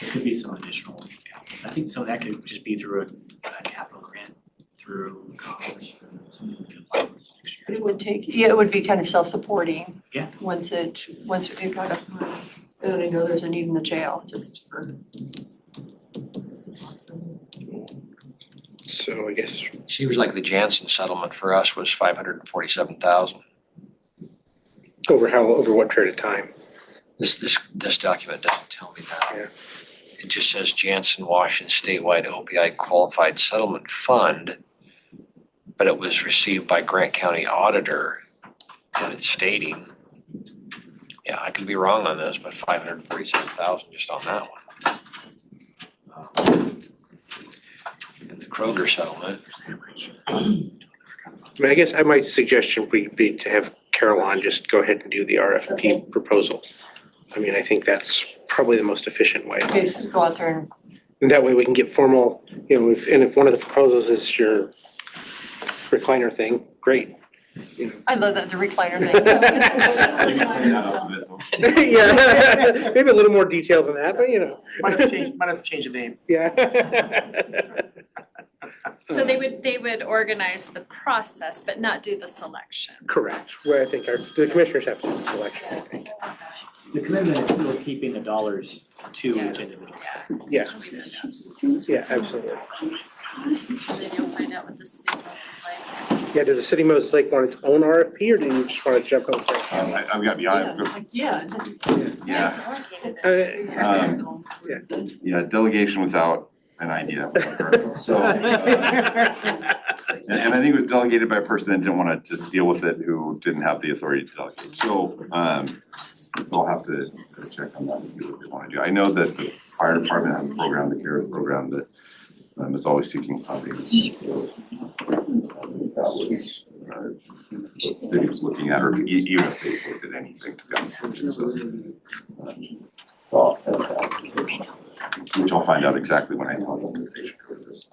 There could be some additional capital. I think some of that could just be through a capital grant through Congress or something we could apply for this next year. it would take, yeah, it would be kind of self-supporting. Yeah. Once it got up, and then I know there's a need in the jail, just for. So I guess, seems like the Janssen settlement for us was 547,000. over what period of time? This document doesn't tell me that. Yeah. It just says Janssen Washington statewide OPI qualified settlement fund, but it was received by Grant County auditor, and it's stating, yeah, I could be wrong on this, but 547,000 just on that one. And the Kroger settlement, I mean, I guess my suggestion would be to have Caroline just go ahead and do the RFP proposal. I mean, I think that's probably the most efficient way. Okay, so go out there And that way we can get formal, you know, if one of the proposals is your recliner thing, great. I love that, the recliner thing. Yeah, maybe a little more detail than that, but you know. Might have to change the name. Yeah. So they would organize the process, but not do the selection. Correct, where I think the commissioners have to do the selection, I think. The commitment is still keeping the dollars to each individual. Yeah, yeah, absolutely. And then you'll find out what the city process is like. Yeah, does the city of Moses Lake want its own RFP, or do you just want to jump on? I've got, Yeah. yeah, Yeah. yeah, delegation without an idea. So, and I think it was delegated by a person that didn't want to just deal with it, who didn't have the authority to delegate. So, we'll have to check on that and see what they want to do. I know that the fire department has a program, the CARES program, that is always seeking funding. That was, the city was looking at, or even if they looked at anything, to be honest with you, so. Which I'll find out exactly when I tell them that they should go to this.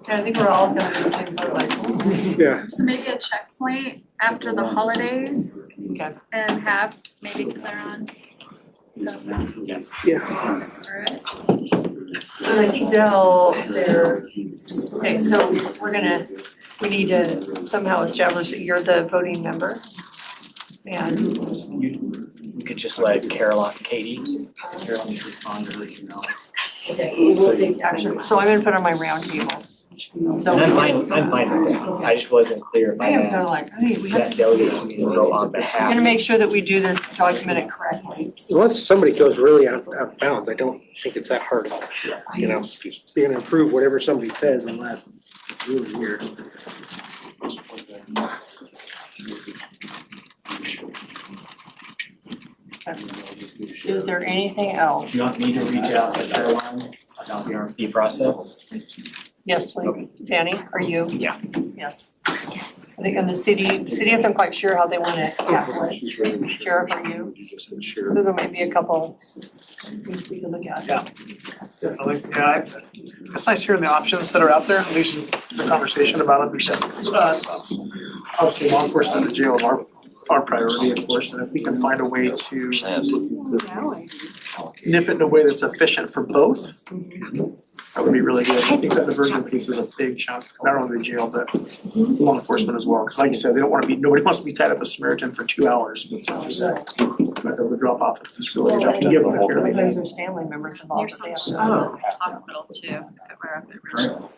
I think we're all gonna be the same boat, like. Yeah. So maybe a checkpoint after the holidays Okay. and have maybe Claire on. Yeah. Walk us through it. And I think Dell, okay, so we need to somehow establish that you're the voting member. And You could just let Carol and Katie, Carol just respond to the email. okay, we'll take action. So I'm gonna put on my round table. So And I'm fine with that. I just wasn't clear if I I am had kind of like, hey, we have that to. delegate to go on I'm behalf. gonna make sure that we do this documented correctly. Unless somebody goes really out of bounds, I don't think it's that hard, you know, you're gonna approve whatever somebody says unless it's really weird. Is there anything else? You want me to reach out to Caroline about the RFP process? Yes, please. Danny, are you? Yeah. Yes. I think in the city isn't quite sure how they wanna tackle it. Sheriff, are you? So there might be a couple things we can look at. Yeah. Definitely, yeah, it's nice hearing the options that are out there, at least the conversation about them, because obviously law enforcement and the jail is our priority, of course, and if we can find a way to nip it in a way that's efficient for both, that would be really good. I think that diversion piece is a big chunk, not only the jail, but law enforcement as well, because like you said, nobody wants to be tied up with Samaritan for 2 hours, but something just might be able to drop off at the facility, drop and give them the care they need. There's family members involved. There's They have some hospital too, that we're up at Regional.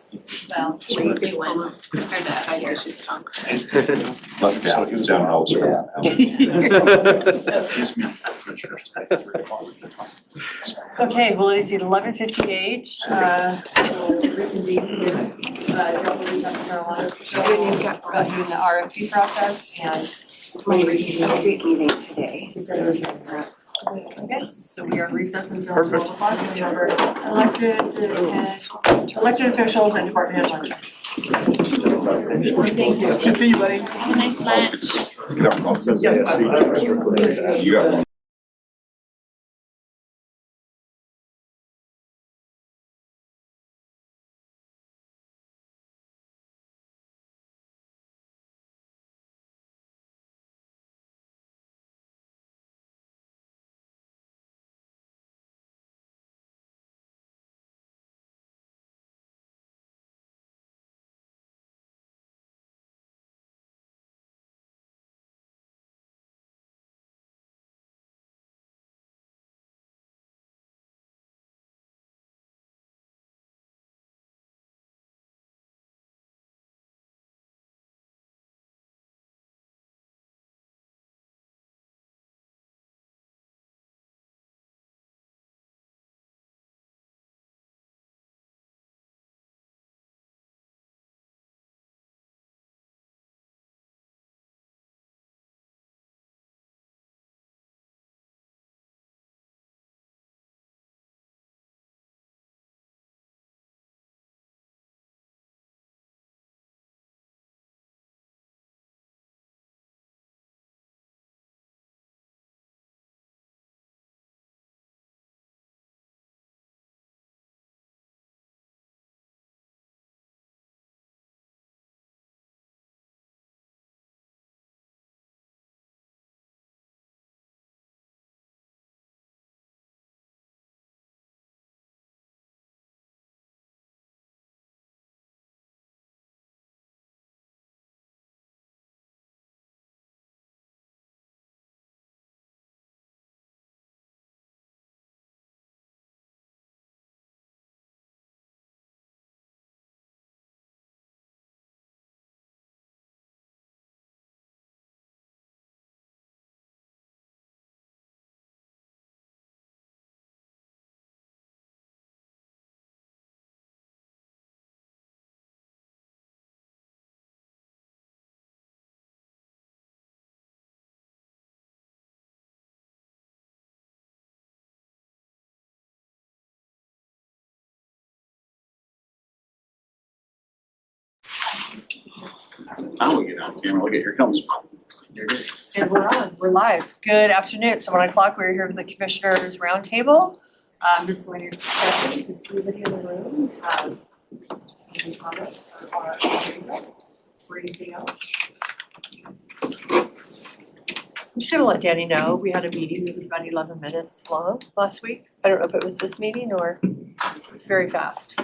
Well, just a new one compared to side issues talk. Less gas, down elsewhere. Okay, well, it is 11:58. We'll reconvene with, Carolina. About doing the RFP process and Update meeting today. Okay, so we are recessed until 12 o'clock. We have our elected officials and department head lunch. Thank you. Good to see you, buddy. Have a nice lunch. You got one. Now we get on camera, look at, here comes. And we're on, we're live. Good afternoon. So 1 o'clock, we're here for the Commissioners Roundtable. Miscellaneous discussion, does anybody in the room have any comments for our agenda or anything else? I'm just gonna let Danny know, we had a meeting that was about 11 minutes long last week. I don't know if it was this meeting or, it's very fast.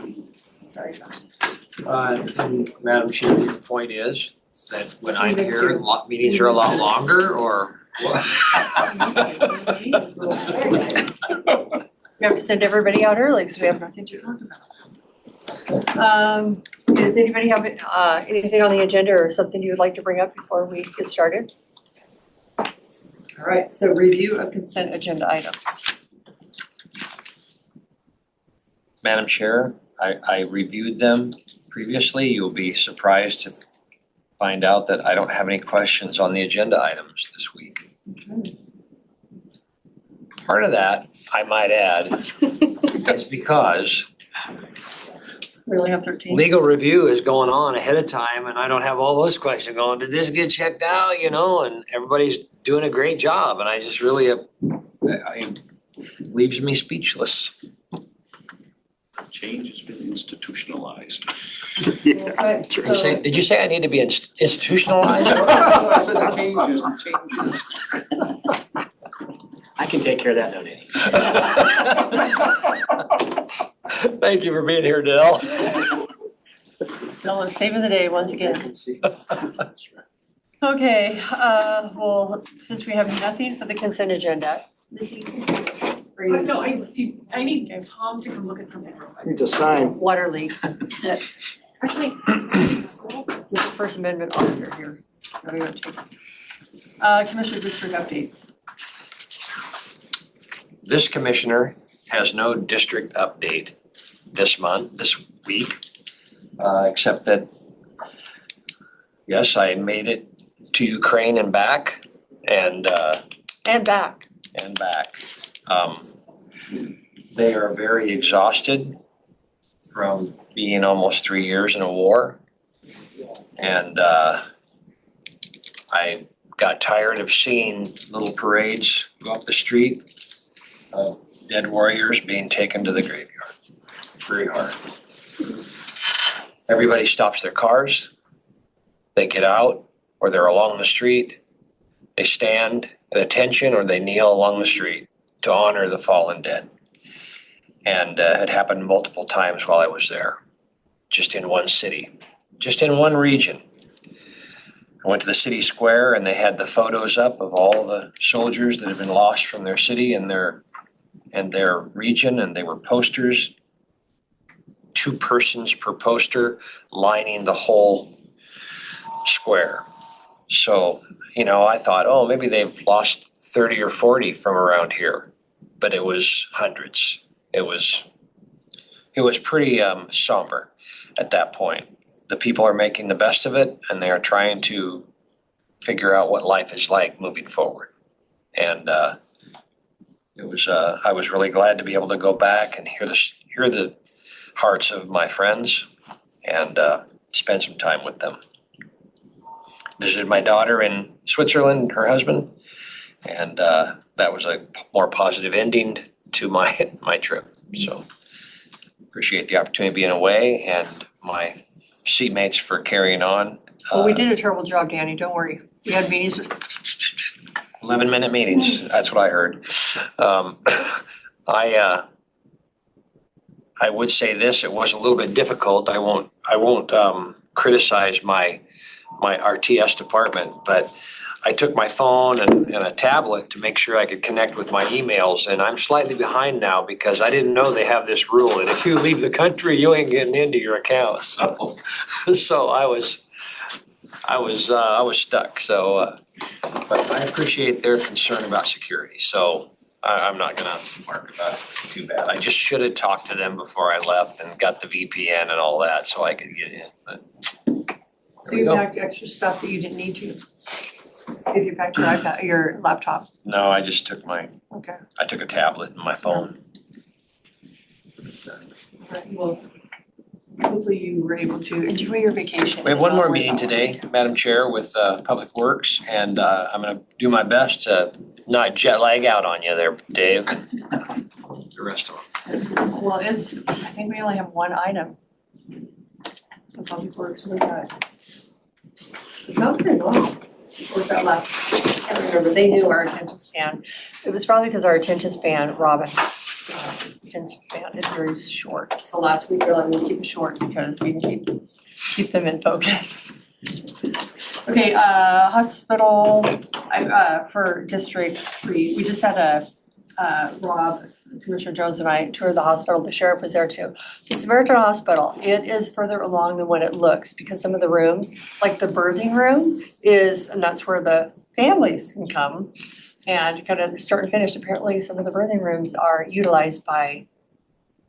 Very fast. And Madam Chair, the point is that when I'm here, meetings are a lot longer or what? We have to send everybody out early because we have nothing to talk about. Does anybody have anything on the agenda or something you would like to bring up before we get started? All right, so review of consent agenda items. Madam Chair, I reviewed them previously. You'll be surprised to find out that I don't have any questions on the agenda items this week. Part of that, I might add, is because We only have 13. legal review is going on ahead of time and I don't have all those questions going, did this get checked out, you know, and everybody's doing a great job and I just really, it leaves me speechless. Change has been institutionalized. Right, so- Did you say I need to be institutionalized? I said changes. I can take care of that, no, Danny. Thank you for being here, Dale. Dylan, saving the day once again. Okay, well, since we have nothing for the consent agenda, Missy, are you? No, I need Tom to come look at something real quick. Need to sign. Water leak. Actually, There's a First Amendment auditor here. Are we gonna take it? Commissioner district updates. This commissioner has no district update this week, except that, yes, I made it to Ukraine and back, and back. They are very exhausted from being almost 3 years in a war. And I got tired of seeing little parades go up the street of dead warriors being taken to the graveyard. Very hard. Everybody stops their cars. They get out, or they're along the street. They stand at attention or they kneel along the street to honor the fallen dead. And it happened multiple times while I was there, just in one city, just in one region. I went to the city square and they had the photos up of all the soldiers that had been lost from their city and their region, and they were posters, 2 persons per poster lining the whole square. So, you know, I thought, oh, maybe they've lost 30 or 40 from around here, but it was hundreds. It was pretty somber at that point. The people are making the best of it and they are trying to figure out what life is like moving forward. And I was really glad to be able to go back and hear the hearts of my friends and spend some time with them. Visited my daughter in Switzerland, her husband, and that was a more positive ending to my trip. So appreciate the opportunity of being away and my seatmates for carrying on. Well, we did a terrible job, Danny, don't worry. We had meetings just 11-minute meetings, that's what I heard. I would say this, it was a little bit difficult. I won't criticize my RTS department, but I took my phone and a tablet to make sure I could connect with my emails, and I'm slightly behind now because I didn't know they have this rule, and if you leave the country, you ain't getting into your account. So I was stuck. So, but I appreciate their concern about security. So I'm not gonna mark about it too bad. I just should have talked to them before I left and got the VPN and all that so I could get in. But So you packed extra stuff that you didn't need to? If you packed your iPad, your laptop? no, I just took I took a tablet and my phone. Right, well, hopefully you were able to enjoy your vacation. We have and one not more worry meeting about today, Madam Chair, with Public Works, and I'm gonna do my best to not jet lag out on you there, Dave. The rest of them. Well, I think we only have one item. So Public Works, what is that? It's not very long. Or was that last, I can't remember, they knew our attention span. It was probably because our attention span, Robin, attention span is very short. So last week, we were like, we'll keep it short because we can keep them in focus. Okay, hospital, for District 3, we just had Rob, Commissioner Jones and I toured the hospital, the sheriff was there too. The Samaritan Hospital, it is further along than what it looks because some of the rooms, like the birthing room and that's where the families can come and kind of start and finish. Apparently, some of the birthing rooms are utilized by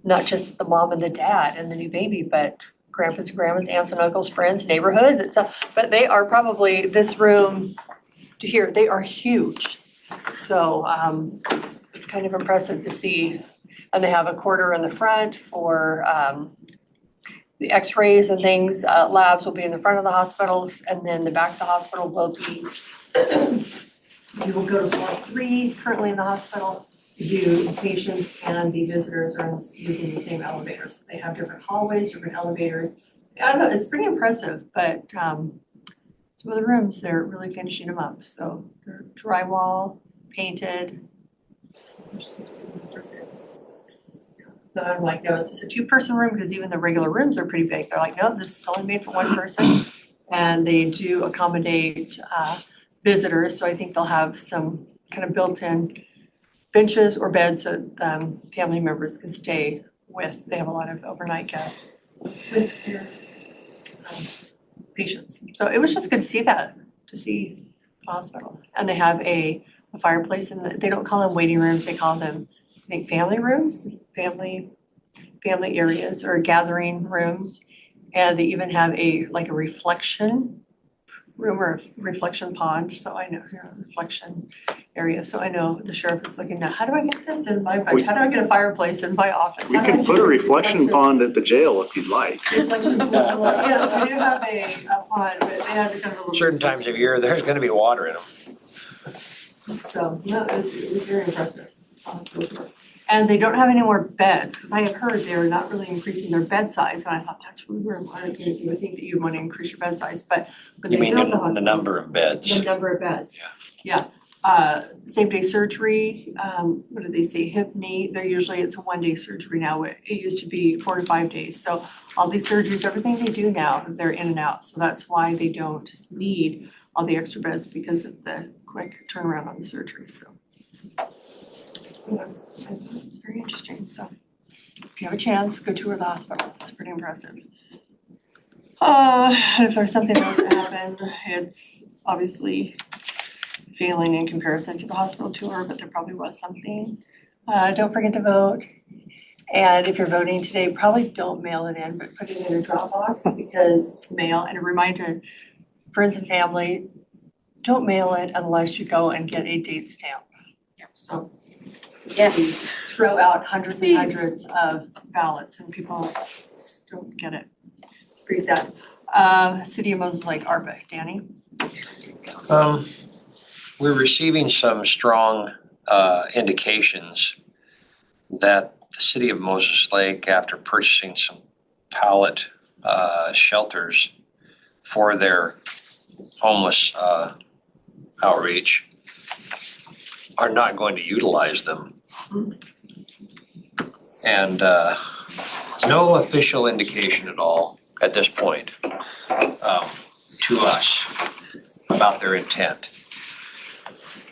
not just the mom and the dad and the new baby, but grandpas and grandmas, aunts and uncles, friends, neighborhoods, but they are probably this room to here, they are huge. So, it's kind of impressive to see, and they have a quarter in the front for the x-rays and things. Labs will be in the front of the hospitals, and then the back of the hospital will be, you will go to floor 3 currently in the hospital. The patients and the visitors are using the same elevators. They have different hallways, different elevators. I don't know, it's pretty impressive, but some of the rooms, they're really finishing them up. So they're drywall, painted. So I'm like, no, is this a 2-person room? Because even the regular rooms are pretty big. They're like, no, this is only made for 1 person. And they do accommodate visitors. So I think they'll have some kind of built-in benches or beds that family members can stay with. They have a lot of overnight guests with their patients. So it was just good to see that, to see the hospital. And they have a fireplace, and they don't call them waiting rooms, they call them, I think, family rooms, family areas or gathering rooms. And they even have a reflection room or reflection pond, so I know, reflection area. So I know the sheriff is looking at, how do I get this in my, how do I get a fireplace in my office? We can put a reflection pond at the jail if you'd like. Reflection pond, yeah, we do have a pond, but they have kind of a little. Certain times of year, there's gonna be water in them. So, no, it was very impressive. And they don't have any more beds, because I have heard they're not really increasing their bed size, and I thought that's really weird. I would think that you want to increase your bed size, but when You they mean built the the hospital. number of beds? The number of beds. Yeah. Same day surgery, what do they say, hip, knee, it's a 1-day surgery now. It used to be 4 to 5 days. So all these surgeries, everything they do now, they're in and out. So that's why they don't need all the extra beds, because of the quick turnaround on the surgeries, so. Yeah, it's very interesting, so if you have a chance, go tour the hospital, it's pretty impressive. And if there's something else that happened, it's obviously failing in comparison to the hospital tour, but there probably was something. Don't forget to vote. And if you're voting today, probably don't mail it in, but put it in a drop box, because mail, and a reminder, friends and family, don't mail it unless you go and get a date stamp. So. Yes. Throw out hundreds and hundreds of ballots and people just don't get it. It's pretty sad. City of Moses Lake, ARPA, Danny? We're receiving some strong indications that the city of Moses Lake, after purchasing some pallet shelters for their homeless outreach, are not going to utilize them. And no official indication at all at this point to us about their intent.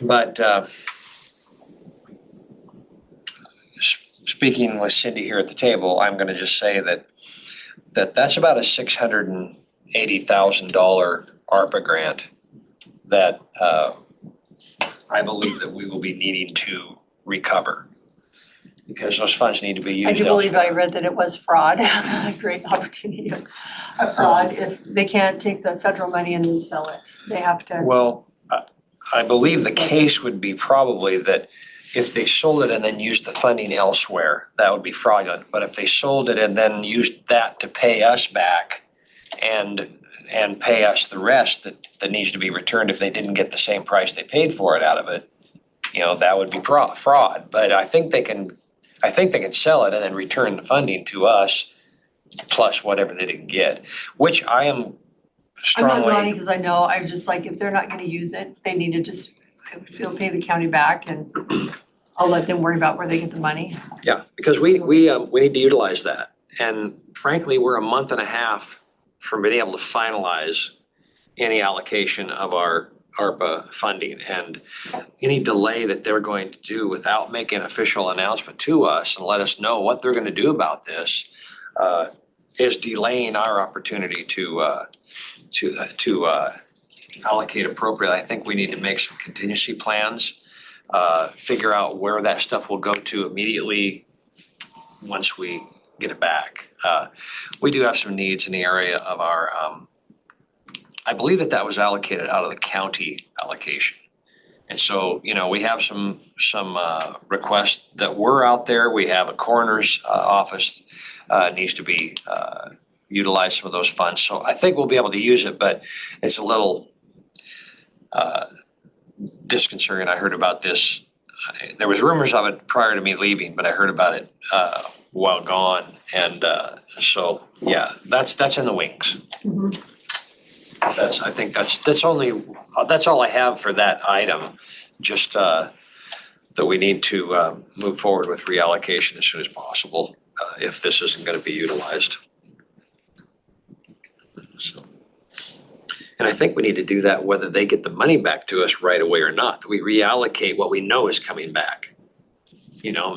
But speaking with Cindy here at the table, I'm gonna just say that's about a $680,000 ARPA grant that I believe that we will be needing to recover, because those funds need to be used I do elsewhere. believe I read that it was fraud, a great opportunity of fraud. If they can't take the federal money and then sell it, they have to. Well, I believe the case would be probably that if they sold it and then used the funding elsewhere, that would be fraudulent. But if they sold it and then used that to pay us back and pay us the rest that needs to be returned if they didn't get the same price they paid for it out of it, that would be fraud. But I think they can sell it and then return the funding to us plus whatever they didn't get, which I am I'm not nodding strongly, because I know, I'm just like, if they're not gonna use it, they need to just, I would feel, pay the county back and I'll let them worry about where they get the money. yeah, because we need to utilize that. And frankly, we're a month and a half from being able to finalize any allocation of our ARPA funding. And any delay that they're going to do without making an official announcement to us and let us know what they're gonna do about this is delaying our opportunity to allocate appropriately. I think we need to make some contingency plans, figure out where that stuff will go to immediately once we get it back. We do have some needs in the area of our, I believe that was allocated out of the county allocation. And so, we have some requests that were out there. We have a coroner's office needs to be utilize some of those funds. So I think we'll be able to use it, but it's a little disconcerting. I heard about this. There was rumors of it prior to me leaving, but I heard about it while gone. And so, yeah, that's in the wings. Mhm. I think that's all I have for that item. Just that we need to move forward with reallocation as soon as possible if this isn't going to be utilized. So, and I think we need to do that whether they get the money back to us right away or not. That we reallocate what we know is coming back.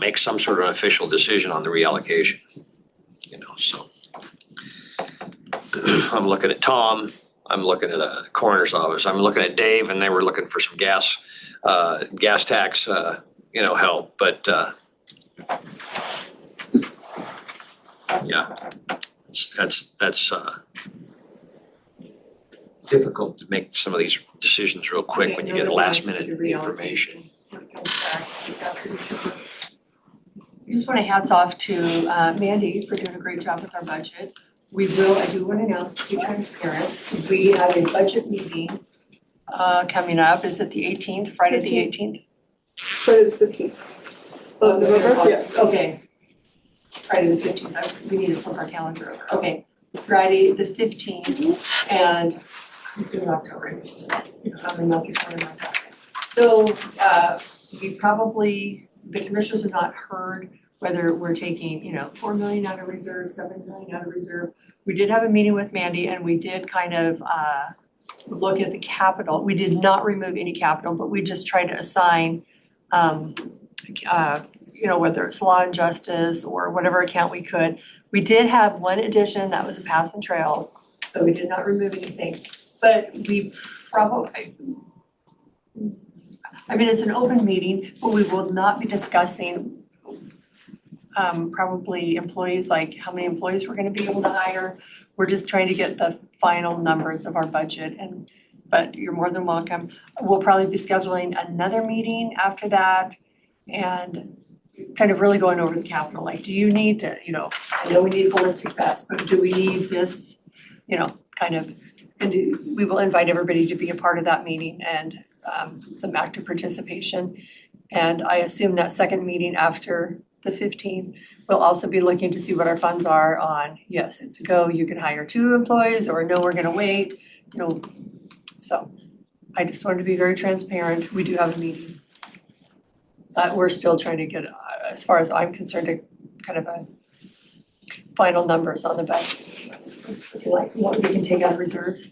Make some sort of official decision on the reallocation. So I'm looking at Tom. I'm looking at a coroner's office. I'm looking at Dave, and they were looking for some gas tax, help. But yeah, that's difficult to make some of these decisions real quick when you get last minute information. I just want to hats off to Mandy for doing a great job with our budget. I do want to announce, to be transparent, we have a budget meeting coming up. Is it the 18th, Friday the 18th? Friday the 15th. Of November? Yes. Okay. Friday the 15th. We need to flip our calendar over. Okay. Friday the 15th and I'm still October. I'm not before my pocket. So the commissioners have not heard whether we're taking, $4 million out of reserve, $7 million out of reserve. We did have a meeting with Mandy and we did kind of look at the capital. We did not remove any capital, but we just tried to assign, whether it's law and justice or whatever account we could. We did have one addition, that was a path and trails, so we did not remove anything. But we probably, it's an open meeting, but we will not be discussing probably employees, like how many employees we're gonna be able to hire. We're just trying to get the final numbers of our budget but you're more than welcome. We'll probably be scheduling another meeting after that and kind of really going over the capital, like, do you need to, I know we need a ballistic vest, but do we need this, we will invite everybody to be a part of that meeting and some active participation. And I assume that second meeting after the 15th, we'll also be looking to see what our funds are on, yes, it's a go, you can hire 2 employees, or no, we're gonna wait, So I just wanted to be very transparent. We do have a meeting. We're still trying to get, as far as I'm concerned, a kind of a final numbers on the budget. It's like what we can take out of reserves.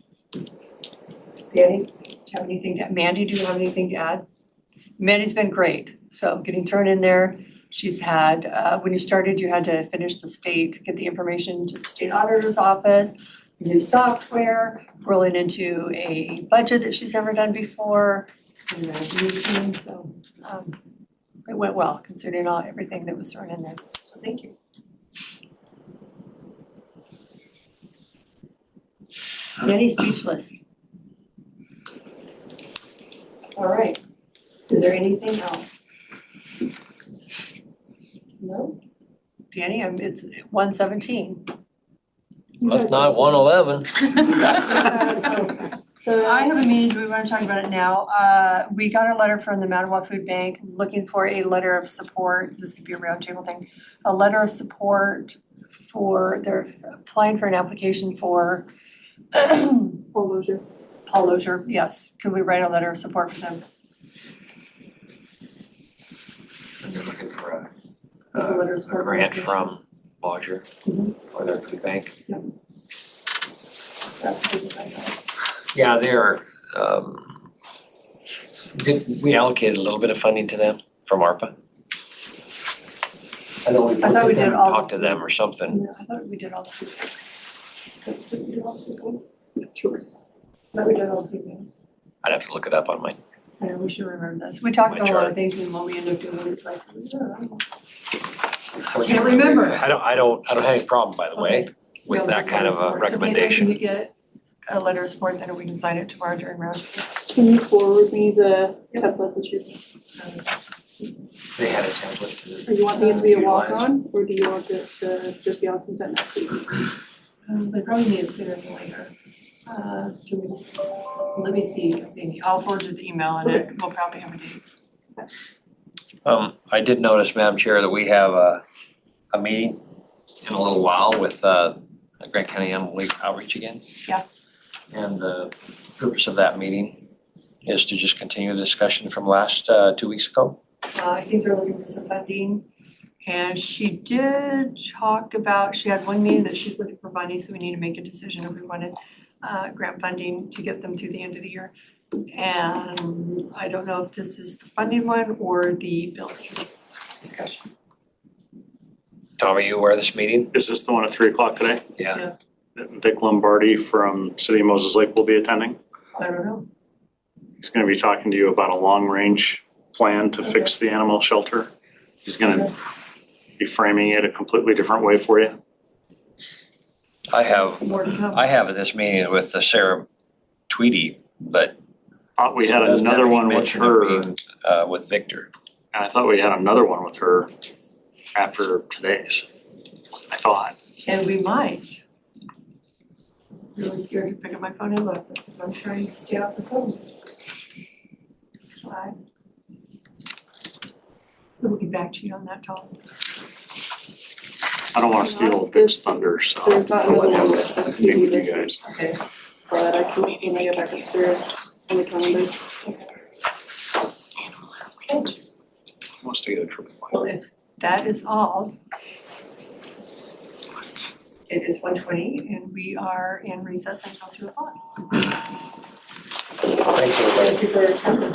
Danny, do you have anything to, Mandy, do you have anything to add? Mandy's been great, so getting thrown in there. She's had, when you started, you had to finish get the information to the state auditor's office, new software, rolling into a budget that she's never done before, and a new team, so it went well considering everything that was thrown in there, so thank you. Mandy's speechless. All right, is there anything else? AM, it's 1:17. That's not 1:11. I have a meeting, do we wanna talk about it now? We got a letter from the Mattawa Food Bank looking for a letter of support, this could be a roundtable thing. A letter of support for, they're applying for an application for Paul Lozier, yes. Could we write a letter of support for them? They're looking for As a letter of a support. grant from Lodger Mhm. or their food bank. That's the business I got. Yeah, they're, we allocated a little bit of funding to them from ARPA. I know we I thought we did all. talked to them or something. Yeah, I thought we did all the food banks. Did we do all the food banks? Sure. I thought we did all the food banks. I'd have to look it up on my, I know, we should remember this. We talked My about a lot chart. of things and what we ended up doing, it's like, I can't remember. I don't have any problem, by the way, Okay. with Yeah, that let's kind of support. a So Dana, recommendation. can you get a letter of support, then we can sign it tomorrow during round? Can you forward me the template that you sent? They had a template Or you want it to be a Utilize. walk-on, or do you want it to just be on consent next week? They probably need it sooner than later. Let me see if they, I'll forward you the email and it will probably have a date. I did notice, Madam Chair, that we have a meeting in a little while with Grant County Animal League Outreach again. Yeah. And the purpose of that meeting is to just continue the discussion from last 2 weeks ago. I think they're looking for some funding. And she did talk about, she had one meeting that she's looking for funding, so we need to make a decision if we wanted grant funding to get them through the end of the year. And I don't know if this is the funding one or the building discussion. Tom, are you aware of this meeting? Is this the one at 3:00 today? Yeah. Vic Lombardi from City of Moses Lake will be attending. I don't know. He's gonna be talking to you about a long-range plan to fix the animal shelter. He's gonna be framing it a completely different way for you. I have More to come. at this meeting with Sarah Tweedy, but We had she doesn't have another any one with mention of her, being, with Victor. and I thought we had another one with her after today's. I thought. And we might. I'm really scared to pick up my phone and look, but I'm trying to stay off the phone. Try. We'll get back to you on that, Tom. I don't wanna steal Vic's thunder, so. There's not another one with this Meet with you either, guys. Okay. but I can when I get back upstairs on the calendar. Wants to get a triple. Well, if that is all. It is 1:20 and we are in recess until 2:00. Thank you for your time.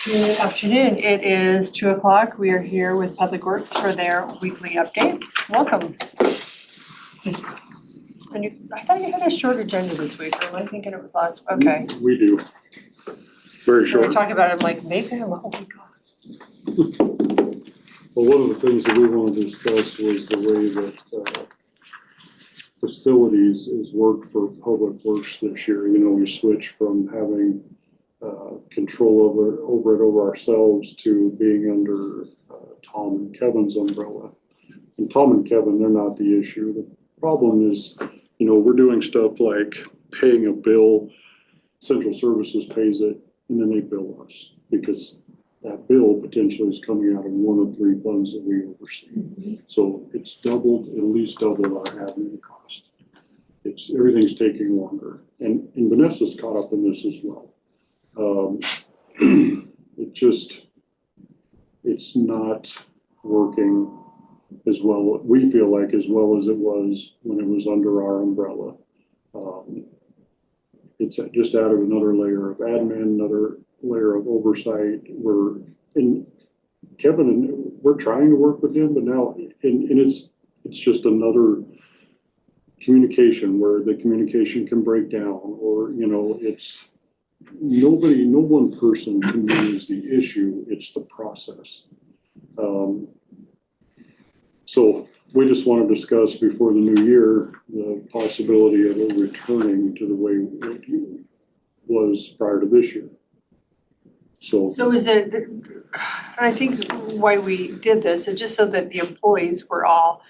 Good afternoon. It is 2:00. We are here with Public Works for their weekly update. Welcome. And I thought you had a short agenda this week, or am I thinking it was last? Okay. We do. Very We were short. talking about it, I'm like, maybe I'm, oh my God. Well, one of the things that we wanted to discuss was the way that facilities is worked for Public Works this year. You know, we switched from having control over ourselves to being under Tom and Kevin's umbrella. And Tom and Kevin, they're not the issue. The problem is, you know, we're doing stuff like paying a bill, Central Services pays it, and then they bill us because that bill potentially is coming out of one of three funds that we oversee. So it's doubled, at least doubled our admin cost. Everything's taking longer. And Vanessa's caught up in this as well. It's not working as well, we feel like, as well as it was when it was under our umbrella. It's just added another layer of admin, another layer of oversight. Kevin and we're trying to work with him, but now, and it's just another communication where the communication can break down, or, you know, it's no one person can manage the issue, it's the process. So we just want to discuss before the new year the possibility of it returning to the way it was prior to this year. So is it, I think why we did this is just so that the employees were all,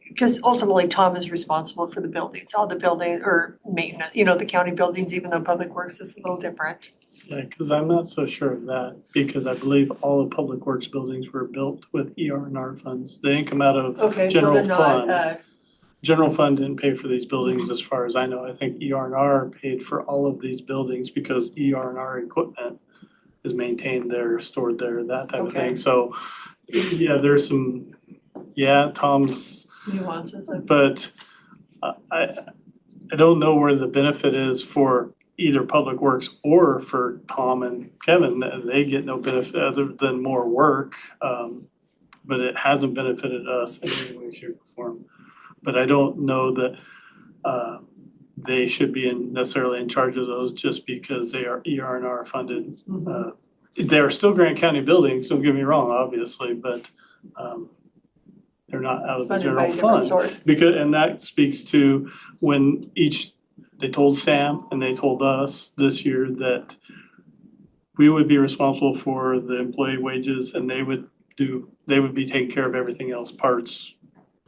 because ultimately Tom is responsible for the buildings, all the building or maintenance, you know, the county buildings, even though Public Works is a little different. Yeah, because I'm not so sure of that, because I believe all the Public Works buildings were built with ER&R funds. They didn't come out of general fund. General fund didn't pay for these buildings as far as I know. I think ER&R paid for all of these buildings because ER&R equipment is maintained there, stored there, that type of thing. So, yeah, there's some, Tom's nuances. But I don't know where the benefit is for either Public Works or for Tom and Kevin. They get no benefit other than more work, but it hasn't benefited us in any way, shape, or form. But I don't know that they should be necessarily in charge of those just because they are ER&R funded. They are still Grant County buildings, don't get me wrong, obviously, but they're not out of the general fund. And that speaks to when they told Sam and they told us this year that we would be responsible for the employee wages and they would be taking care of everything else, parts,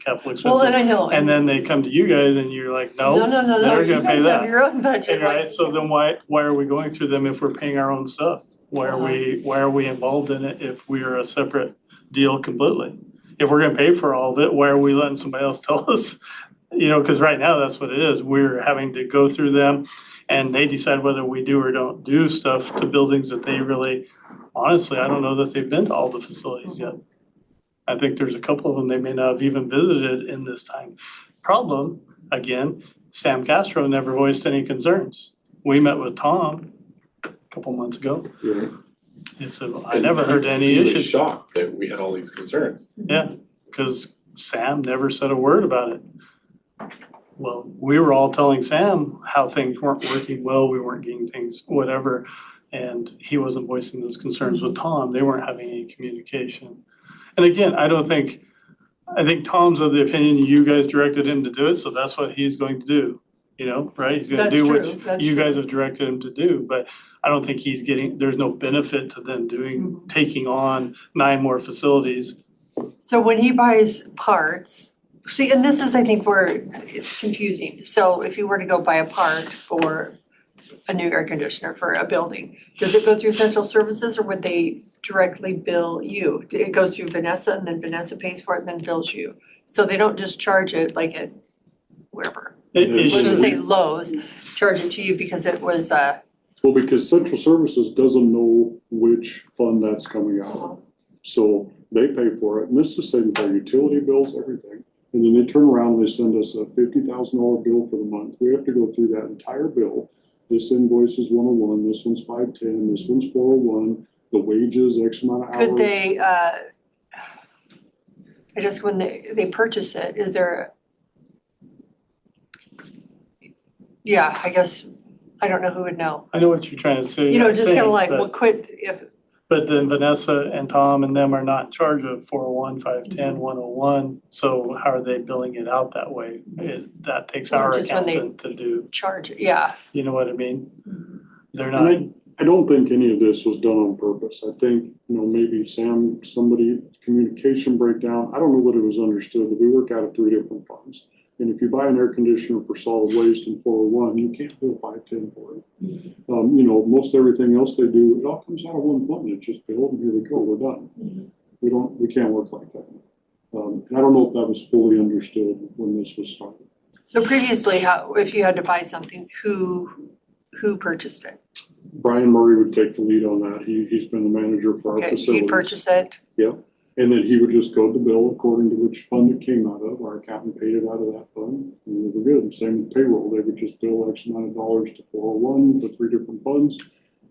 capital expenses. Well, and I know. And then they come to you guys and you're like, no, they're gonna pay that. You guys have your own budget. Right, so then why are we going through them if we're paying our own stuff? Why are we involved in it if we are a separate deal completely? If we're gonna pay for all of it, why are we letting somebody else tell us? You know, because right now that's what it is. We're having to go through them and they decide whether we do or don't do stuff to buildings that they really, honestly, I don't know that they've been to all the facilities yet. I think there's a couple of them they may not have even visited in this time. Problem, again, Sam Castro never voiced any concerns. We met with Tom a couple months ago. He said, I never heard any issues. He was shocked that we had all these concerns. Yeah, because Sam never said a word about it. Well, we were all telling Sam how things weren't working well, we weren't getting things, whatever, and he wasn't voicing those concerns with Tom. They weren't having any communication. And again, I think Tom's of the opinion you guys directed him to do it, so that's what he's going to do, you know, right? He's gonna do what you guys have directed him to do, but I don't think there's no benefit to them taking on 9 more facilities. So when he buys parts, see, and this is, I think, where it's confusing. So if you were to go buy a part for a new air conditioner for a building, does it go through Central Services or would they directly bill you? It goes through Vanessa and then Vanessa pays for it and then bills you. So they don't just charge it like at wherever. Let's say Lowe's, charge it to you because it was well, because Central Services doesn't know which fund that's coming out of. So they pay for it. And this is the same with our utility bills, everything. And then they turn around and they send us a $50,000 bill for the month. We have to go through that entire bill. This invoice is 101, this one's 510, this one's 401. the wages, X amount of hours. Could they, I just, when they purchase it, is there? Yeah, I guess, I don't know who would know. I know what you're trying to say. You know, I just kind of think, like, but- what could, if, But then Vanessa and Tom and them are not in charge of 401, 510, 101, so how are they billing it out that way? That takes Or our just when they- accountant to do, charge, yeah. you know what I mean? They're And not, I don't think any of this was done on purpose. I think, maybe Sam, somebody, communication breakdown, I don't know what it was understood, but we work out of 3 different funds. And if you buy an air conditioner for solid waste in 401, you can't bill 510 for it. Most everything else they do, it all comes out of one fund. It's just billed and here we go, we're done. We can't work like that. And I don't know if that was fully understood when this was started. So previously, if you had to buy something, who purchased it? Brian Murray would take the lead on that. He's been the manager for our Okay, facilities. he'd purchase it? Yeah, and then he would just code the bill according to which fund it came out of. Our accountant paid it out of that fund, and we were good. Same with payroll. They would just bill X amount of dollars to 401, the 3 different funds,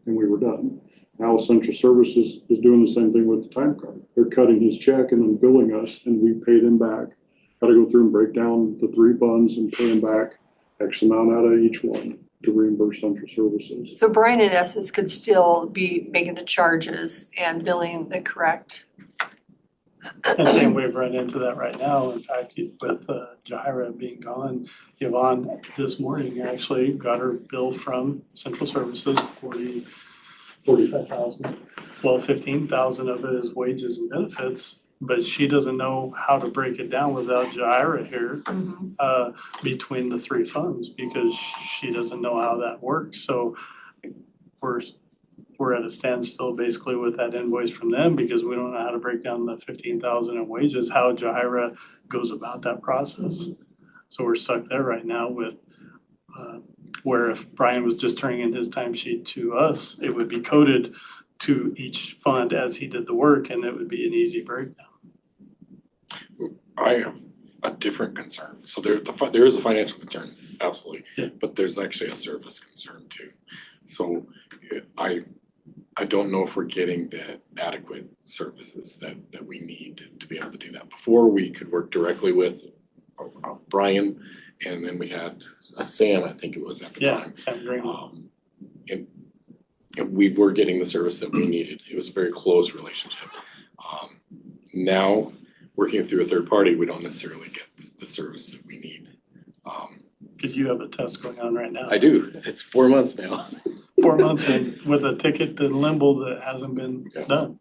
and we were done. Now Central Services is doing the same thing with the time card. They're cutting his check and then billing us, and we pay them back. Got to go through and break down the 3 funds and pay them back X amount out of each one to reimburse Central Services. So Brian, in essence, could still be making the charges and billing the correct. and same we've run into that right now. In fact, with Jaira being gone, Yvonne this morning actually got her bill from Central Services, 45,000. Well, 15,000 of it is wages and benefits, but she doesn't know how to break it down without Jaira here between the 3 funds because she doesn't know how that works. So we're at a standstill basically with that invoice from them because we don't know how to break down the 15,000 in wages, how Jaira goes about that process. So we're stuck there right now with where if Brian was just turning in his timesheet to us, it would be coded to each fund as he did the work and it would be an easy breakdown. I have a different concern. So there is a financial concern, absolutely, but there's actually a service concern too. So I don't know if we're getting the adequate services that we need to be able to do that. Before we could work directly with Brian, and then we had a Sam, I think it was at the time. Sam Green. And we were getting the service that we needed. It was a very close relationship. Now, working through a third party, we don't necessarily get the service that we need. Because you have a test going on right now. I do. It's 4 months now. 4 months and with a ticket in limbo that hasn't been done,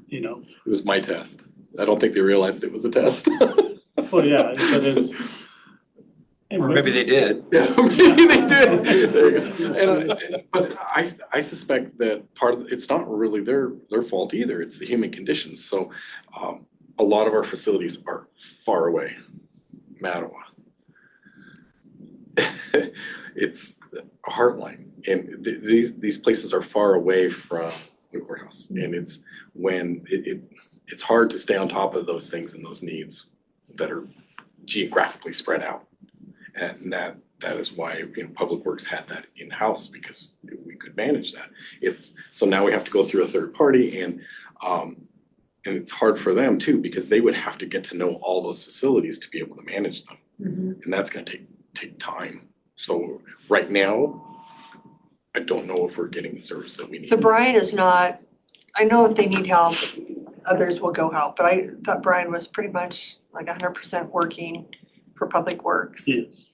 It was my test. I don't think they realized it was a test. Well, yeah, but it's. Or maybe they did. Yeah, maybe they did. But I suspect that it's not really their fault either. It's the human conditions. So a lot of our facilities are far away. Mattawa. It's a heartline, and these places are far away from the courthouse, and it's when it's hard to stay on top of those things and those needs that are geographically spread out, and that is why Public Works had that in-house because we could manage that. So now we have to go through a third party, and it's hard for them too because they would have to get to know all those facilities to be able to manage them, and that's going to take time. So right now, I don't know if we're getting the service that we need. So Brian is not, I know if they need help, others will go help, but I thought Brian was pretty much like 100% working for Public Works. Yes.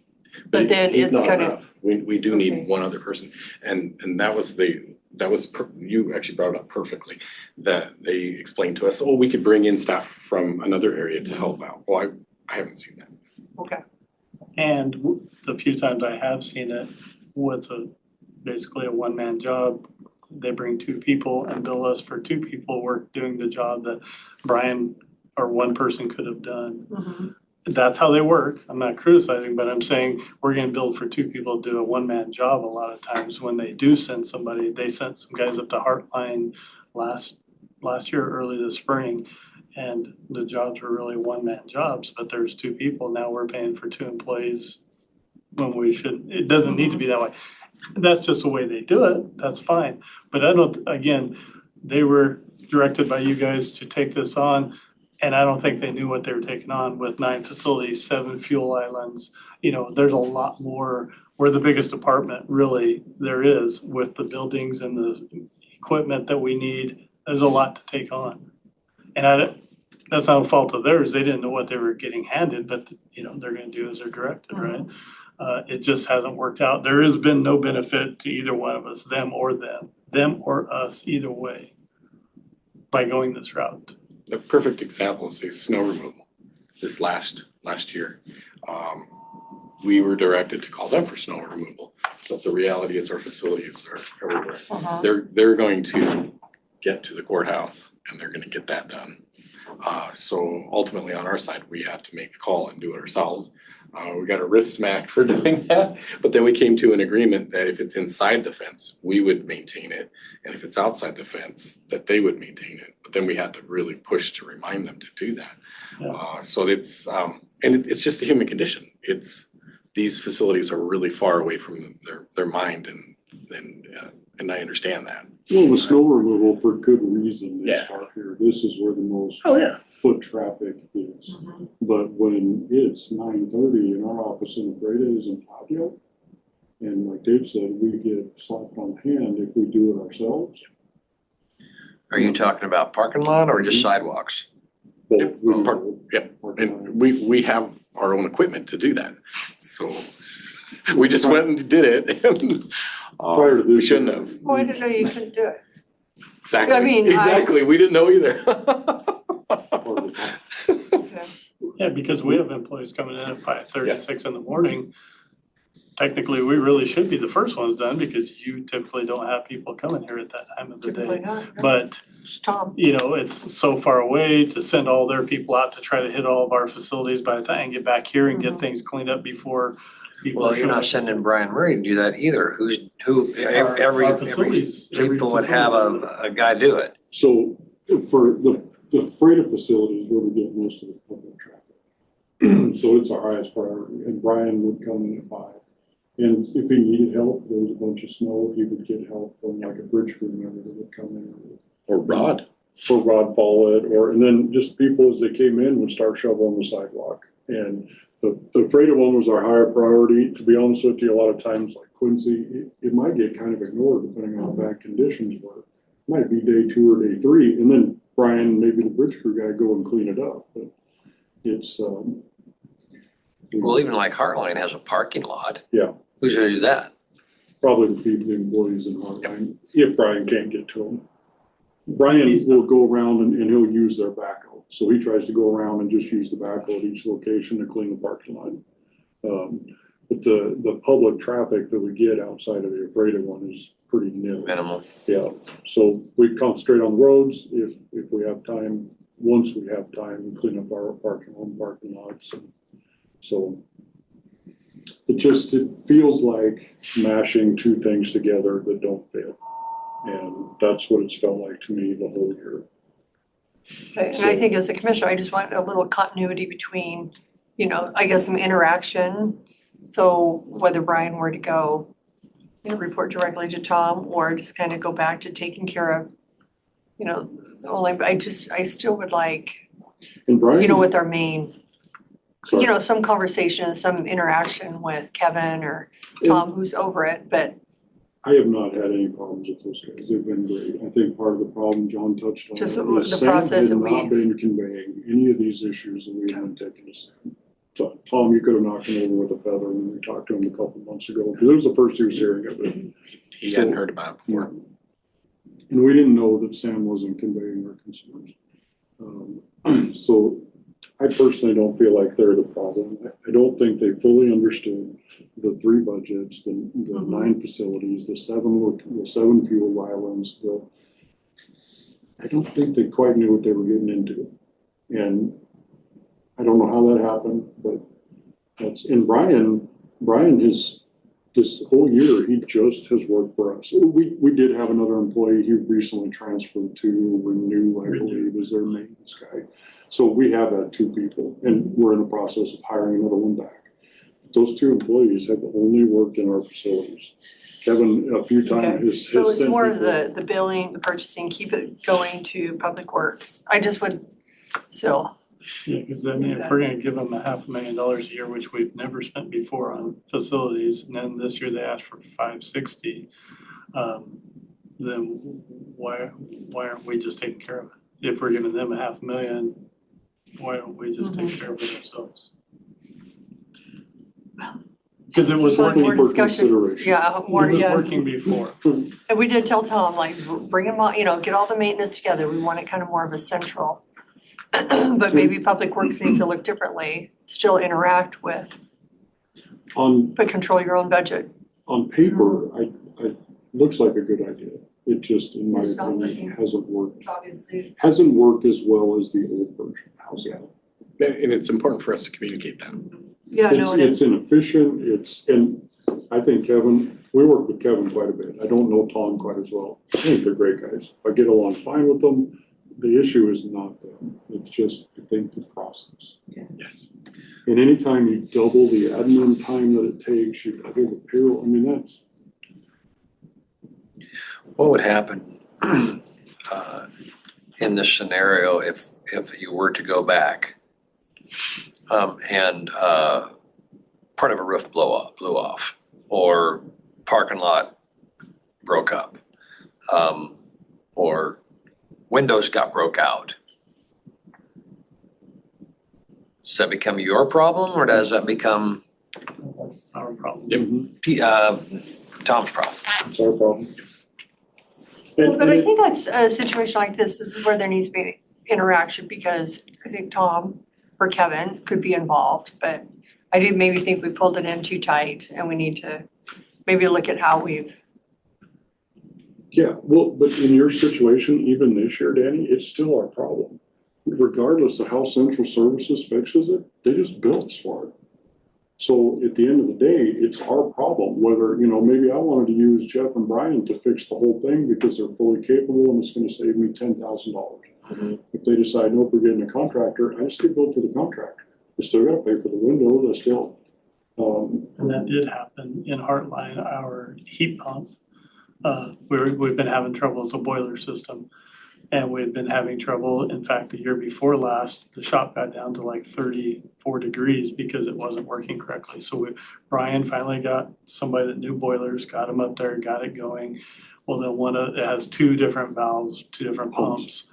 But then He's it's not kind of. enough. We do need one other person, and that was you actually brought it up perfectly, that they explained to us, we could bring in staff from another area to help out. Well, I haven't seen that. Okay. And the few times I have seen it, what's basically a one-man job, they bring 2 people and bill us for 2 people doing the job that Brian or one person could have done. That's how they work. I'm not criticizing, but I'm saying we're gonna bill for 2 people to do a one-man job a lot of times. When they do send somebody, they sent some guys up to Heartline last year, early this spring. And the jobs were really one-man jobs, but there's 2 people. Now we're paying for 2 employees when we should. It doesn't need to be that way. That's just the way they do it. That's fine. But they were directed by you guys to take this on. And I don't think they knew what they were taking on with 9 facilities, 7 fuel islands. There's a lot more. We're the biggest department really there is with the buildings and the equipment that we need. There's a lot to take on. And that's not a fault of theirs. They didn't know what they were getting handed, but they're gonna do as they're directed, right? It just hasn't worked out. There has been no benefit to either one of us, them or us, either way, by going this route. A perfect example is the snow removal this last year. We were directed to call them for snow removal, but the reality is our facilities are everywhere. They're going to get to the courthouse and they're gonna get that done. So ultimately on our side, we had to make the call and do it ourselves. We got a wrist smack for doing that, but then we came to an agreement that if it's inside the fence, we would maintain it. And if it's outside the fence, that they would maintain it. But then we had to really push to remind them to do that. So it's, and it's just the human condition. These facilities are really far away from their mind and I understand that. Well, the snow removal for good reason they start here. This is where the most foot traffic is. But when it's 9:30 and our office in Breda isn't out yet, and like Dave said, we get slapped on the hand if we do it ourselves. Are you talking about parking lot or just sidewalks? And we have our own equipment to do that. So we just went and did it. Prior to this, we shouldn't have. Oh, I didn't know you couldn't do it. Exactly. I mean, exactly. We didn't know either. Yeah, because we have employees coming in at 5:30, 6 in the morning. Technically, we really should be the first ones done because you typically don't have people coming here at that time of the Typically day. not, no. But, Tom. it's so far away to send all their people out to try to hit all of our facilities by the time get back here and get things cleaned up before people. Well, you're not sending Brian Murray to do that either. Every facilities, every people would have a guy do it. So for the freighter facilities where we get most of the public traffic. So it's our highest priority, and Brian would come in at 5. And if he needed help, there was a bunch of snow, he would get help from like a bridge crew member that would come in. Or Rod. Or Rod Follett, and then just people as they came in would start shoveling the sidewalk. And the freighter one was our higher priority. To be honest with you, a lot of times like Quincy, it might get kind of ignored depending on how bad conditions were. It might be day 2 or day 3, and then Brian, maybe the bridge crew guy, go and clean it up. But it's Well, even like Heartline has a parking lot. Yeah. Who's gonna do that? Probably the employees in Heartline, if Brian can't get to them. Brian will go around and he'll use their backhoe. So he tries to go around and just use the backhoe at each location to clean the parking lot. But the public traffic that we get outside of the Ephrata one is pretty minimal. Yeah, so we concentrate on the roads if we have time. Once we have time, we clean up our parking lots. And so it feels like mashing 2 things together that don't fit. And that's what it's felt like to me the whole year. Okay, and I think as a commissioner, I just want a little continuity between, I guess some interaction. So whether Brian were to go, report directly to Tom or just kind of go back to taking care of, I still would like, and Brian, with our main, some conversation, some interaction with Kevin or Tom who's over it, but I have not had any problems with those guys. They've been great. I think part of the problem John touched on just is the Sam process had that not been conveying any of these issues that we had taken to Sam. So, Tom, you could have knocked him over with a feather when we talked to him a couple of months ago, because it was the first he was hearing of it. He hadn't heard about it before. And we didn't know that Sam wasn't conveying our concerns. So I personally don't feel like they're the problem. I don't think they fully understood the 3 budgets, the 9 facilities, the 7 fuel islands. I don't think they quite knew what they were getting into. And I don't know how that happened, but and Brian has this whole year, he just has worked for us. We did have another employee he recently transferred to Renew, I believe, as their maintenance guy. So we have had 2 people, and we're in the process of hiring another one back. those two employees have only worked in our facilities. Kevin, a few times, has So it's sent more of people- the billing, the purchasing, keep it going to Public Works. I just would still. Yeah, because I mean, if we're gonna give them $500,000 a year, which we've never spent before on facilities, and then this year they asked for 560, then why aren't we just taking care of it? If we're giving them $500,000, why don't we just take care of it ourselves? Because it was Probably working. more discussion. Yeah, more, It was yeah. working before. And we did tell Tom, like, bring them all, get all the maintenance together. We want it kind of more of a central. But maybe Public Works needs to look differently, still interact with, but control your own budget. On paper, looks like a good idea. It just, in my It's not opinion, working. hasn't worked. It's obviously. Hasn't worked as well as the old version. How's that? And it's important for us to communicate that. Yeah, no, it It's is. inefficient, and I think Kevin, we work with Kevin quite a bit. I don't know Tom quite as well. I think they're great guys. I get along fine with them. The issue is not them. It's just, I think, the process. Yes. And anytime you double the admin time that it takes, you double the payroll, I mean, that's. What would happen in this scenario if you were to go back and part of a roof blew off, or parking lot broke up, or windows got broke out? Does that become your problem, or does that become That's our problem. Tom's problem? It's our problem. But I think like a situation like this is where there needs to be interaction, because I think Tom or Kevin could be involved, but I do maybe think we pulled it in too tight and we need to maybe look at how we've. Yeah, well, but in your situation, even this year, Danny, it's still our problem. Regardless of how Central Services fixes it, they just bill us for it. So at the end of the day, it's our problem, whether, maybe I wanted to use Jeff and Brian to fix the whole thing because they're fully capable and it's gonna save me $10,000. If they decide, nope, we're getting a contractor, I just get billed for the contractor. They still gotta pay for the window, they still. And that did happen in Heartline, our heat pump. We've been having trouble as a boiler system. And we've been having trouble, in fact, the year before last, the shop got down to like 34 degrees because it wasn't working correctly. So Brian finally got somebody that knew boilers, got him up there, got it going. Well, then it has two different valves, two different pumps.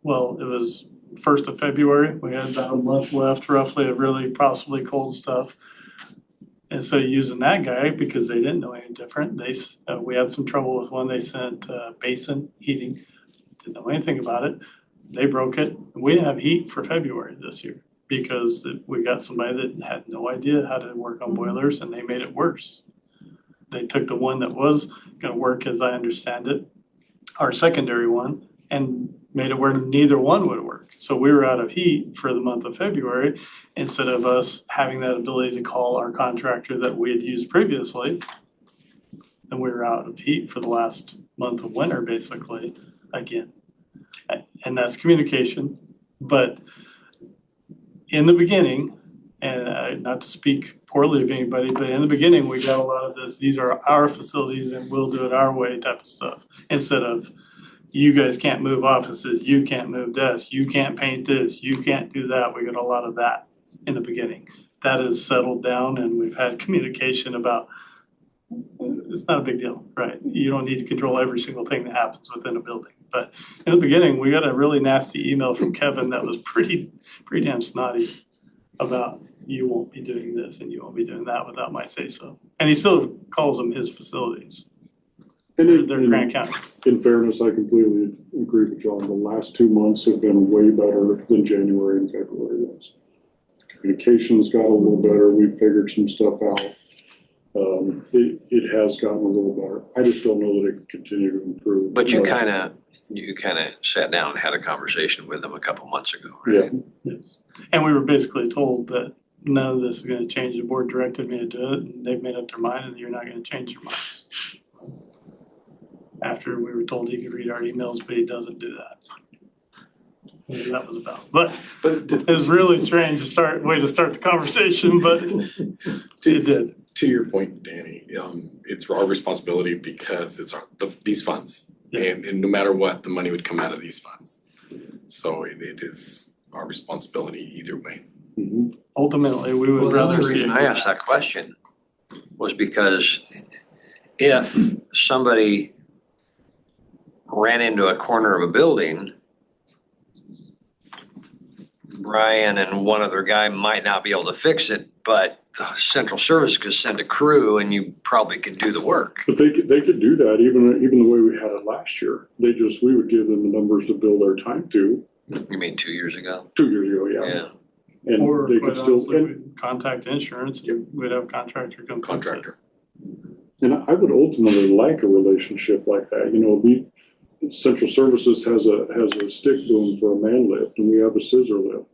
Well, it was 1st of February, we had about a month left roughly of really possibly cold stuff. Instead of using that guy, because they didn't know any different, we had some trouble with one. They sent Basin Heating, didn't know anything about it. They broke it. We didn't have heat for February this year because we got somebody that had no idea how to work on boilers, and they made it worse. They took the one that was gonna work, as I understand it, our secondary one, and made it where neither one would work. So we were out of heat for the month of February, instead of us having that ability to call our contractor that we had used previously. And we were out of heat for the last month of winter, basically, again. And that's communication, but in the beginning, and not to speak poorly of anybody, but in the beginning, we got a lot of this, these are our facilities and we'll do it our way type of stuff, instead of, you guys can't move offices, you can't move desks, you can't paint this, you can't do that. We got a lot of that in the beginning. That has settled down and we've had communication about, it's not a big deal, right? You don't need to control every single thing that happens within a building. But in the beginning, we got a really nasty email from Kevin that was pretty damn snotty about, you won't be doing this and you won't be doing that without my say so. And he still calls them his facilities. They're Grant County. In fairness, I completely agree with John. The last 2 months have been way better than January and February was. Communications got a little better. We figured some stuff out. It has gotten a little better. I just don't know that it can continue to improve. But you kind of sat down and had a conversation with them a couple months ago, right? Yeah. Yes. And we were basically told that none of this is gonna change. The board directed me to do it and they've made up their mind and you're not gonna change your minds. After we were told he could read our emails, but he doesn't do that. maybe that was about. But But it was really strange way to start the conversation, but it did. to your point, Danny, it's our responsibility because it's these funds. And no matter what, the money would come out of these funds. So it is our responsibility either way. Ultimately, we would Well, the rather only see. reason I asked that question was because if somebody ran into a corner of a building, Brian and one other guy might not be able to fix it, but the central service could send a crew and you probably could do the work. But they could do that even the way we had it last year. We would give them the numbers to bill their time to. You mean 2 years ago? 2 years ago, yeah. Yeah. And Or they quite could still, honestly, we'd contact insurance and we'd have a contractor come fix it. and I would ultimately like a relationship like that. Central Services has a stick boom for a man lift and we have a scissor lift.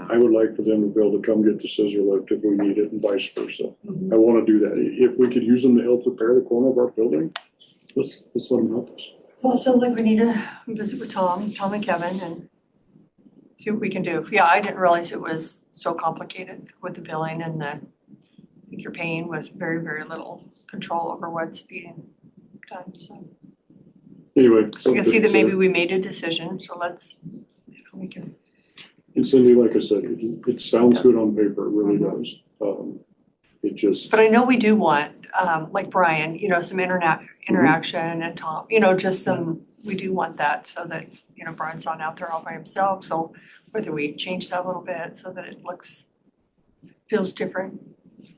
I would like for them to be able to come get the scissor lift if we need it and vice versa. I want to do that. If we could use them to help repair the corner of our building, let's let them help us. Well, it sounds like we need to visit with Tom and Kevin and see what we can do. Yeah, I didn't realize it was so complicated with the billing and I think you're paying with very, very little control over what's being done, so. Anyway. We can see that maybe we made a decision, so we can. And Cindy, like I said, it sounds good on paper, it really does. It just. But I know we do want, like Brian, some interaction and Tom, just some, we do want that so that, Brian's not out there all by himself. So whether we change that a little bit so that it feels different.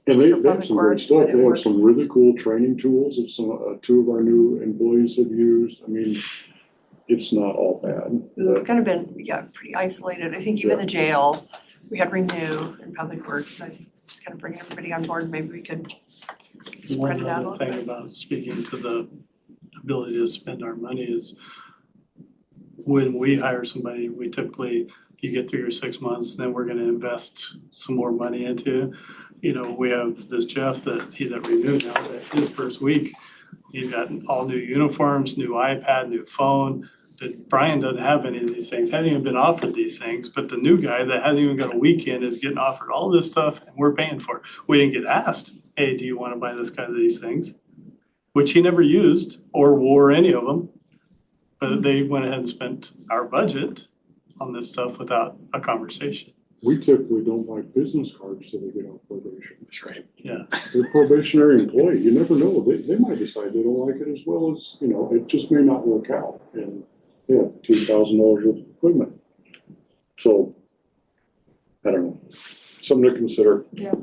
And they have some great stuff. They have some really cool training tools that two of our new employees have used. I mean, it's not all bad. It's kind of been, pretty isolated. I think even the jail, we had Renew in Public Works. I just kind of bring everybody on board. Maybe we could spread it out a little bit. One other thing about speaking to the ability to spend our money is when we hire somebody, you get through your 6 months, then we're gonna invest some more money into. We have this Jeff that he's at Renew now, that his first week, he's got all new uniforms, new iPad, new phone. That Brian doesn't have any of these things, hasn't even been offered these things, but the new guy that hasn't even got a weekend is getting offered all this stuff and we're paying for it. We didn't get asked, hey, do you wanna buy this guy these things? Which he never used or wore any of them. But they went ahead and spent our budget on this stuff without a conversation. We typically don't buy business cards till they get off probation. That's right. Yeah. They're a probationary employee. You never know. They might decide they don't like it as well as, it just may not work out. And $2,000 worth of equipment. So, I don't know. Something to consider. Yeah.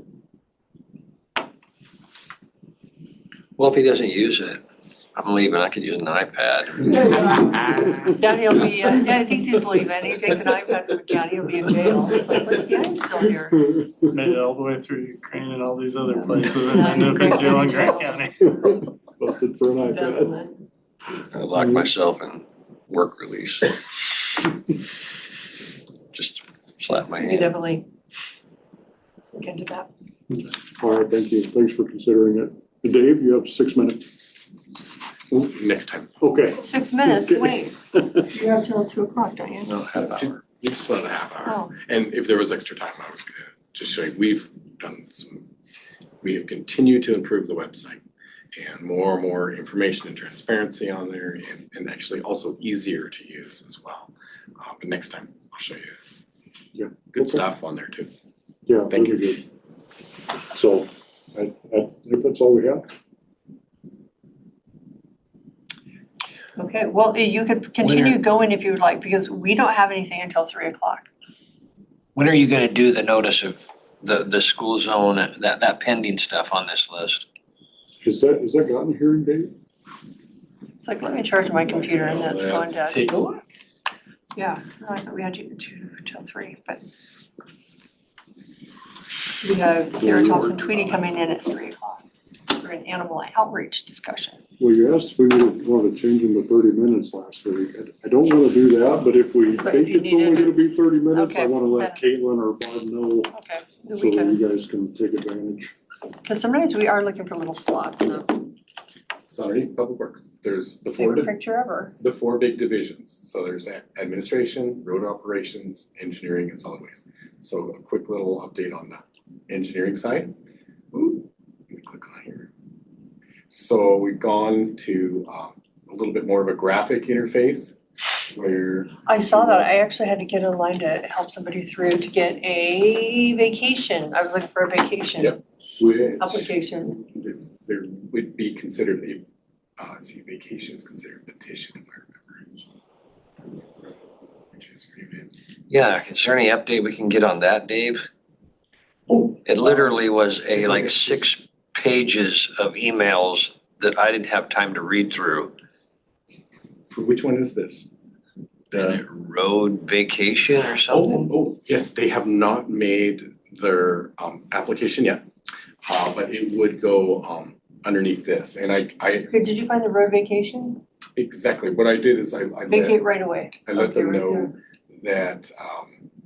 Well, if he doesn't use it, I'm leaving. I could use an iPad. Danny will be, Danny thinks he's leaving. He takes an iPad from the county, he'll be in jail. It's like, where's Danny still here? Made it all the way through Ukraine and all these other places and ended up in jail in Grant County. Busted for an iPad. I locked myself in work release. Just slap my You hand. definitely look into that. All right, thank you. Thanks for considering it. Dave, you have 6 minutes. Next time. Okay. 6 minutes, wait. You have till 2:00, don't you? No, half hour. Just about a half hour. Oh. And if there was extra time, I was gonna just show you, we have continued to improve the website. And more information and transparency on there and actually also easier to use as well. But next time, I'll show you. Yeah. Good stuff on there too. Yeah, Thank really good. So, I think that's all we have. Okay, well, you could continue going if you would like, because we don't have anything until 3:00. When are you gonna do the notice of the school zone, that pending stuff on this list? Has that gotten a hearing date? It's like, let me charge my computer and then it's going Let's to, take a look. yeah, no, I thought we had you till 3, but we have Sarah Thompson Tweedy coming in at 3:00 for an animal outreach discussion. Well, you asked if we would want to change them to 30 minutes last week. I don't want to do that, but if we But think if you it's need only it, going to be 30 minutes, I okay, want to let Caitlin or Bob know Okay, then so we that can, you guys can take advantage. because sometimes we are looking for little slots, so It's underneath Public Works. There's the Favorite picture ever. the four big divisions. So there's administration, road operations, engineering, and solid waste. So a quick little update on the engineering side. Ooh, let me click on here. So we've gone to a little bit more of a graphic interface where I saw that. I actually had to get online to help somebody through to get a vacation. I was looking for a vacation Yep. Which application. there would be considered a vacation is considered petition, if I remember. Which is pretty. Yeah, is there any update we can get on that, Dave? It literally was like 6 pages of emails that I didn't have time to read through. For which one is this? The road vacation or something? Oh, yes, they have not made their application yet, but it would go underneath this. And I Okay, did you find the road vacation? exactly what I did is I Vacate right away. let Okay, them right know that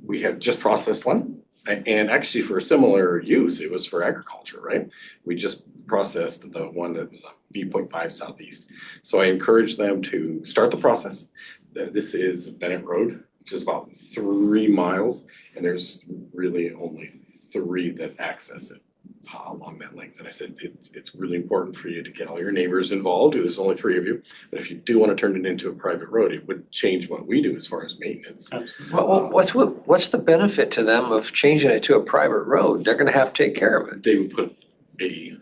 we have just processed one. And actually for a similar use, it was for agriculture, right? We just processed the one that was V.5 southeast. So I encourage them to start the process. This is Bennett Road, which is about 3 miles, and there's really only 3 that access it along that length. And I said, it's really important for you to get all your neighbors involved. There's only 3 of you. But if you do want to turn it into a private road, it would change what we do as far as maintenance. Well, what's the benefit to them of changing it to a private road? They're gonna have to take care of it. They would put a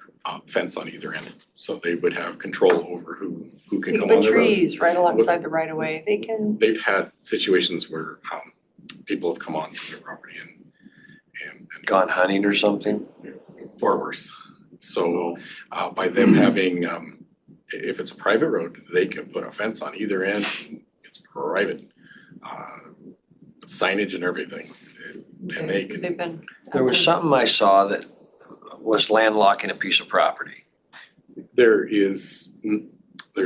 fence on either end, so they would have control over who can You come can on put the road. trees right alongside the right of way. They can, They've had situations where people have come on to their property and Gone hunting or something? far worse. So by them having, if it's a private road, they can put a fence on either end. It's private, signage and everything. And they can, they've been. There was something I saw that was landlocking a piece of property. there's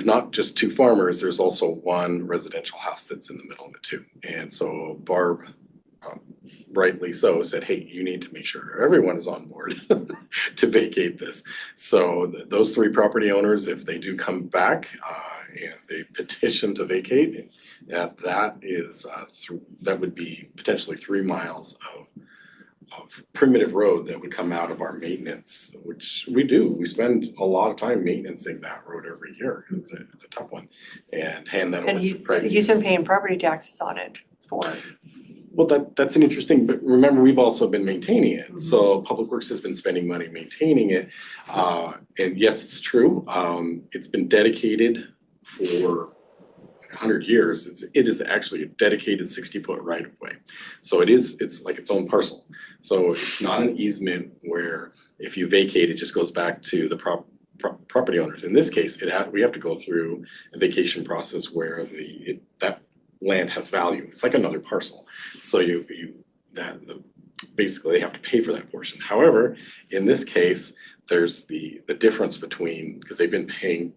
not just 2 farmers, there's also 1 residential house that's in the middle of it too. And so Barb, rightly so, said, hey, you need to make sure everyone is on board to vacate this. So those 3 property owners, if they do come back and they petition to vacate, that would be potentially 3 miles of primitive road that would come out of our maintenance, which we do. We spend a lot of time maintaining that road every year. It's a tough one, and hand that over And to he's Prentice. been paying property taxes on it for. Well, that's an interesting, but remember, we've also been maintaining it. So Public Works has been spending money maintaining it. And yes, it's true. It's been dedicated for 100 years. It is actually a dedicated 60-foot right of way. So it's like its own parcel. So it's not an easement where if you vacate, it just goes back to the property owners. In this case, we have to go through a vacation process where that land has value. It's like another parcel. So basically they have to pay for that portion. However, in this case, there's the difference between, because they've been paying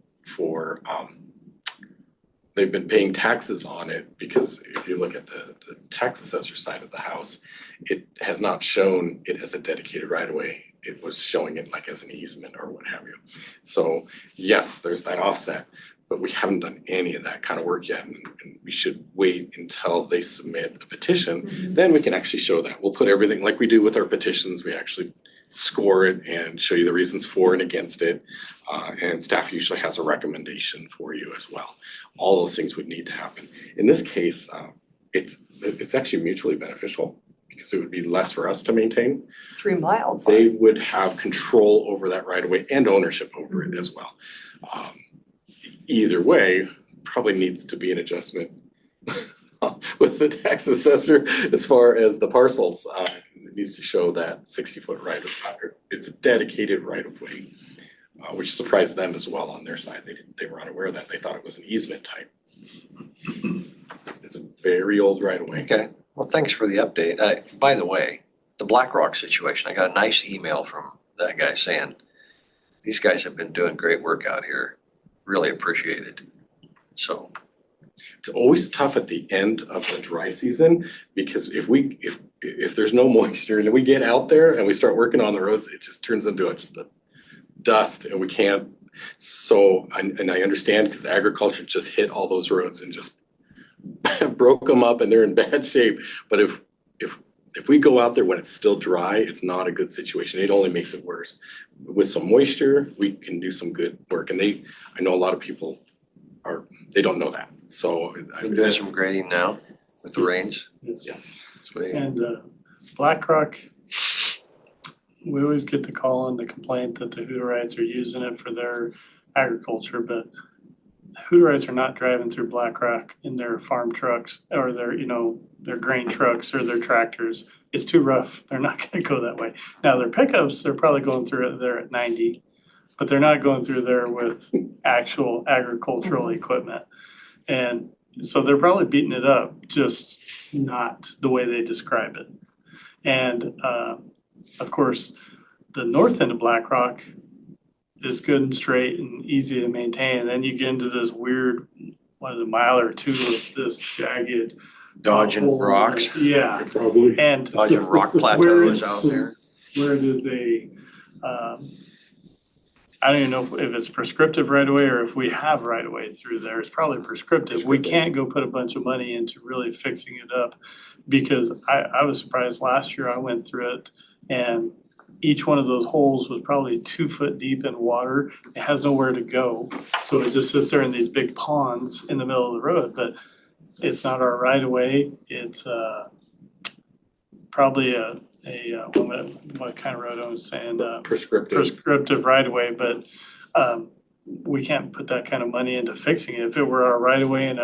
taxes on it, because if you look at the tax assessor side of the house, it has not shown it as a dedicated right of way. It was showing it like as an easement or what have you. So yes, there's that offset, but we haven't done any of that kind of work yet, and we should wait until they submit a petition. Then we can actually show that. We'll put everything like we do with our petitions. We actually score it and show you the reasons for and against it. And staff usually has a recommendation for you as well. All those things would need to happen. In this case, it's actually mutually beneficial because it would be less for us to maintain. 3 miles. They would have control over that right of way and ownership over it as well. Either way, probably needs to be an adjustment with the tax assessor as far as the parcels. It needs to show that 60-foot right of way. It's a dedicated right of way, which surprised them as well on their side. They were unaware of that. They thought it was an easement type. It's a very old right of way. Okay, well, thanks for the update. By the way, the BlackRock situation, I got a nice email from that guy saying, these guys have been doing great work out here. Really appreciate it. So it's always tough at the end of the dry season, because if there's no moisture and we get out there and we start working on the roads, it just turns into just a dust, and we can't So, and I understand because agriculture just hit all those roads and just broke them up and they're in bad shape. But if we go out there when it's still dry, it's not a good situation. It only makes it worse. With some moisture, we can do some good work. And I know a lot of people they don't know that. So We're doing some grading now with the rains. Yes. Sweet. And Black Rock, we always get the call and the complaint that the Hutterites are using it for their agriculture, but Hutterites are not driving through Black Rock in their farm trucks or their grain trucks or their tractors. It's too rough. They're not gonna go that way. Now, their pickups, they're probably going through it there at 90, but they're not going through there with actual agricultural equipment. And so they're probably beating it up, just not the way they describe it. And of course, the north end of Black Rock is good and straight and easy to maintain. And then you get into this weird, a mile or two of this jagged. Dodging rocks. Yeah. Probably. And Dodging rock plateaus out there. where it is I don't even know if it's prescriptive right away or if we have right away through there. It's probably prescriptive. We can't go put a bunch of money into really fixing it up because I was surprised last year I went through it and each one of those holes was probably 2 foot deep in water. It has nowhere to go. So it just sits there in these big ponds in the middle of the road, but it's not our right of way. It's probably what kind of road I was saying? Prescriptive right of way, but we can't put that kind of money into fixing it. If it were our right of way and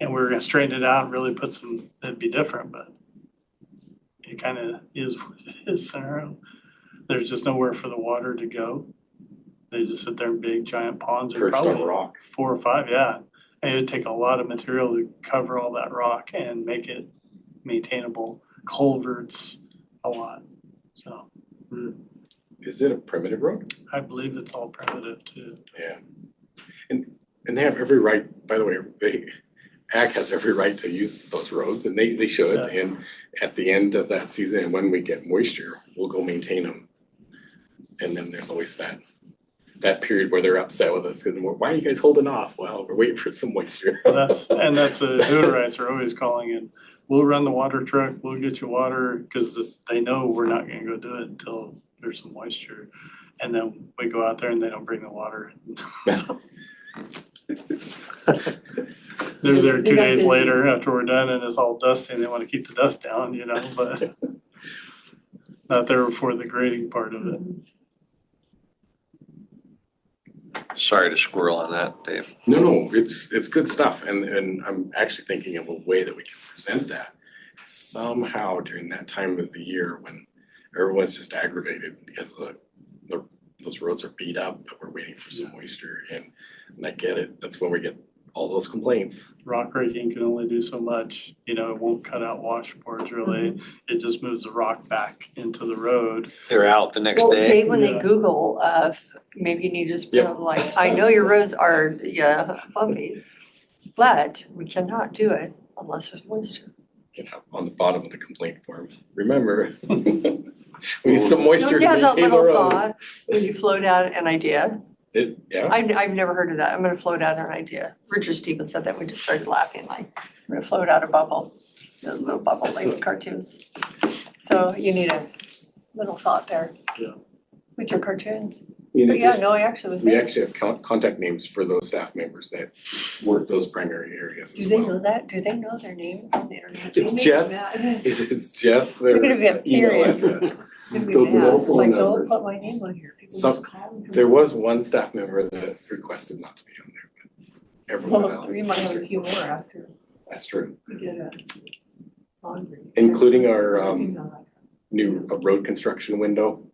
we were gonna straighten it out and really put it'd be different, but it kind of is what it is. There's just nowhere for the water to go. They just sit there in big giant ponds or Perched on probably rock. 4 or 5, yeah. And it'd take a lot of material to cover all that rock and make it maintainable. Culverts, a lot, so. Is it a primitive road? I believe it's all primitive too. Yeah. And they have every right, by the way, Ag has every right to use those roads and they should. Yeah. And at the end of that season, and when we get moisture, we'll go maintain them. And then there's always that period where they're upset with us, because why are you guys holding off? Well, we're waiting for some moisture. That's the Hutterites are always calling in. We'll run the water truck, we'll get you water, because they know we're not gonna go do it until there's some moisture. And then we go out there and they don't bring the water. They're there 2 days later after we're done and it's all dusty and they wanna keep the dust down, but not there for the grading part of it. Sorry to squirrel on that, Dave. No, it's good stuff. And I'm actually thinking of a way that we can present that somehow during that time of the year when everyone's just aggravated because those roads are beat up, but we're waiting for some moisture. And I get it. That's when we get all those complaints. Rock raking can only do so much, it won't cut out washboards really. It just moves the rock back into the road. They're out the next Well, day. Dave, when they Yeah. Google, maybe you need to just put Yep. like, I know your roads are, bumpy, but we cannot do it unless there's moisture. On the bottom of the complaint form. Remember, we need some moisture Don't to you have that maintain the little roads. thought when you float out an idea? Yeah. I've never heard of that. I'm gonna float out an idea. Richard Stevens said that. We just started laughing like, I'm gonna float out a bubble, a little bubble like the cartoons. So you need a little thought there. Yeah. With your cartoons. In But yeah, addition- no, I actually was We there. actually have contact names for those staff members that work those primary areas Do as they well. know that? Do they know their name from the internet? It's They may just- be mad. It is just their They're gonna be a email period. address. They're gonna be Those are mad. all It's phone like, don't numbers. put my name on here. People Some- just call and There was one staff member that requested not to be on there, but everyone Well, else. we might have a few more after That's true. we get a laundry. Including our new road construction window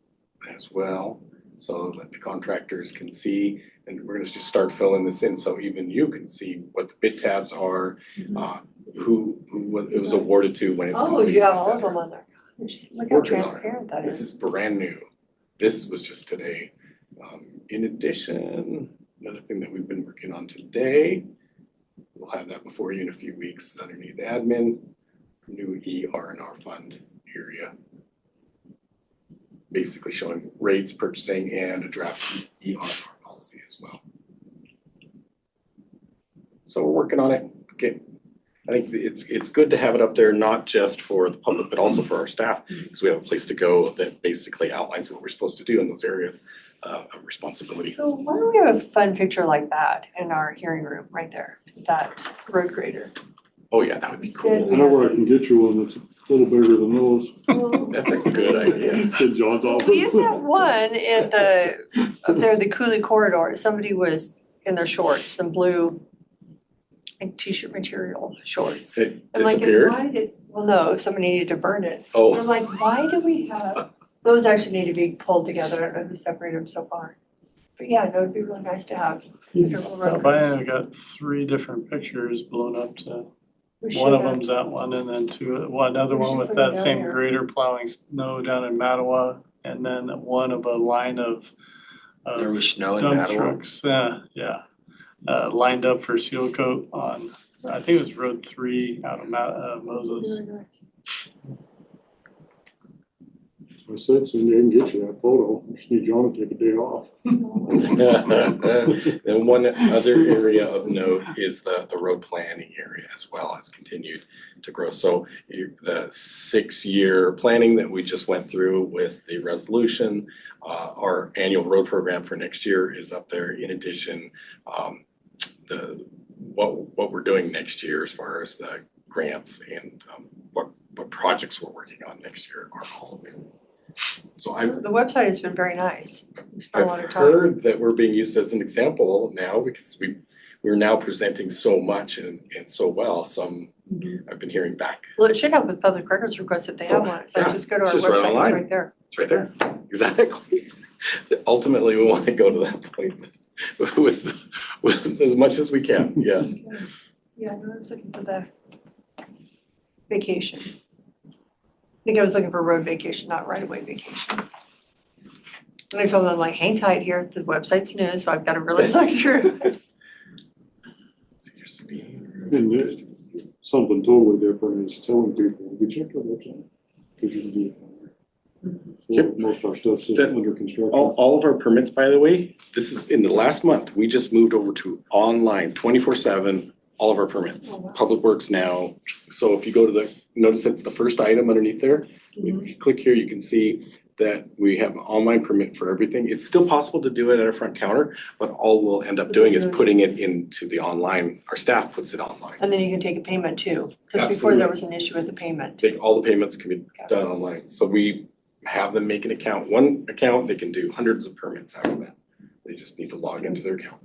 as well, so that the contractors can see. And we're gonna just start filling this in, so even you can see what the bid tabs are, who it was awarded to when it's Oh, completed, you have et all of cetera. them on there. Look how Working on it. transparent that This is. is brand new. This was just today. In addition, another thing that we've been working on today, we'll have that before you in a few weeks, is underneath admin, new ER&R fund area. Basically showing rates, purchasing, and a draft ER&R policy as well. So we're working on it. Okay. I think it's good to have it up there, not just for the public, but also for our staff, because we have a place to go that basically outlines what we're supposed to do in those areas of responsibility. So why don't we have a fun picture like that in our hearing room, right there, that road grader? Oh, yeah, that would be cool. I know where I can get you one that's a little bigger than those. That's a good idea. In John's office. We used to have one in up there, the Cooley corridor. Somebody was in their shorts, some blue like t-shirt material shorts. It I'm like, disappeared? well, no, somebody needed to burn it. Oh. And I'm like, why do we have, those actually need to be pulled together. I don't know who separated them so far. But yeah, that would be really nice to have. Stop by and I got 3 different pictures blown up to, We one of should, them's that one and then another We one should with put that it down same there. grader plowing snow down in Mattawa. And then one of a line of There was snow in dump Mattawa? trucks, lined up for seal coat on, I think it was Road 3 out of Moses. Really nice. So I said, so I can get you that photo. You just need John to take a day off. And one other area of note is the road planning area as well has continued to grow. So the 6-year planning that we just went through with the resolution, our annual road program for next year is up there. In addition, what we're doing next year as far as the grants and what projects we're working on next year are all available. So The website has been very nice. We spent a lot I've of time. heard that we're being used as an example now because we're now presenting so much and so well. Some I've been hearing back. Well, it should help with public records requests if they have one. So yeah. just go to our It's just right website, it's online. right there. It's right there. Exactly. Ultimately, we want to go to that point with as much as we can. Yes. Yeah, no, I was looking for the vacation. I think I was looking for road vacation, not right-of-way vacation. And I told them, like, hang tight here, the website's new, so I've got to really look through. And something totally different is telling people, we check our website, because you can do it on there. So most of our stuff's under construction. All of our permits, by the way, this is in the last month, we just moved over to online 24/7, all of our permits. Public Works now. So if you go to notice it's the first item underneath there. If you click here, you can see that we have an online permit for everything. It's still possible to do it at our front counter, but all we'll end up doing is putting it into the online, our staff puts it online. And then you can take a payment too, because before there was an issue with the payment. All the payments can be done online. So we have them make an account. One account, they can do hundreds of permits out of that. They just need to log into their account.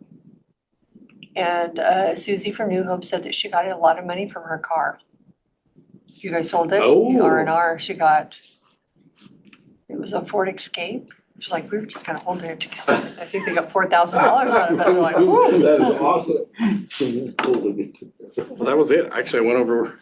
And Susie from New Hope said that she got a lot of money from her car. You guys sold it? Oh. The R&R, she got, it was a Ford Escape. She's like, we were just kind of holding it together. I think they got $4,000 out of it. They're like, whoo. That is awesome. Well, that was it. Actually, I went over, I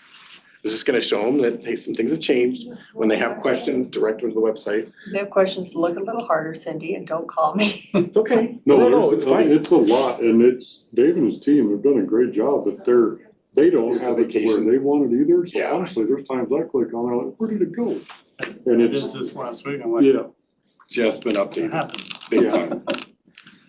was just gonna show them that, hey, some things have changed. When they have questions, direct them to the website. If they have questions, look a little harder, Cindy, and don't call me. It's okay. No, it's fine. It's a lot, and it's, Dave and his team have done a great job, but they don't Here's the have it to where vacation. they want it either. So Yeah. honestly, there's times I click on it, I'm like, where did it go? And I it's, did this last week, I'm like, yeah. Just been updated, happened? big Yeah. time.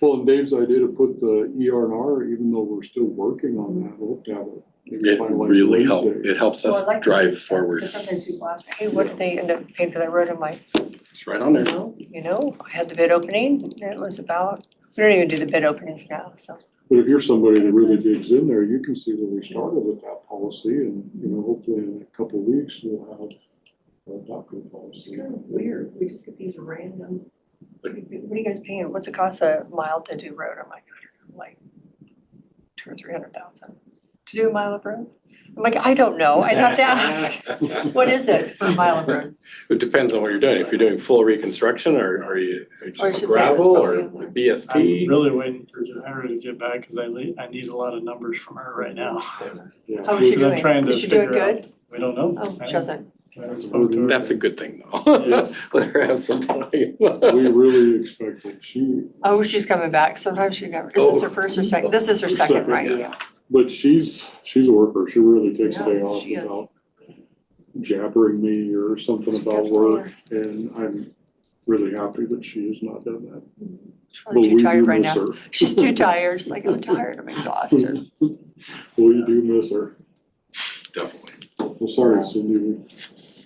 Well, and Dave's idea to put the ER&R, even though we're still working on that, we'll have to have it. maybe It finalized really helped. Wednesday. It helps Well, us I'd like to drive read stuff, forward. because sometimes people ask me, hey, what did they end up paying for that road? I'm like, It's right on there. I had the bid opening, and it was about, we don't even do the bid openings now, so. But if you're somebody that really digs in there, you can see where we started with that policy, and, hopefully in a couple of weeks, we'll have a adopted policy. It's kind of weird, we just get these random, what are you guys paying, what's it cost a mile to do road? I'm like, I don't know, like 200,000 or 300,000 to do a mile of road? I'm like, I don't know, I'd have to ask. What is it for a mile of road? It depends on what you're doing. If you're doing full reconstruction or are you Or I just should say gravel it's or probably in BST? I'm really waiting for Jahira to get back because I need a lot of numbers from her right now. Yeah. How is she Because I'm doing? trying to Is she doing figure out- good? We don't know. Oh, she doesn't. I haven't spoke to her. That's a good thing though. Let her have some time. We really expect that she. Oh, she's coming back, sometimes she never, is this her first or second? This is her second, right? Yes. But she's a worker, she really takes a day Yeah, off she is. without jabbering me or something about work, and I'm really happy that she has not done that. She's probably But too we tired do right miss now. her. She's too tired, she's like, I'm tired, I'm exhausted. Well, you do miss her. Definitely. Well, sorry, Cindy.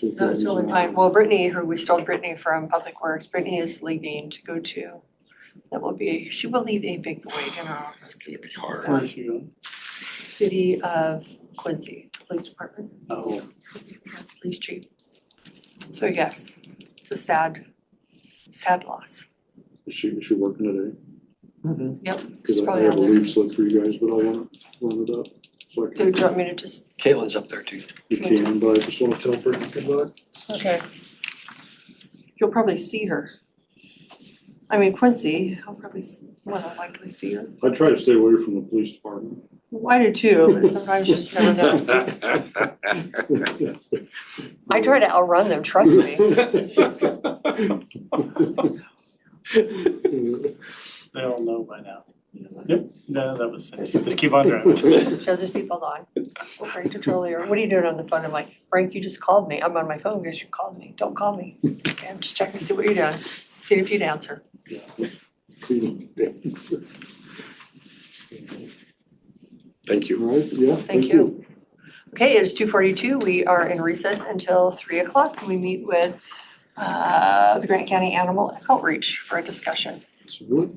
No, it's really fine. Well, Brittany, who we stole Brittany from Public Works, Brittany is leaving to go to, she will leave a big void in our It's gonna be hard. Where's she going? city of Quincy Police Department, Oh, police chief. So yes, it's a sad loss. Is she working today? Yep. Cause She's I probably have a on there. leave slip for you guys, but I wanna run it up. So I Do can, you want me to just, Caitlin's up there too. you can, but I just wanna tell Brittany good luck. okay. You'll probably see her. I mean, Quincy, I'll probably more than likely see her. I try to stay away from the police department. I do too, but sometimes you just never know. I try to outrun them, trust me. they all know by now. Yep, no, that was it. Just keep on driving. She'll just keep on. Well, Frank to Charlie, or what are you doing on the phone? I'm like, Frank, you just called me. I'm on my phone because you called me. Don't call me. Okay, I'm just checking to see what you're doing. See if you'd answer. Thank you. All right, yeah, Thank you. Okay, it is 2:42. We are in recess until 3:00 and we meet with the Grant County Animal Outreach for a discussion. So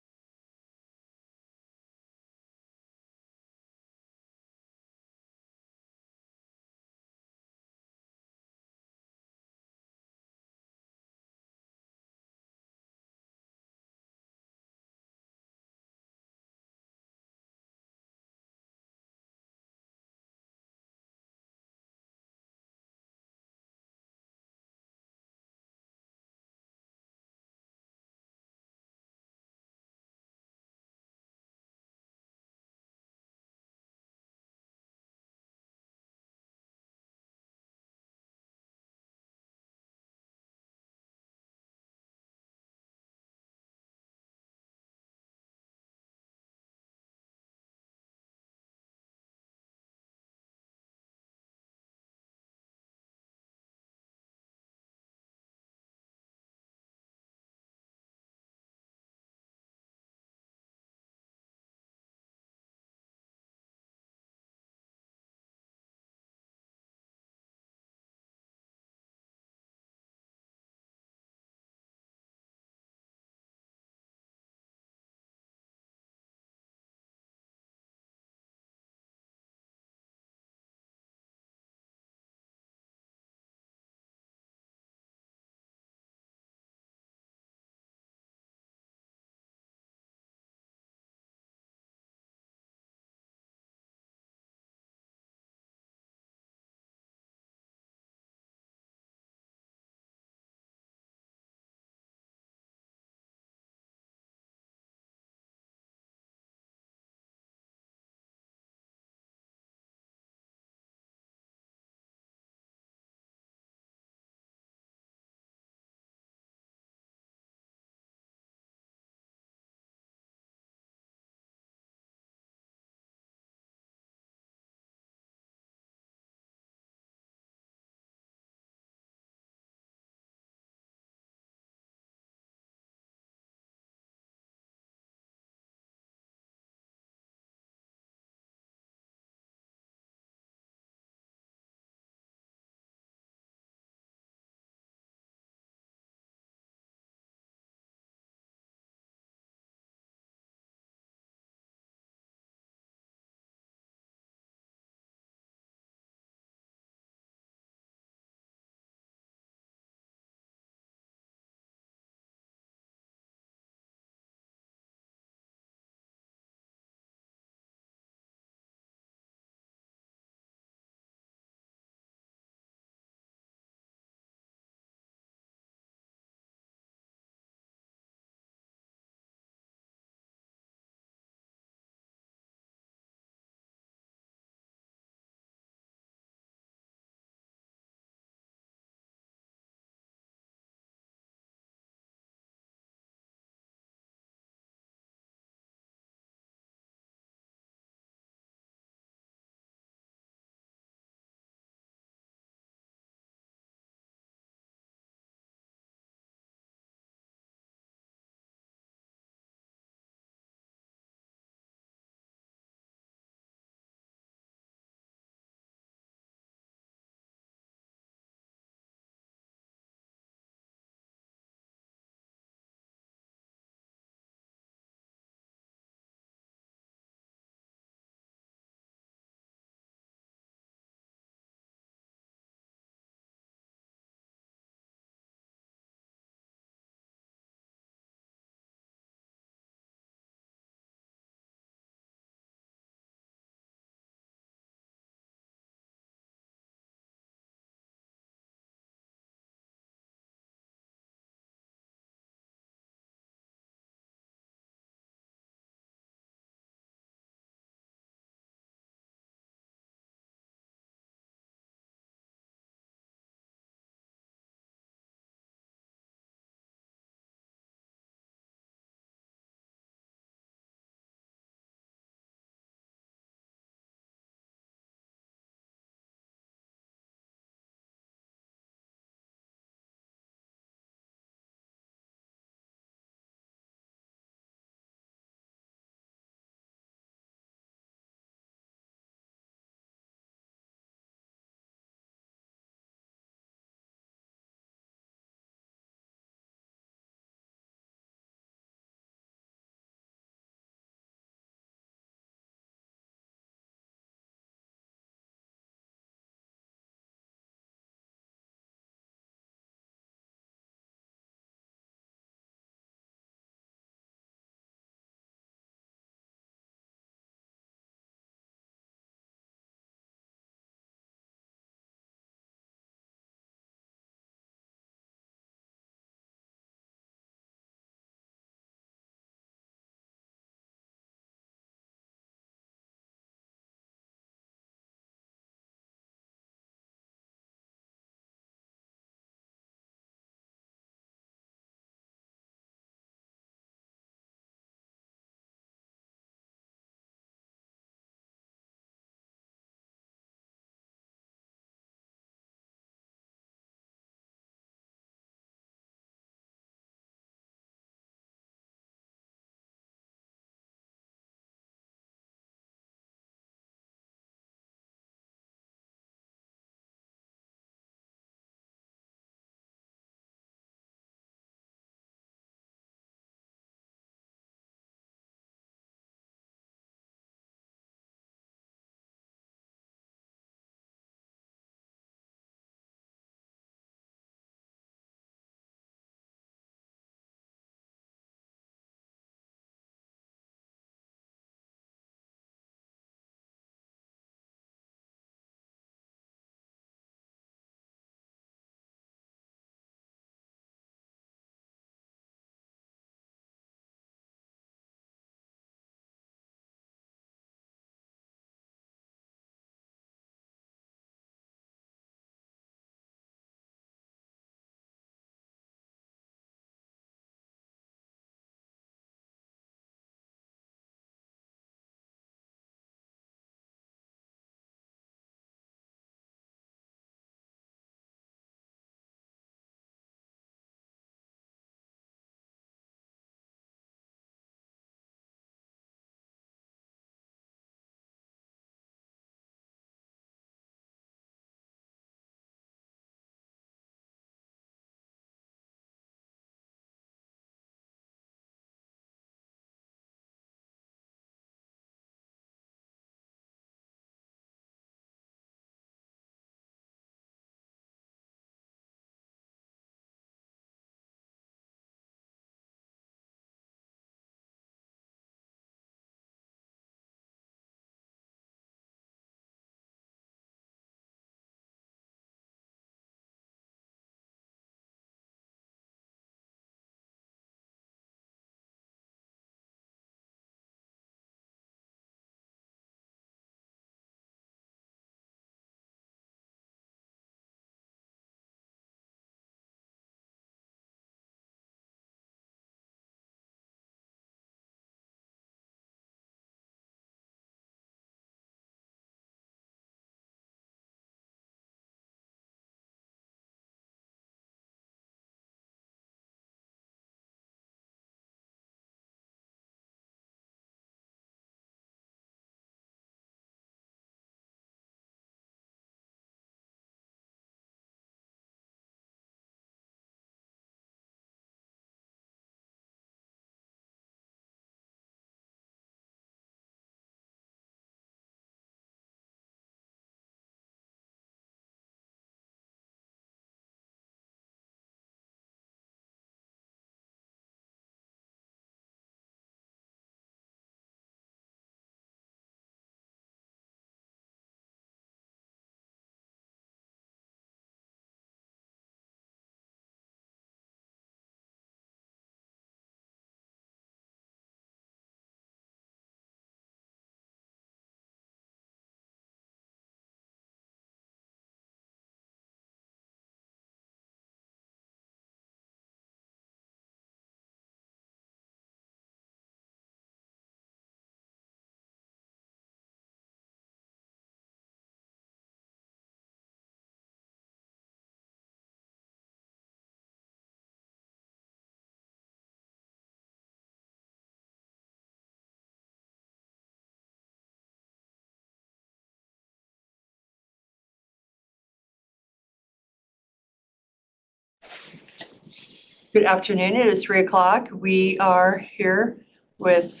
Good afternoon. It is 3:00. We are here with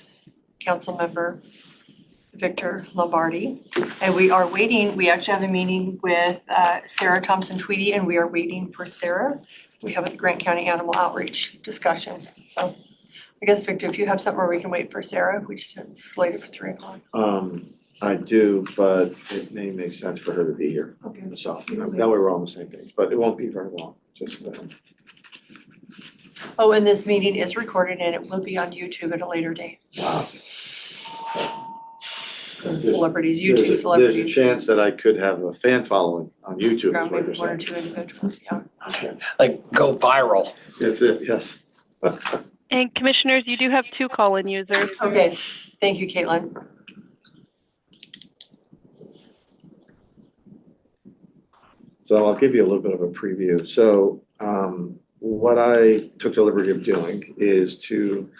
Councilmember Victor Lombardi. And we are waiting, we actually have a meeting with Sarah Thompson Tweedy, and we are waiting for Sarah. We have a Grant County Animal Outreach discussion. So I guess, Victor, if you have something where we can wait for Sarah, we just slated for 3:00. I do, but it may make sense for her to be here. Okay. So, that way we're all on the same page, but it won't be very long, just, Oh, and this meeting is recorded and it will be on YouTube at a later date. wow. Celebrities, YouTube There's a celebrities. chance that I could have a fan following on YouTube, is what Maybe you're one or saying. two individuals, yeah. Okay. Like, go viral. That's it, yes. And commissioners, you do have 2 call-in users. Okay, thank you, Caitlin. So I'll give you a little bit of a preview. So what I took the liberty of doing is to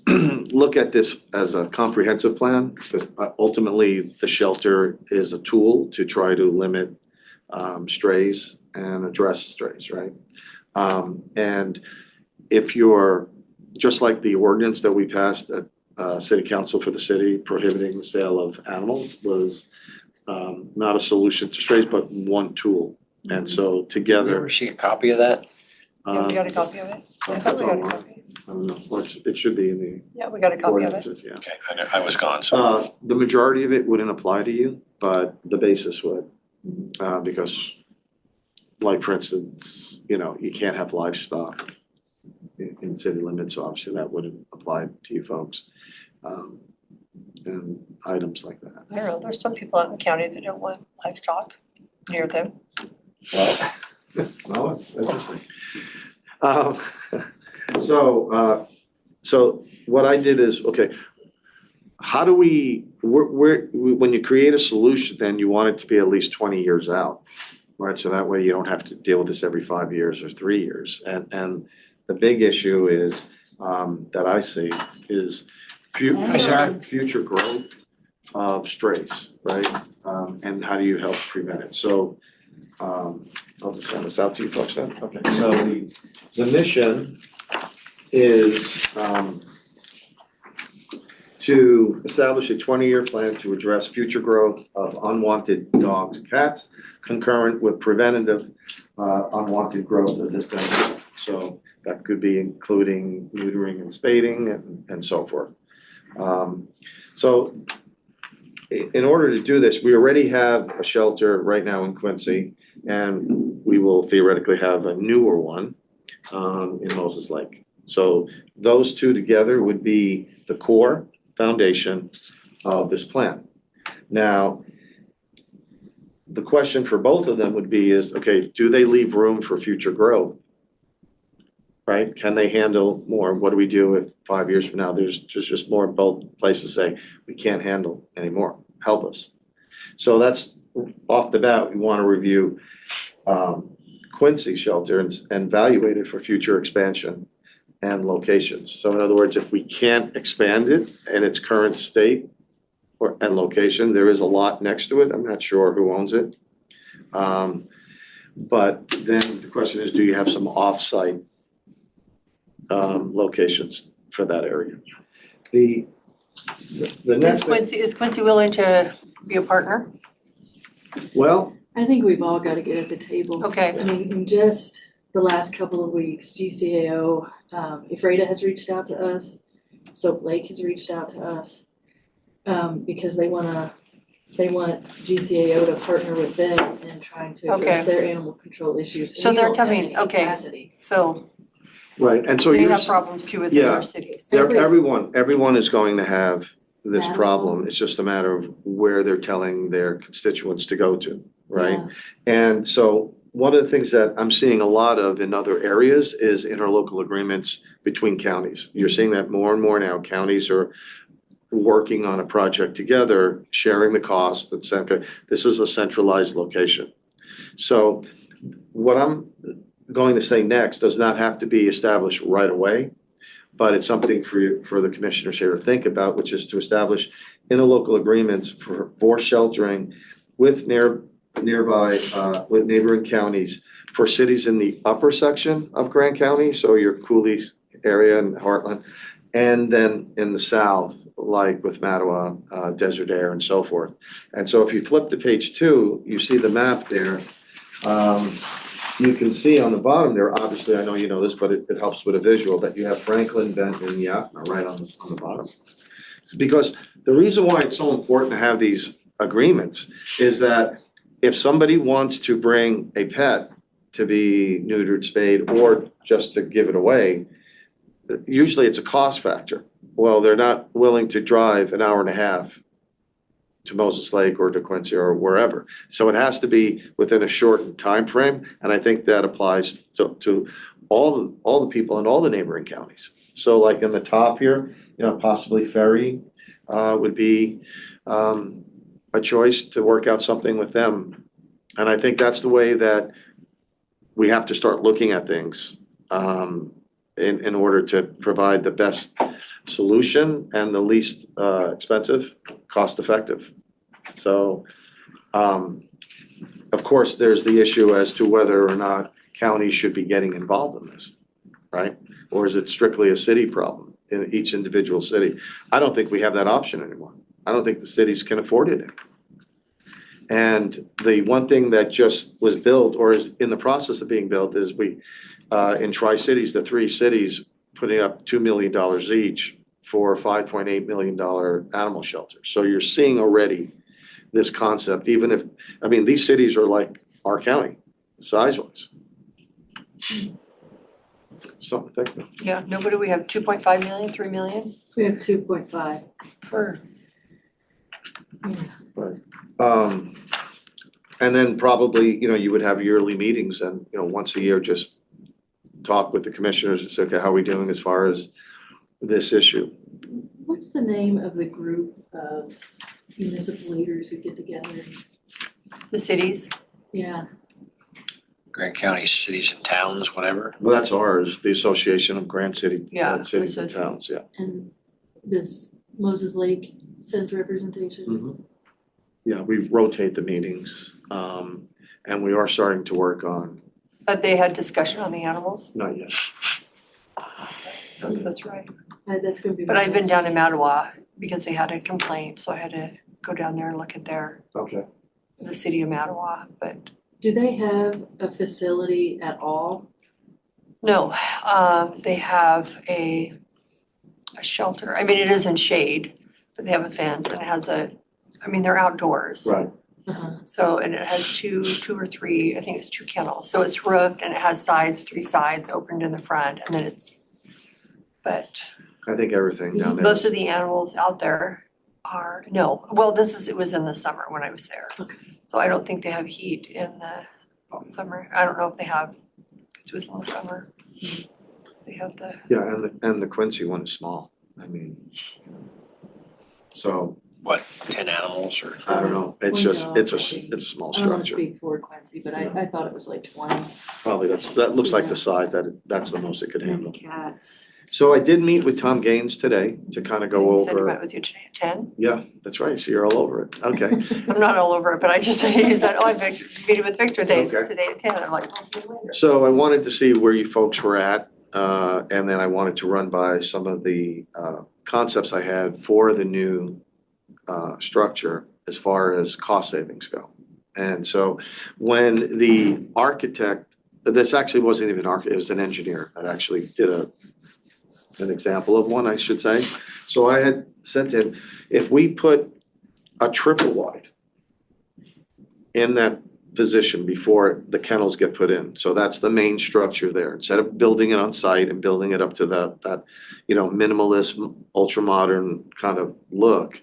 look at this as a comprehensive plan, because ultimately the shelter is a tool to try to limit strays and address strays, right? And if you're, just like the ordinance that we passed at City Council for the city prohibiting the sale of animals was not a solution to strays, but one tool. And so Did you together. ever see a copy of that? Yeah, we got a copy of it. I thought we got a copy. I don't know, well, it should be in the Yeah, we got a copy of it. ordinances, yeah. Okay, I was gone, so. The majority of it wouldn't apply to you, but the basis would. Because, like, for instance, you can't have livestock in city limits, so obviously that wouldn't apply to you folks. And items like that. I don't know, there's some people out in the county that don't want livestock near them. Well, it's interesting. So what I did is, okay, how do when you create a solution, then you want it to be at least 20 years out, right? So that way you don't have to deal with this every 5 years or 3 years. And the big issue is, that I see is future growth of strays, right? And how do you help prevent it? So, I'll just send this out to you folks then. Okay, so the mission is to establish a 20-year plan to address future growth of unwanted dogs, cats, concurrent with preventative unwanted growth of this demographic. So that could be including neutering and spading and so forth. So in order to do this, we already have a shelter right now in Quincy, and we will theoretically have a newer one in Moses Lake. So those two together would be the core foundation of this plan. Now, the question for both of them would be okay, do they leave room for future growth? Right? Can they handle more? What do we do if 5 years from now, there's just more both places say, we can't handle anymore, help us. So that's off the bat, we want to review Quincy shelter and evaluate it for future expansion and locations. So in other words, if we can't expand it in its current state and location, there is a lot next to it. I'm not sure who owns it. But then the question is, do you have some off-site locations for that area? The next Is Quincy willing to be a partner? Well, I think we've all got to get at the table. Okay. I mean, in just the last couple of weeks, GCAO, Ephrata has reached out to us, Soap Lake has reached out to us, because they want GCAO to partner with them in trying to address their animal control issues. So We they're don't have coming, any okay, capacity. so right, and so they you're. have problems too within Yeah. our cities. Everyone is going to have this Yeah. problem. It's just a matter of where they're telling their constituents to go to, right? Yeah. And so one of the things that I'm seeing a lot of in other areas is interlocal agreements between counties. You're seeing that more and more now. Counties are working on a project together, sharing the cost, and saying, okay, this is a centralized location. So what I'm going to say next does not have to be established right away, but it's something for the commissioners here to think about, which is to establish interlocal agreements for sheltering with nearby, with neighboring counties for cities in the upper section of Grant County, so your Cooley's area and Heartland, and then in the south, like with Mattawa, Desert Air and so forth. And so if you flip to page 2, you see the map there. You can see on the bottom there, obviously, I know you know this, but it helps with a visual, that you have Franklin, Benton, and Yakima right on the bottom. Because the reason why it's so important to have these agreements is that if somebody wants to bring a pet to be neutered, spayed, or just to give it away, usually it's a cost factor. Well, they're not willing to drive an hour and a half to Moses Lake or to Quincy or wherever. So it has to be within a short time frame, and I think that applies to all the people in all the neighboring counties. So like in the top here, possibly Ferry would be a choice to work out something with them. And I think that's the way that we have to start looking at things in order to provide the best solution and the least expensive, cost effective. So, of course, there's the issue as to whether or not counties should be getting involved in this, right? Or is it strictly a city problem in each individual city? I don't think we have that option anymore. I don't think the cities can afford it anymore. And the one thing that just was built or is in the process of being built is in Tri-Cities, the 3 cities putting up $2 million each for a $5.8 million animal shelter. So you're seeing already this concept, these cities are like our county, size-wise. Something to think about. Yeah, nobody, we have 2.5 million, 3 million We have 2.5. for, And then probably, you would have yearly meetings and, once a year, just talk with the commissioners and say, okay, how are we doing as far as this issue? What's the name of the group of municipal leaders who get together? the cities. Yeah, Grant County Cities and Towns, whatever. Well, that's ours, the Association of Grand City, Yeah, Cities and association. Towns, yeah. and this Moses Lake sends representation. Mhm. Yeah, we rotate the meetings, and we are starting to work on, But they had discussion on the animals. not yet. That's right. That's gonna be. But I've been down in Mattawa because they had a complaint, so I had to go down there and look at Okay. the city of Mattawa, but Do they have a facility at all? no, they have a shelter. I mean, it is in shade, but they have a fence and it has they're outdoors. Right. So, and it has two or three, I think it's 2 kennels. So it's roofed and it has 3 sides opened in the front and then but I think everything down there. most of the animals out there it was in the summer when I was there. Okay. So I don't think they have heat in the summer. I don't know if they have, because it was in the summer. They have the, Yeah, and the Quincy one is small, so, What, 10 animals or? I don't know, it's a small I don't wanna structure. speak for Quincy, but I thought it was like 20. Probably that looks like the size that's the most it could handle. Cats. So I did meet with Tom Gaines today to kind of go he said he over. met with you today at 10. Yeah, that's right, so you're all over it, okay. I'm not all over it, but he said, I'm meeting with Victor today Okay. at 10. I'm like, I'll see you later. So I wanted to see where you folks were at, and then I wanted to run by some of the concepts I had for the new structure as far as cost savings go. And so when the architect, this actually wasn't even it was an engineer that actually did an example of one, I should say. So I had said to him, if we put a triple wide in that position before the kennels get put in, so that's the main structure there, instead of building it on site and building it up to that minimalist, ultra modern kind of look,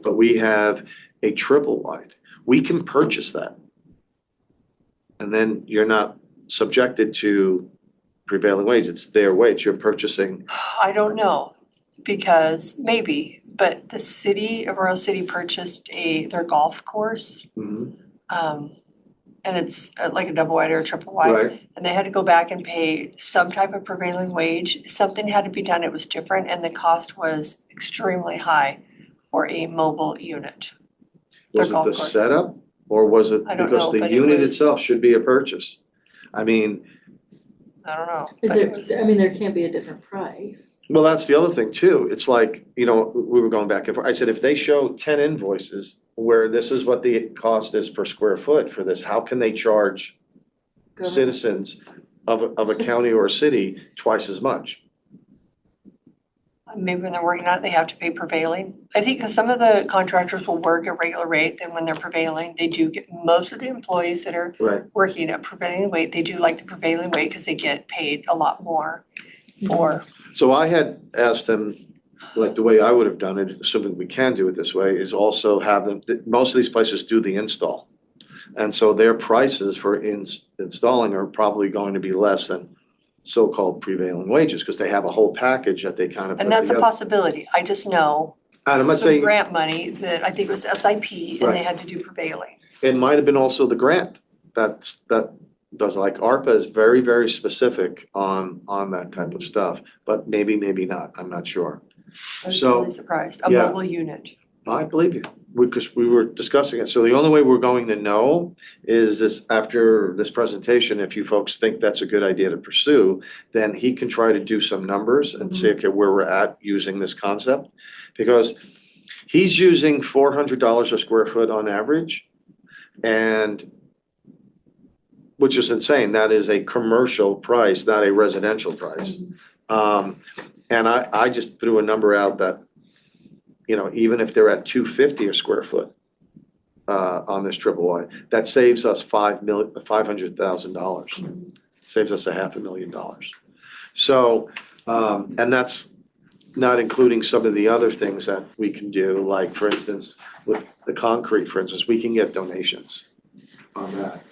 but we have a triple wide, we can purchase that. And then you're not subjected to prevailing wage, it's their wage, you're purchasing. I don't know, because maybe, but the city of Royal City purchased their golf course. And it's like a double wide or a triple wide. Right. And they had to go back and pay some type of prevailing wage. Something had to be done, it was different, and the cost was extremely high for a mobile unit. Their Was it golf the course. setup Or was it I don't because know, the but it unit was- itself should be a purchase? I mean, I don't know. Is but it was- there, I mean, there can't be a different price. well, that's the other thing too. It's like, we were going back and forth. I said, if they show 10 invoices where this is what the cost is per square foot for this, how can they charge Government. citizens of a county or a city twice as much? Maybe when they're working on it, they have to pay prevailing. I think because some of the contractors will work at regular rate, then when they're prevailing, they do get, most of the employees that are Right. working at prevailing wage, they do like the prevailing wage because they get paid a lot more for. So I had asked them, like the way I would have done it, assuming we can do it this way, is also have them, most of these places do the install. And so their prices for installing are probably going to be less than so-called prevailing wages, because they have a whole package that they kind of put And that's a together. possibility. I just know And I'm not some saying, grant money that I think was SIP and Right. they had to do prevailing. it might have been also the grant that does, like ARPA is very, very specific on that type of stuff, but maybe not, I'm not sure. I was So, really surprised. A yeah. mobile unit. I believe you, because we were discussing it. So the only way we're going to know is this, after this presentation, if you folks think that's a good idea to pursue, then he can try to do some numbers and see, okay, where we're at using this concept. Because he's using $400 a square foot on average, and which is insane. That is a commercial price, not a residential price. And I just threw a number out that, even if they're at $250 a square foot on this triple wide, that saves us $500,000. Saves us $500,000. So, and that's not including some of the other things that we can do, like for instance, with the concrete, for instance, we can get donations on that.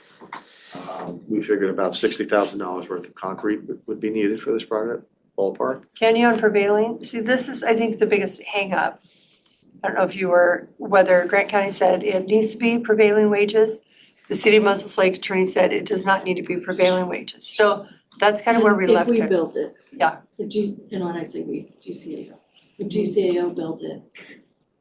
We figured about $60,000 worth of concrete would be needed for this project, ballpark. Can you on prevailing? See, this is, I think, the biggest hangup. I don't know if whether Grant County said it needs to be prevailing wages. The city of Moses Lake attorney said it does not need to be prevailing wages. So that's kind of where we left If we it. built it. Yeah. And when I say we, GCAO. If GCAO built it,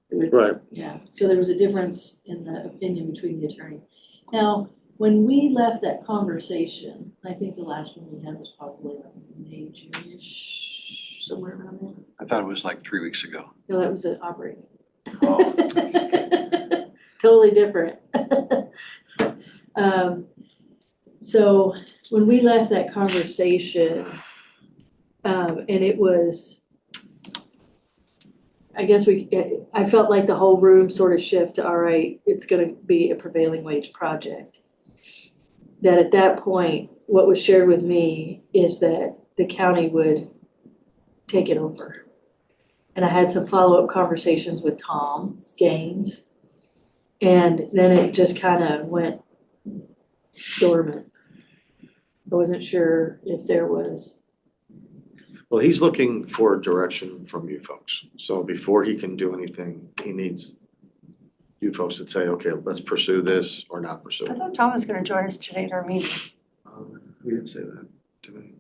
it would. Right. Yeah, so there was a difference in the opinion between the attorneys. Now, when we left that conversation, I think the last one we had was probably like May, June-ish, somewhere around there. I thought it was like 3 weeks ago. No, that was an operating. Oh. Totally different. So when we left that conversation, and it was, I guess I felt like the whole room sort of shift to, all right, it's gonna be a prevailing wage project. That at that point, what was shared with me is that the county would take it over. And I had some follow-up conversations with Tom Gaines. And then it just kind of went dormant. I wasn't sure if there was. Well, he's looking for direction from you folks. So before he can do anything, he needs you folks to say, okay, let's pursue this or not pursue I it. thought Tom was gonna join us today at our meeting. We didn't say that, did we?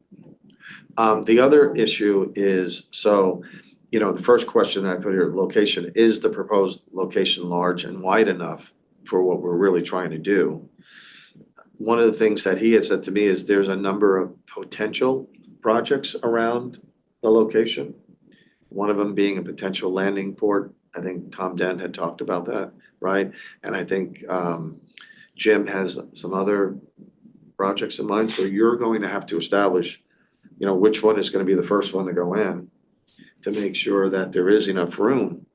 The other issue is, so, the first question that I put here, location, is the proposed location large and wide enough for what we're really trying to do? One of the things that he had said to me is there's a number of potential projects around the location. One of them being a potential landing port. I think Tom Dent had talked about that, right? And I think Jim has some other projects in mind. So you're going to have to establish, which one is going to be the first one to go in to make sure that there is enough room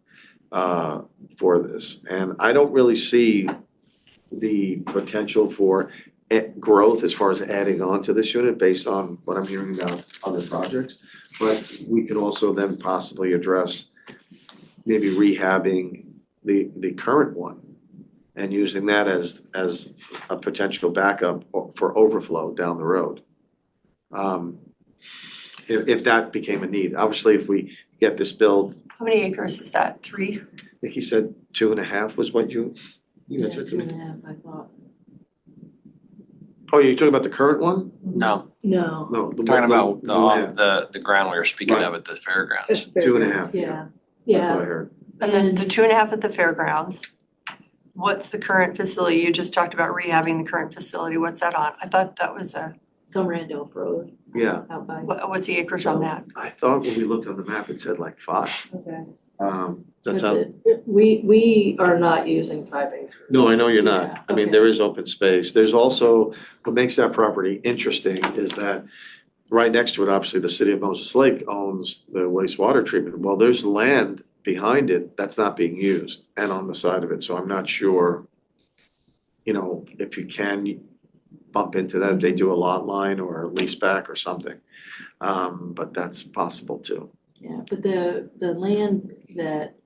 for this. And I don't really see the potential for growth as far as adding on to this unit based on what I'm hearing about other projects. But we can also then possibly address maybe rehabbing the current one and using that as a potential backup for overflow down the road. If that became a need. Obviously, if we get this build, How many acres is that? 3? I think he said 2.5 was what you Yeah, had said to me. 2.5, I thought. Oh, you're talking about the current one? No, No. No. the talking one- about land. the ground we were speaking Right. of at the fairgrounds. 2.5, Yeah, That's what I yeah. heard. And then the 2.5 at the fairgrounds. What's the current facility? You just talked about rehabbing the current facility. What's that on? I thought that was It's on Randolph Road Yeah, out by. what's the acreage on that? I thought when we looked on the map, it said like 5. Okay. Does that sound? We are not using 5 acres. No, I know you're Yeah, not. I mean, okay. there is open space. There's also, what makes that property interesting is that right next to it, obviously, the city of Moses Lake owns the wastewater treatment. Well, there's land behind it that's not being used and on the side of it. So I'm not sure, if you can bump into that, if they do a lot line or a lease back or something. But that's possible too. Yeah, but the land that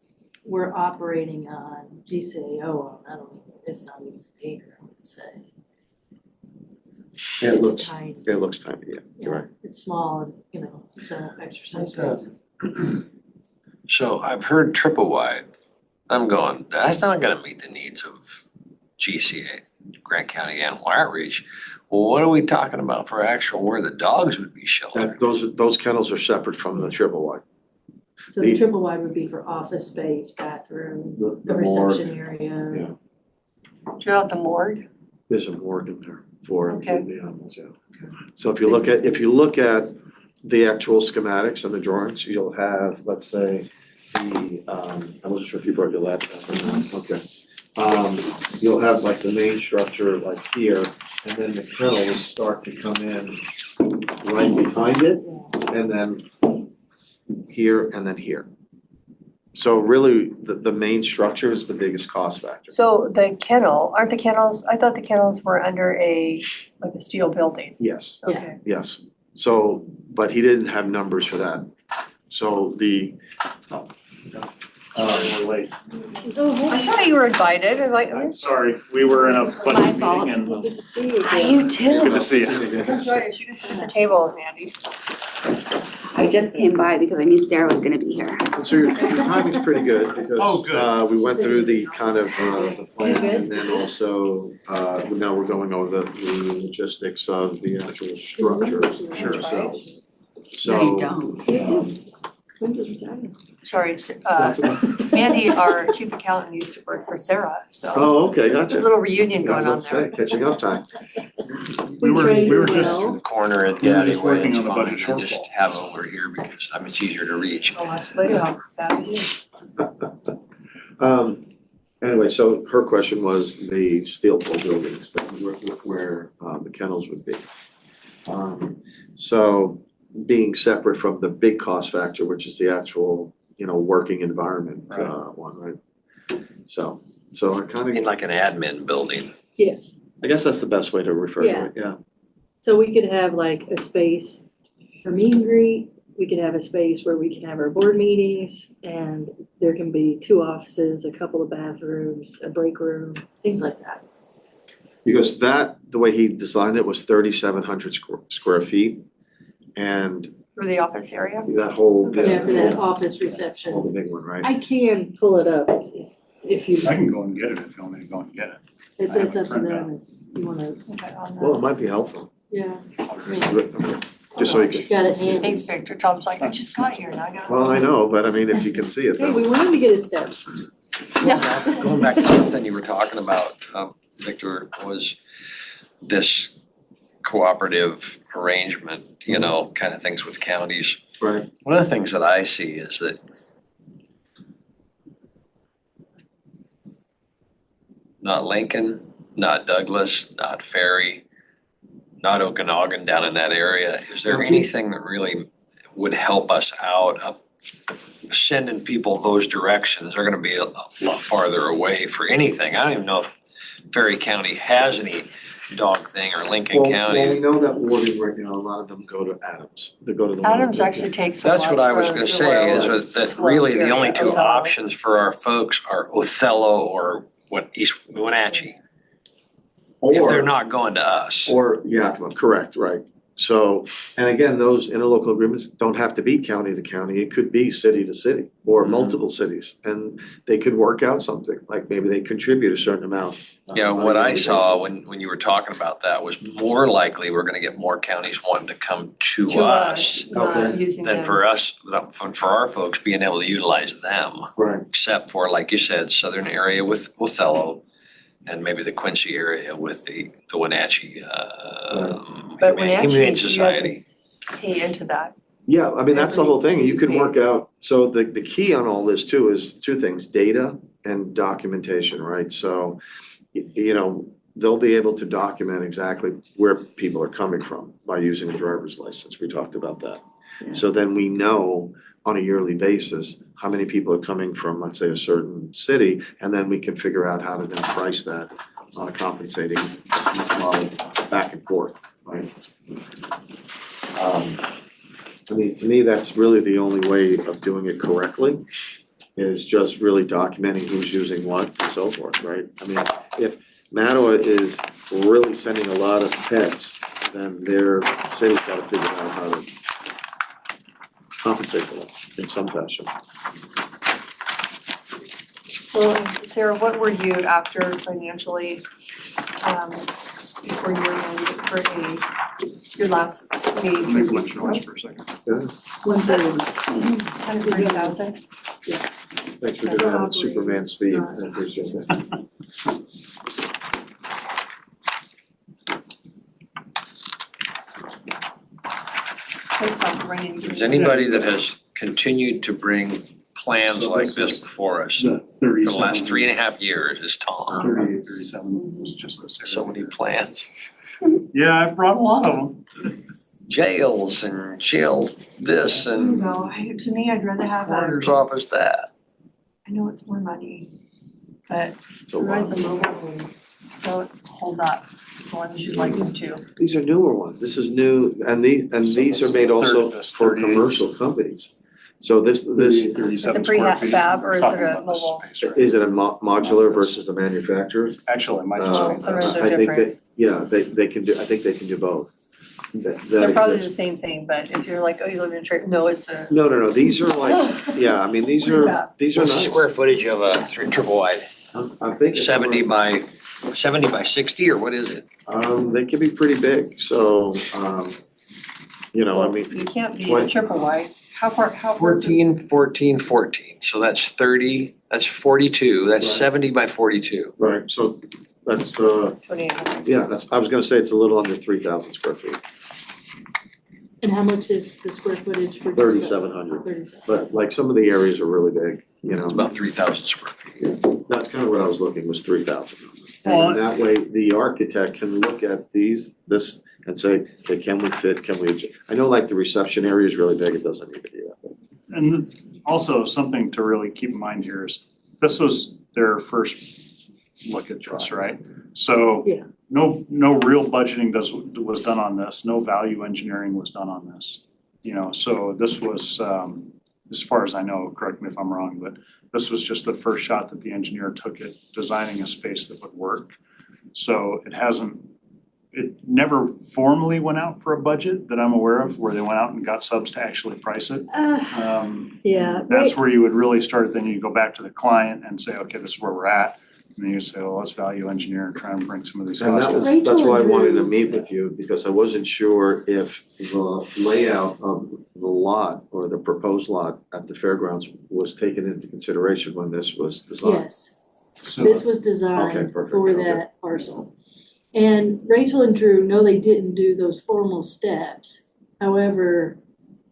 we're operating on, GCAO on, I don't even, it's not even an acre, I would say. It It's looks, tiny. it looks tiny, yeah, you're Yeah, right. it's small and, it's an exercise Okay. space. So I've heard triple wide. I'm going, that's not gonna meet the needs of GCA, Grant County Animal Outreach. Well, what are we talking about for actual where the dogs would be sheltered? Those kennels are separate from the triple wide. So the triple wide would be for office space, bathroom, the reception area. Yeah. Do you know about the morgue? There's a morgue in there for Okay. the animals, yeah. So if you look at the actual schematics and the drawings, you'll have, let's say, I wasn't sure if you brought your laptop or not, okay. You'll have like the main structure like here, and then the kennels start to come in right behind it, and then here, and then here. So really, the main structure is the biggest cost factor. So the kennel, aren't the kennels, I thought the kennels were under like a steel building. Yes, Okay. yes. So, but he didn't have numbers for that. So We're late. I thought you were invited. I'm like, Sorry, we were in a budget fault. meeting and. You too. Good to see you. Enjoy it. You can sit at the table, Andy. I just came by because I knew Sarah was gonna be here. So your timing's pretty good Oh, because good. we went through the kind of the plan Okay. and then also now we're going over the logistics of the actual structures themselves. No, you So don't. Sorry, Andy, our chief accountant, used to work for Sarah, so. Oh, okay, There's gotcha. a little reunion I going on was about to there. say, catching up time. We were just, The corner at We were Daddy just Way, working it's on the fine, budget and just shortfall. have it over here because, it's easier to reach. Oh, absolutely. Oh, that is. Anyway, so her question was the steel pole buildings, where the kennels would be. So being separate from the big cost factor, which is the actual, working environment, one, right? So I kind In of, like an admin building. Yes, I guess that's the best way to refer to it, yeah. so we could have like a space for meet and greet, we could have a space where we can have our board meetings, and there can be 2 offices, a couple of bathrooms, a break room, things like that. Because the way he designed it was 3,700 square feet. And For the office area? that whole. Yeah, for that office reception. All the big one, right? I can pull it up if you, I can go and get it if you want me to go and get it. if that's up to them, if you wanna, Well, it might be helpful, yeah. I mean, just so you can. got it handy. Thanks, Victor. Tom's like, I just got here and I got. Well, I know, but I mean, if you can see it Hey, though. we wanted to get his steps. Going back to something you were talking about, Victor, was this cooperative arrangement, kind of things with counties. Right. One of the things that I see is that not Lincoln, not Douglas, not Ferry, not Okanagan down in that area. Is there anything that really would help us out? Sending people those directions, they're gonna be a lot farther away for anything. I don't even know if Ferry County has any dog thing or Lincoln Well, County. we know that Warden right now, a lot of them go to Adams. They go to the. one Adams that- actually takes some. That's what I was gonna say, is that really the only two Othello. options for our folks are Othello or East Wenatchee. If they're not going to us. Or Yakima, correct, right. So, and again, those interlocal agreements don't have to be county to county. It could be city to city or multiple cities. And they could work out something, like maybe they contribute a certain amount. Yeah, on a what I yearly saw basis. when you were talking about that was more likely we're gonna get more counties wanting to come to To us not Okay. using than them. for us, for our folks being able to utilize them. Right. Except for, like you said, southern area with Othello, and maybe the Quincy area with the Wenatchee, But Humane Wenatchee, you have Society. to pay into that. Yeah, I mean, that's the whole thing. You could work Every- out, so the key on all this too is two things, data and documentation, right? So, you know, they'll be able to document exactly where people are coming from by using a driver's license. We talked about that. So then we know on a yearly basis how many people are coming from, let's say, a certain city, and then we can figure out how to then price that on a compensating model back and forth, right? I mean, to me, that's really the only way of doing it correctly, is just really documenting who's using what and so forth, right? I mean, if Mattawa is really sending a lot of pets, then their city's gotta figure out how to compensate for that in some fashion. Well, Sarah, what were you after financially, before you were for your last meeting? Make a motion for a second. Yeah, 130,000? thanks for doing that at Superman speed, I appreciate that. If there's anybody that has continued to bring plans So like this this is before us the for the last 3.5 years, is Tom. 38, 37 was just this. So many plans. Yeah, I've brought a lot of them. Jails and jail this and No, to me, I'd rather have a, coroner's office that. I know it's more money, but So, otherwise the mobile homes don't hold up as long as you'd like them to. These are newer ones, this is new, and these are made also for commercial companies. So this, Is it prefab or is it a mobile? is it a modular versus a manufacturer? Actually, it might Oh, just be sometimes this. they're I think different. that, yeah, they can do, I think they can do both. They're probably the same thing, but if you're like, oh, you live in a trailer, no, it's a. No, these are like, yeah, I mean, these are What's the nice. square footage of a triple wide? I'm thinking. 70 by 60, or what is it? They can be pretty big, so, you know, I mean. You can't be a 20 triple wide. How far? 14, 14, 14. So that's 30, that's 42, that's Right. 70 by 42. Right, so that's, 2,800. yeah, I was gonna say it's a little under 3,000 square feet, And how much is the square footage for? 3,700. 37. But like some of the areas are really big, you know. It's about 3,000 square feet. That's kind of what I was looking, was 3,000. Well, And that way, the architect can look at this, and say, okay, can we fit, can we, I know like the reception area is really big, it doesn't need to be that big. And also something to really keep in mind here is this was their first look at this, right? So Yeah. no real budgeting was done on this, no value engineering was done on this. You know, so this was, as far as I know, correct me if I'm wrong, but this was just the first shot that the engineer took at designing a space that would work. So it never formally went out for a budget that I'm aware of, where they went out and got subs to actually price it. Yeah. That's where you would really start, then you go back to the client and say, okay, this is where we're at. And then you say, well, let's value engineer and try and bring some of these And costs that was, down. that's why I wanted to meet with you, because I wasn't sure if the layout of the lot or the proposed lot at the fairgrounds was taken into consideration when this was designed. Yes, So- this was designed Okay, perfect, for okay. that parcel. And Rachel and Drew, no, they didn't do those formal steps. However,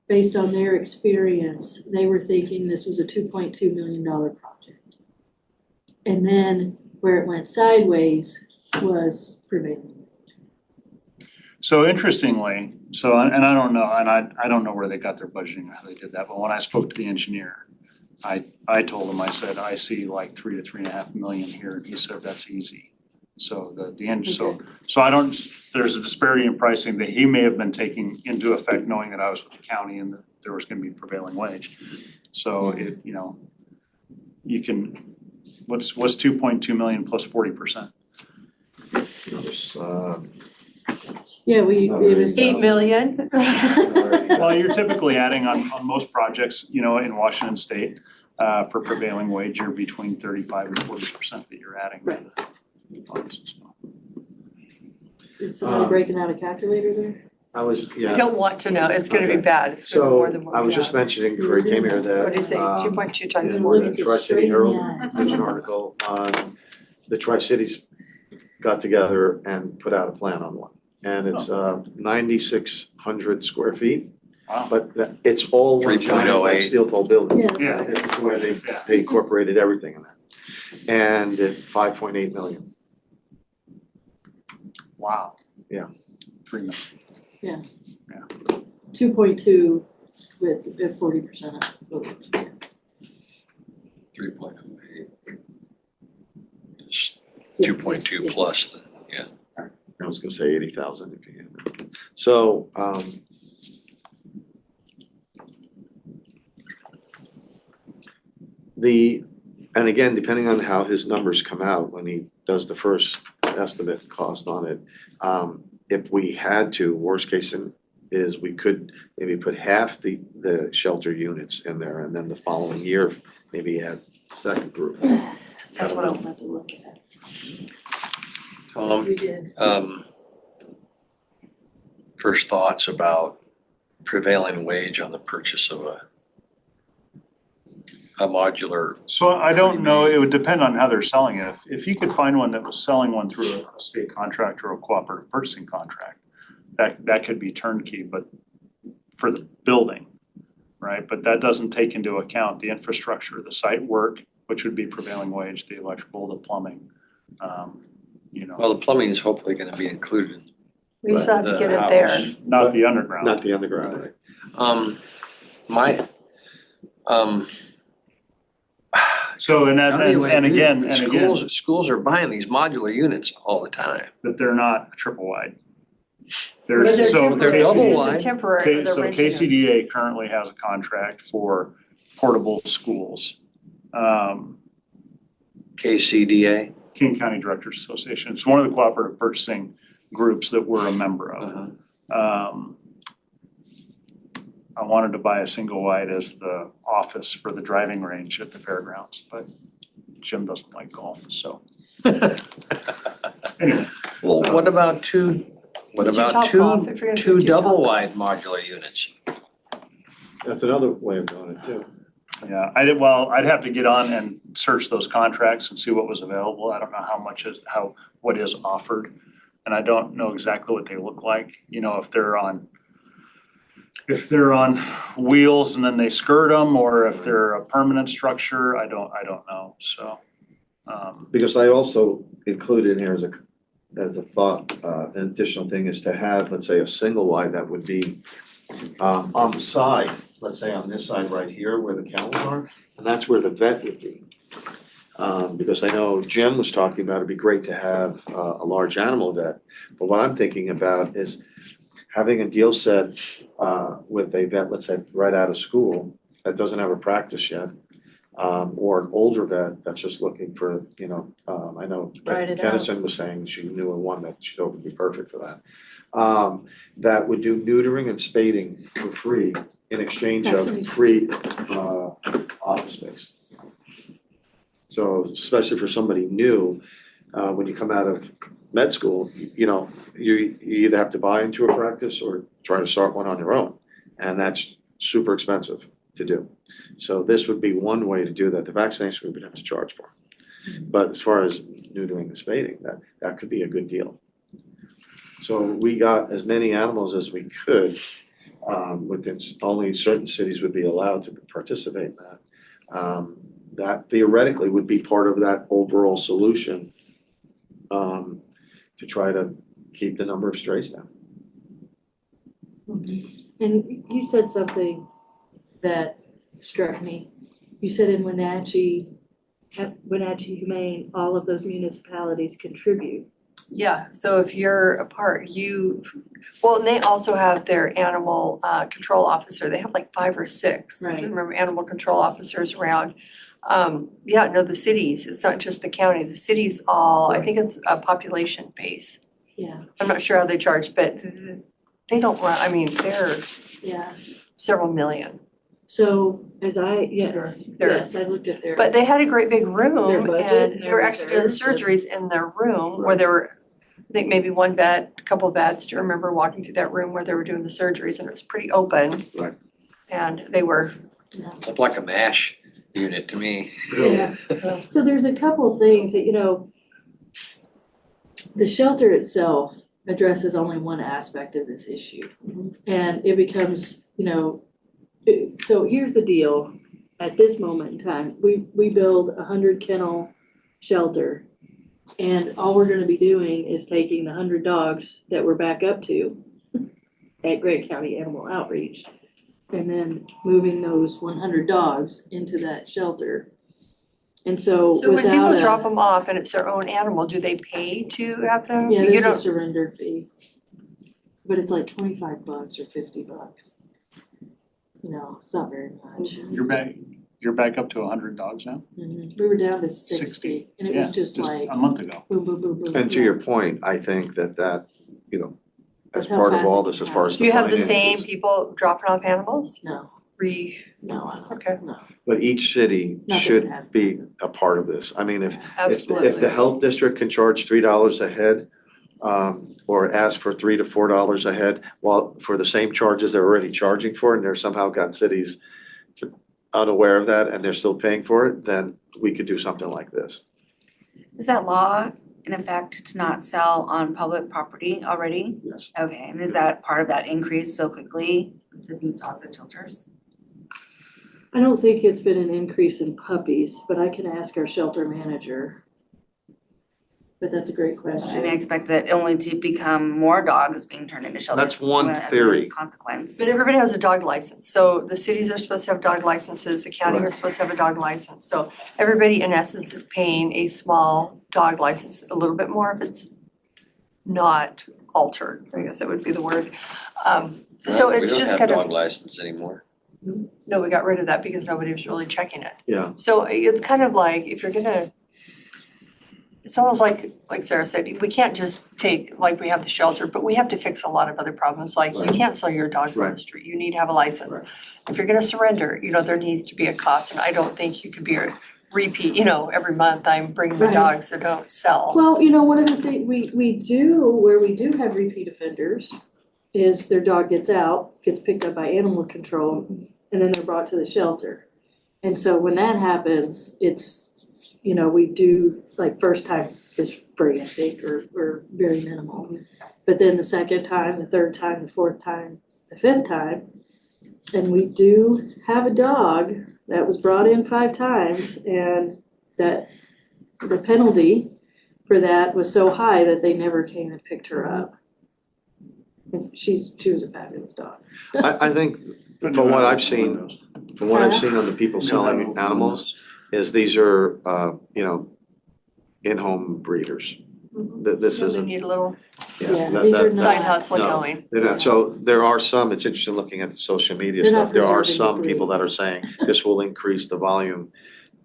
based on their experience, they were thinking this was a $2.2 million project. And then where it went sideways was prevailing. So interestingly, and I don't know, and I don't know where they got their budgeting, how they did that, but when I spoke to the engineer, I told him, I said, I see like 3 to 3.5 million here, and he said, that's easy. So so I don't, there's a disparity in pricing that he may have been taking into effect, knowing that I was with the county and that there was gonna be prevailing wage. So it, you know, you can, what's 2.2 million plus 40%? Yeah, it was. 8 million. Well, you're typically adding on most projects, you know, in Washington State, for prevailing wage, you're between 35 and 40% that you're adding to the funds. Is somebody breaking out a calculator there? I was, I yeah. don't want to know, it's gonna be bad, it's gonna be more than So what I we was just have. mentioning before he came here that. What do you say, 2.2 times in 40? the Tri-City Herald, there's an article on the Tri-Cities got together and put out a plan on one. And it's 9,600 square feet. Wow. But it's all one giant like 3.08. steel pole building. Yeah. That's why they incorporated everything in that. And at 5.8 million. Wow. Yeah. 3 million. Yeah. Yeah. 2.2 with 40% of voters. 3.08. Yeah, 2.2 it's- plus the, I was gonna say 80,000 if you had it. So, and again, depending on how his numbers come out when he does the first estimate cost on it, if we had to, worst case is we could maybe put half the shelter units in there and then the following year, maybe add second group. That's what I'll have to look at. Tom, We did. first thoughts about prevailing wage on the purchase of a modular. So I don't know, it would depend on how they're selling it. If you could find one that was selling one through a state contract or a cooperative purchasing contract, that could be turnkey, but for the building, right? But that doesn't take into account the infrastructure, the site work, which would be prevailing wage, the electrical, the plumbing, Well, the plumbing is hopefully gonna be included. We still have to The get it house. there. Not the underground. Not the underground, right? So and again, Schools are buying these modular units all the time. but they're not triple wide. But they're temporary. double wide. They're temporary, they're So renting them. KCDA currently has a contract for portable schools. KCDA? King County Directors Association. It's one of the cooperative purchasing groups that we're a member of. I wanted to buy a single wide as the office for the driving range at the fairgrounds, but Jim doesn't like golf, so. Anyway. Well, what about two What's your top off if you're gonna do two top double off? wide modular units? That's another way of doing it too. Yeah, I'd have to get on and search those contracts and see what was available. I don't know what is offered. And I don't know exactly what they look like, if they're on wheels and then they skirt them, or if they're a permanent structure, I don't know, so. Because I also included in here as a thought, an additional thing is to have, let's say, a single wide that would be on the side, let's say on this side right here where the kennels are, and that's where the vet would be. Because I know Jim was talking about it'd be great to have a large animal vet, but what I'm thinking about is having a deal set with a vet, let's say, right out of school that doesn't have a practice yet, or an older vet that's just looking for, I know Tried it out. Kennison was saying she knew of one that she thought would be perfect for that. That would do neutering and spading for free in exchange of free office space. So especially for somebody new, when you come out of med school, you either have to buy into a practice or try to start one on your own. And that's super expensive to do. So this would be one way to do that. The vaccination we would have to charge for. But as far as neutering the spading, that could be a good deal. So we got as many animals as we could, within only certain cities would be allowed to participate in that. That theoretically would be part of that overall solution to try to keep the number of strays down. And you said something that struck me. You said in Wenatchee Humane, all of those municipalities contribute. Yeah, so if you're a part, and they also have their animal control officer. They have like 5 or 6. I Right. don't remember animal control officers around. The cities, it's not just the county. The cities all, I think it's a population base. Yeah. I'm not sure how they charge, but they don't run, they're Yeah. several million. So yes, They're- I looked at their. But they had a great big room Their budget and and they were their actually doing reserves and- surgeries in their room where there were, I think maybe one vet, a couple of vets. Do you remember walking through that room where they were doing the surgeries and it was pretty open? Right. And they were. Looked like a MASH unit to me. Yeah. So there's a couple things that, the shelter itself addresses only one aspect of this issue. And it becomes, so here's the deal. At this moment in time, we build a 100 kennel shelter. And all we're gonna be doing is taking the 100 dogs that we're back up to at Grant County Animal Outreach, and then moving those 100 dogs into that shelter. And so So when people without drop them off and it's their own animal, do they pay to have them? yeah, You there's a don't- surrender fee. But it's like $25 or $50. It's not very much. You're back up to 100 dogs now? We were down to 60, and it was Yeah, just like a month ago. boom, boom, boom, boom. And to yeah. your point, I think that, as That's how part of fast all it this, can as far as Do the you have the finances. same people dropping off animals? No, no, I don't, Okay. no. But each city Not that it should has to be a part of this. I mean, if Absolutely. the health district can charge $3 a head, or ask for $3 to $4 a head, while for the same charges they're already charging for, and they're somehow got cities unaware of that and they're still paying for it, then we could do something like this. Is that law in effect to not sell on public property already? Yes. Okay, and is that part of that increase so quickly, the new dogs at shelters? I don't think it's been an increase in puppies, but I can ask our shelter manager. But that's a great question. I mean, I expect that only to become more dogs being turned into shelters. That's one as a theory. Consequence. But everybody has a dog license, so the cities are supposed to have dog licenses, the county Right. are supposed to have a dog license, so everybody in essence is paying a small dog license, a little bit more if it's not altered, I guess that would be the word. So it's just We kind don't have of, dog license anymore. no, we got rid of that because nobody was really checking it. Yeah. So it's kind of like, if you're gonna, it's almost like Sarah said, we can't just take, like we have the shelter, but we have to fix a lot of other problems, like you Right. can't sell your dogs on Right. the street, you need to have a license. Right. If you're gonna surrender, there needs to be a cost, and I don't think you could be a repeat, every month I'm bringing the Right. dogs that don't sell. Well, one of the things we do, where we do have repeat offenders, is their dog gets out, gets picked up by animal control, and then they're brought to the shelter. And so when that happens, it's, we do, like, first time is free, I think, or very minimal. But then the second time, the third time, the fourth time, the fifth time, and we do have a dog that was brought in 5 times, and that the penalty for that was so high that they never came and picked her up. And she was a fabulous dog. I think from what I've seen on the people selling animals, is these are, in-home breeders. This They isn't, need a little yeah. Yeah, these are not- side hustle No. going. they're not. So there are some, it's interesting looking at the social media They're not stuff, there are preserving the some breed. people that are saying this will increase the volume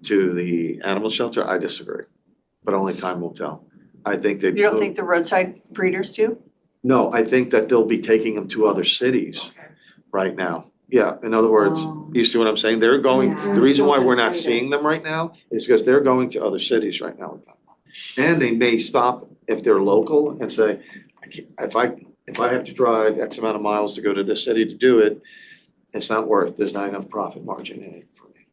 to the animal shelter. I disagree, but only time will tell. I think they. You don't think the roadside breeders do? No, I think that they'll be taking them to other cities right now. Yeah, in other words, you see what I'm saying? They're going, Yeah. the reason why we're They're not seeing them right now is because they're going to other cities right now with them. And they may stop if they're local and say, if I have to drive X amount of miles to go to this city to do it, it's not there's not enough profit margin in it for me.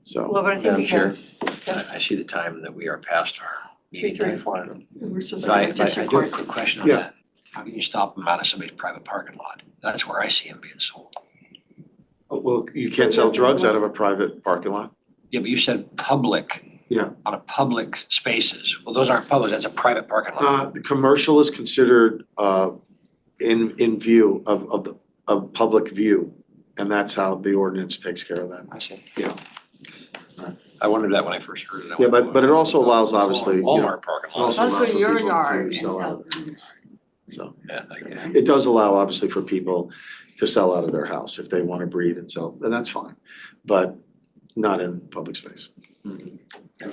So, Well, but I think Madam we Chair, have, yes, I see the time that we are past our meeting 3:34. time. We're supposed to But I have a district do have a court. quick question on Yeah. that. How can you stop them out of somebody's private parking lot? That's where I see them being sold. well, you can't sell drugs out of a private parking lot. Yeah, but you said public. Yeah. On a public spaces. Well, those aren't public, that's a private parking lot. The commercial is considered, in view of public view. And that's how the ordinance takes care of that. I see. Yeah. I wondered that when I first heard it. I Yeah, went, but it also allows, obviously, Walmart parking lot. also allows for people to sell out. So Yeah, okay. it does allow, obviously, for people to sell out of their house if they want to breed and sell, and that's fine, but not in public space.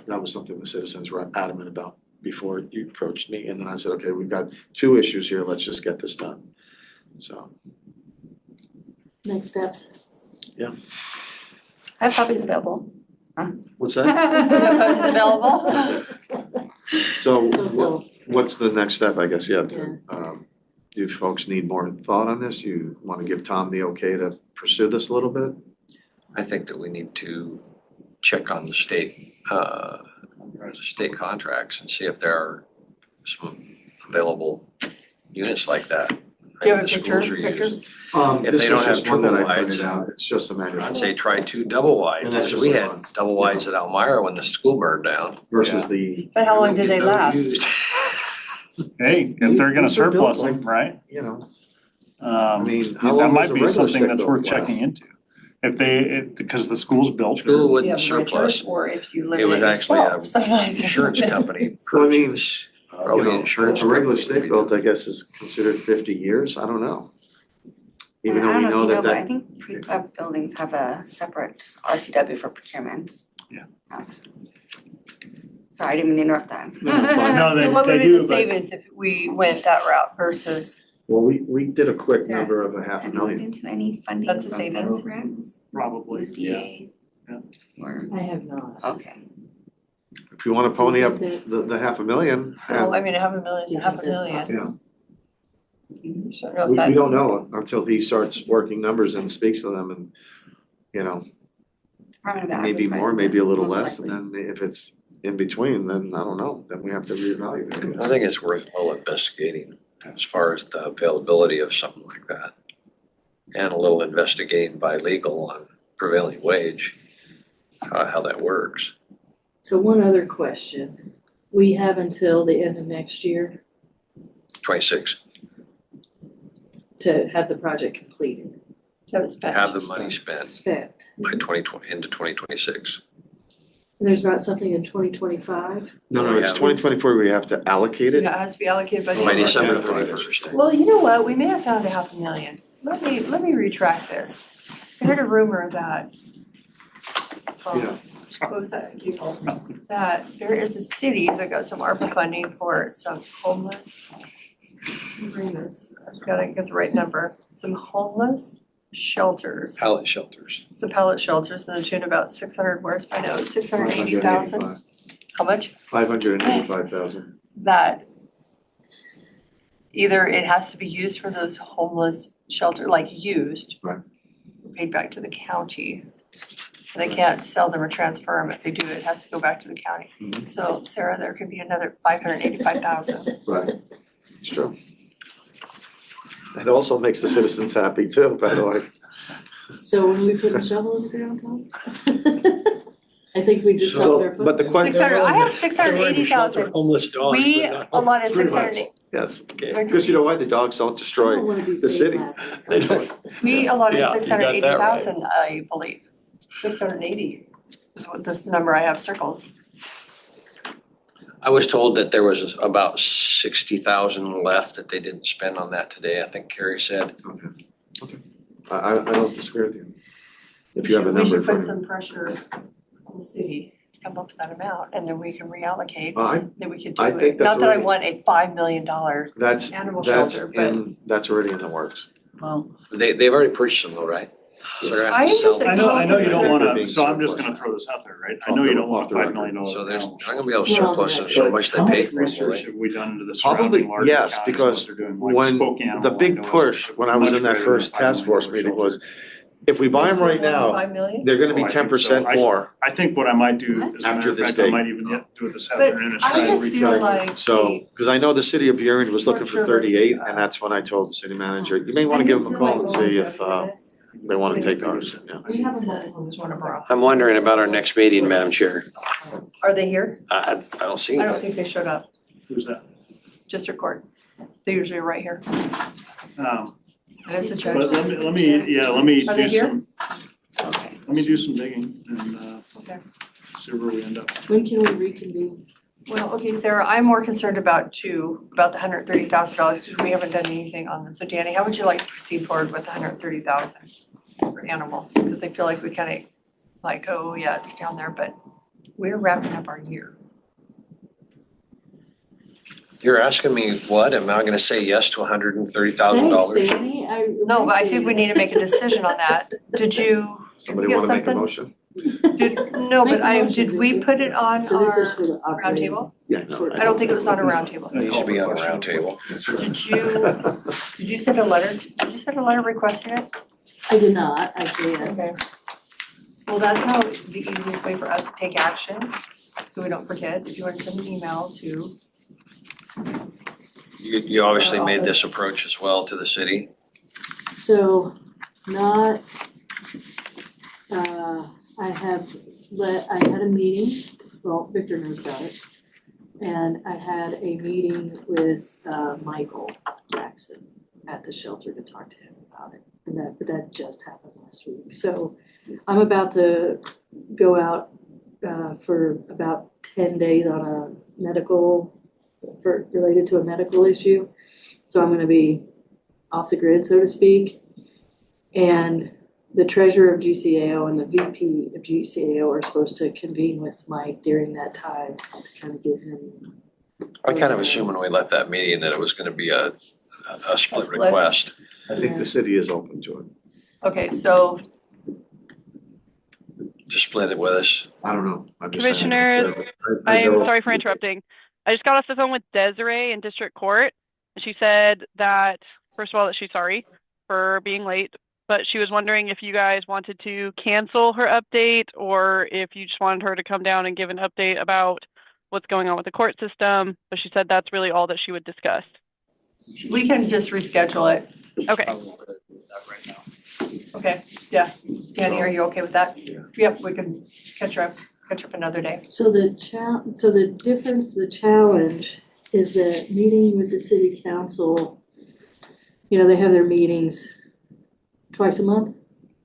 That was something the citizens were adamant about before you approached me, and then I said, okay, we've got 2 issues here, let's just get this done. So, Next steps. I have puppies available. what's that? Puppies available? So Those little- what's the next step, I guess, Yeah. do folks need more thought on this? You want to give Tom the okay to pursue this a little bit? I think that we need to check on the state contracts and see if there are some available units like that. You have a The picture, schools are Victor? using. If This they was don't have just one that I triple printed wides, out, it's just a manual. I'd say try 2 double wides, And that's because just we for had fun. double wides at Elmira when the school burned down. Versus the, But how long did they last? Hey, if they're gonna These are built surplus them, right? you know, mean, how long that does might a be regular something stick that's built worth last? checking into. If because the school's built. School You wouldn't have surplus. renters, or if you It live was in it actually yourself, a sometimes it's insurance something. company Well, I mean, purchase. you Probably know, insurance a regular company. stick built, I guess, is considered 50 years, I don't know. Even And though I we don't know if know you that but I that, think prefab buildings have a separate RCW for procurement. Yeah. Oh. Sorry, I didn't mean to interrupt that. No, it's fine. No, So what they would be do, the but savings if we went that route versus, well, we did a quick Is there- number of a Have you looked 500,000. into any funding That's a from savings? federal grants, probably, yeah. USDA? Yeah. Or, I have not. okay. If you wanna pony up You think the 500,000, well, I and, mean, $500,000 is You $500,000. think that's yeah, So I don't know if we that- don't know until he starts working numbers and speaks to them and, you know, Department of maybe more, Agriculture, maybe a little most less, and likely. then if it's in between, then I don't know, then we have to reevaluate. I think it's worthwhile investigating as far as the availability of something like that. And a little investigating by legal on prevailing wage, how that works. So one other question. We have until the end of next year 26, to have the project completed, Have it spent. have the money spent spent. by 2020, into 2026. And there's not something in 2025? No, We it's have- 2024, we have to allocate You it. know, it has to be allocated by the By end of December the year. 31st. Well, you know what, we may have found $500,000. Let me retract this. I heard a rumor that, Yeah. what was that, people? That there is a city that got some ARPA funding for some homeless, bring this, I've gotta get the right number, some homeless shelters. Pallet shelters. Some pallet shelters in the tune of about 600, where's my note, 680,000? 585. How much? 585,000. That either it has to be used for those homeless shelter, like used. Right. Paid back to the county. They can't sell them or transfer them. If they do, it has to go back to the county. Mhm. So Sarah, there could be another 585,000. Right, it's true. It also makes the citizens happy too, by the way. So when we put a shovel in the ground, Tom? I think we just So, up their but the footprint. question- 600, I have 680,000. Homeless dogs. We allotted Pretty 680, Yes, because you know why? The dogs don't I destroy don't wanna be the safe city. laughing. They don't. we allotted Yeah, you got that right. 680,000, I believe. 680 is what this number I have circled. I was told that there was about 60,000 left that they didn't spend on that today, I think Carrie said. Okay. I don't disagree with you. If you have a We number should in front put of you. some pressure on the city to come up with that amount, and then we can reallocate, I- then we could do I think it. that's Not that I already- want a $5 million That's, animal that's shelter, but. that's already in the works. Well, They've already purchased them though, right? So they're gonna have I to am sell just them. I know you don't They're wanna, being so I'm just surplus. gonna throw this out there, right? I know you don't want a $5 million. So there's, animal they're not gonna be able to Well, surplus them so But much they how paid much for them, will research they? have we done into the Probably, surrounding larger yes, counties, because what they're doing? Like when Spokane, the big Illinois, push, when I was much in that greater than first $5 task million force meeting shelter. was, if we buy them right now, 5 million? they're gonna Oh, be I think so. 10% more. I think what I might do, as a After matter of this fact, I date. might even do it this But afternoon, is I try and just reach feel out. like So, because I know the city of Burien was looking for Structure 38, versus, and that's when I told the city manager, you may wanna give them a call and see if, they wanna take ours, yeah. We have a homeless one of our. I'm wondering about our next meeting, Madam Chair. Are they here? I don't see I don't them. think they showed up. Who's that? District Court. They usually are right here. And it's a judge. But let me Are they do here? some, Okay. let me do some digging and, Okay. see where we end up. When can we reconvene? Well, okay, Sarah, I'm more concerned about the $130,000 because we haven't done anything on them. So Danny, how would you like to proceed forward with the 130,000 for animal? Because they feel like we kind of like, oh yeah, it's down there, but we're wrapping up our year. You're asking me what? Am I gonna say yes to $130,000? Thanks, Danny, I No, but I think we appreciate need to make a decision on that. Did you? Somebody get wanna make a something? motion? No, Make but a motion, did we Vicki. put it on So this is our for the operating. roundtable? Yeah, no. I don't think it was on a roundtable. It needs to be on a round table. Did you send a letter requesting it? I did not, actually, yes. Okay. Well, that's how the easiest way for us to take action, so we don't forget. If you want to send an email to You obviously made this approach as well to the city. So not, I had a meeting, well, Victor knows about it. And I had a meeting with Michael Jackson at the shelter to talk to him about it. And that just happened last week. So I'm about to go out for about 10 days on a related to a medical issue. So I'm gonna be off the grid, so to speak. And the treasurer of GCAO and the VP of GCAO are supposed to convene with Mike during that time to kind of give him. I kind of assumed when we left that meeting that it was gonna be a split split? request. I think the city is open to it. Okay, so Just split it with us. I don't know. I'm just saying. Commissioners, I I'm know- sorry for interrupting. I just got off the phone with Desiree in district court. And she said that, first of all, that she's sorry for being late, but she was wondering if you guys wanted to cancel her update or if you just wanted her to come down and give an update about what's going on with the court system. But she said that's really all that she would discuss. we can just reschedule it. Okay. Okay, yeah. Danny, are you okay with that? Yep, we can catch up another day. So the challenge is that meeting with the city council, they have their meetings twice a month.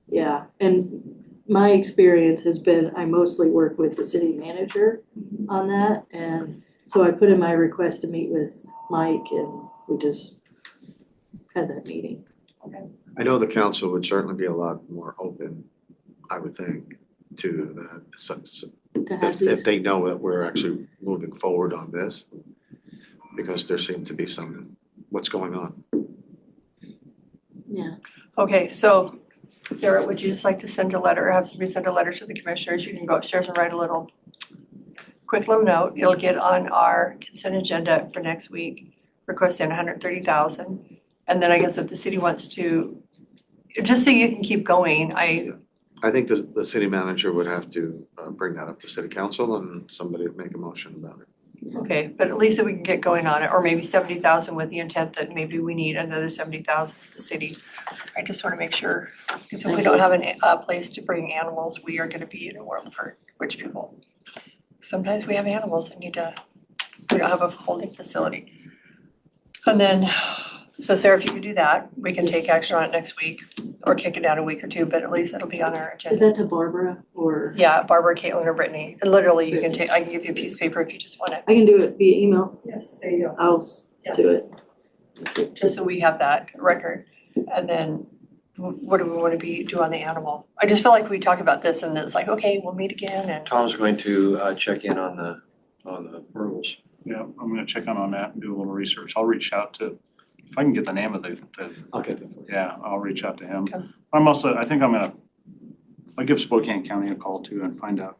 Yeah, and my experience has been, I mostly work with the city manager on that. And so I put in my request to meet with Mike and we just had that meeting. I know the council would certainly be a lot more open, I would think, to that. To have If these, they know that we're actually moving forward on this, because there seemed to be what's going on. yeah. Okay, so Sarah, would you just like to send a letter, or have somebody send a letter to the commissioners? You can go upstairs and write a quick little note. It'll get on our consent agenda for next week, requesting 130,000. And then I guess if the city wants to, just so you can keep going, I think the city manager would have to bring that up to city council and somebody would make a motion about it. okay, but at least if we can get going on it, or maybe 70,000 with the intent that maybe we need another 70,000 at the city. I just wanna make sure, because if we don't have a place to bring animals, we are gonna be in a world for rich people. Sometimes we have animals that we don't have a holding facility. And then, so Sarah, if you could do that, we can take action on it next week, or kick it down a week or two, but at least it'll be on our agenda. Is that to Barbara or? Yeah, Barbara, Caitlin, or Brittany. And literally, I can give you a piece of paper if you just want it. I can do it via email. Yes, there you go. I'll do it. Just so we have that record. And then what do we want to do on the animal? I just feel like we talk about this and it's like, okay, we'll meet again and. Tom's going to check in on the rules. Yeah, I'm gonna check on that and do a little research. I'll reach out to, if I can get the name of Okay. yeah, I'll reach out to him. Okay. I'll give Spokane County a call too and find out.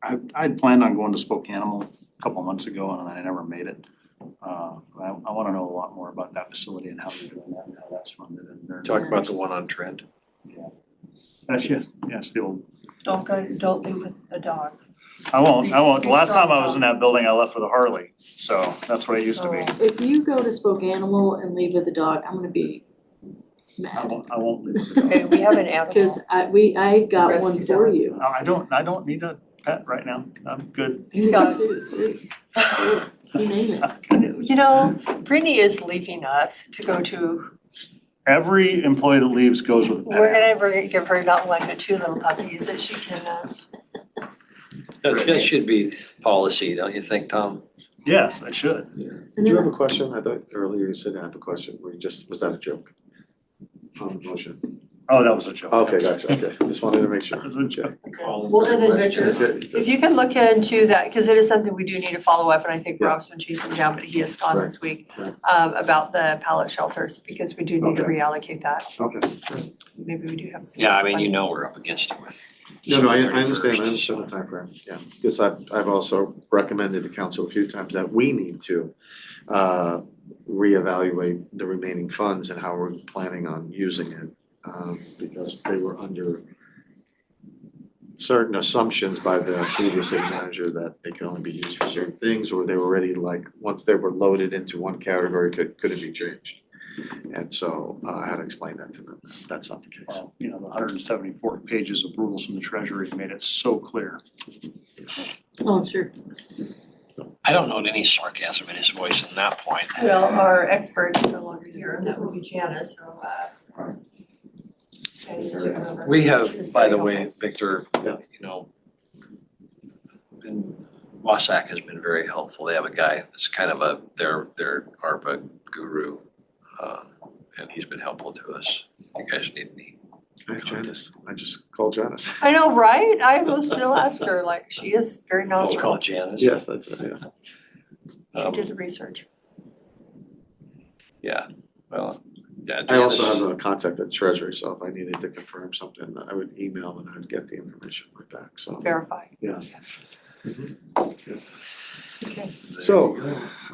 I'd planned on going to Spokane a couple of months ago and I never made it. I wanna know a lot more about that facility and how they're doing that and how that's funded and their. Talk about the one on Trent. Yeah. That's, yes, the old. Don't leave with a dog. I won't. The last time I was in that building, I left with a Harley, so that's what it used to be. If you go to Spokane-Animal and leave with the dog, I'm gonna be mad. I won't leave with a dog. Okay, we have an animal. Cause I got one Rescue for dog. you. I don't need a pet right now. I'm good. You got two, three. You name it. Brittany is leaving us to go to, Every employee that leaves goes with a pet. we're gonna give her not one but two little puppies that she can, That should be policy, don't you think, Tom? Yes, I should. Did you have a question? I thought earlier you said I have a question. Was that a joke? On the motion? Oh, that was a joke. Okay, gotcha, okay. Just wanted to make sure. That was a joke. well, and then Richard, if you can look into that, because it is something we do need to follow up, and I think Rob's been chasing down, but he is gone this week, about the pallet shelters, because we do need to reallocate that. Okay. Maybe we do have some. Yeah, I mean, we're up against it with. No, I December understand 31st, the time frame, yeah. Because I've also recommended to council a few times that we need to reevaluate the remaining funds and how we're planning on using it. Because they were certain assumptions by the previous city manager that they can only be used for certain things, or they were already like, once they were loaded into one category, couldn't be changed. And so I had to explain that to them. That's not the case. Well, you know, the 174 pages of rules from the treasury made it so clear. Oh, sure. I don't note any sarcasm in his voice at that point. Well, our expert is no longer here, and that would be Janice, so, Janice took over. We She have, was by very the way, helpful. Victor, you know, Wasack has been very helpful. They have a guy that's kind of their ARPA guru, and he's been helpful to us. You guys need any? Hi, Janice. I just called Janice. I know, right? I will still ask her, like, she is very Oh, knowledgeable. call Janice? Yes, that's it, yeah. She did the research. Yeah, well, yeah. I also Janice- have a contact at Treasury, so if I needed to confirm something, I would email and I'd get the information right back, so. Verify. Yeah. Okay. So,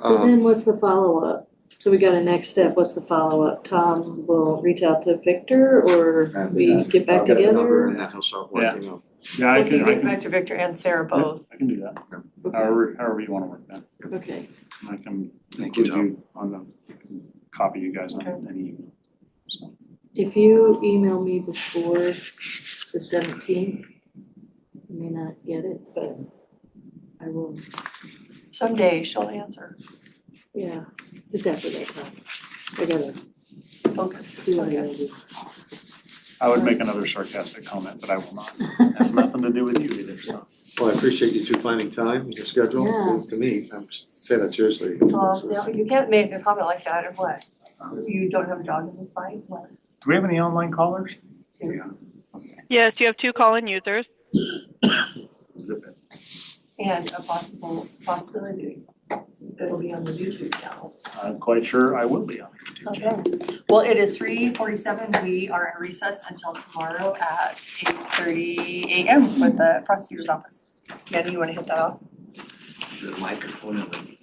So then what's the follow-up? So we got a next step, what's the follow-up? Tom will reach out to Victor or we get back I'll get the number together? and then he'll start working on. Yeah, I Well, if you can, I get can, back to Victor and Sarah both. I can do that. Okay. However you wanna work that. Okay, I can Thank you, include Tom. you on the, copy you guys on Okay. any email. So, if you email me before the 17th, you may not get it, but I will, Someday she'll answer. yeah, just after that time. I gotta Focus. do what I gotta Okay. do. I would make another sarcastic comment, but I will not. Has nothing to do with you either, so. Well, I appreciate you two finding time in your schedule to meet. I'm saying that seriously. No, you can't make a comment like that and what? You don't have a dog in this fight, what? Do we have any online callers? Yes, you have 2 call-in users. Zip it. And a possibility it'll be on the YouTube channel. I'm quite sure I will be on YouTube channel. Okay. Well, it is 3:47. We are in recess until tomorrow at 8:30 a.m. with the prosecutor's office. Manny, you wanna hit that off? The microphone and the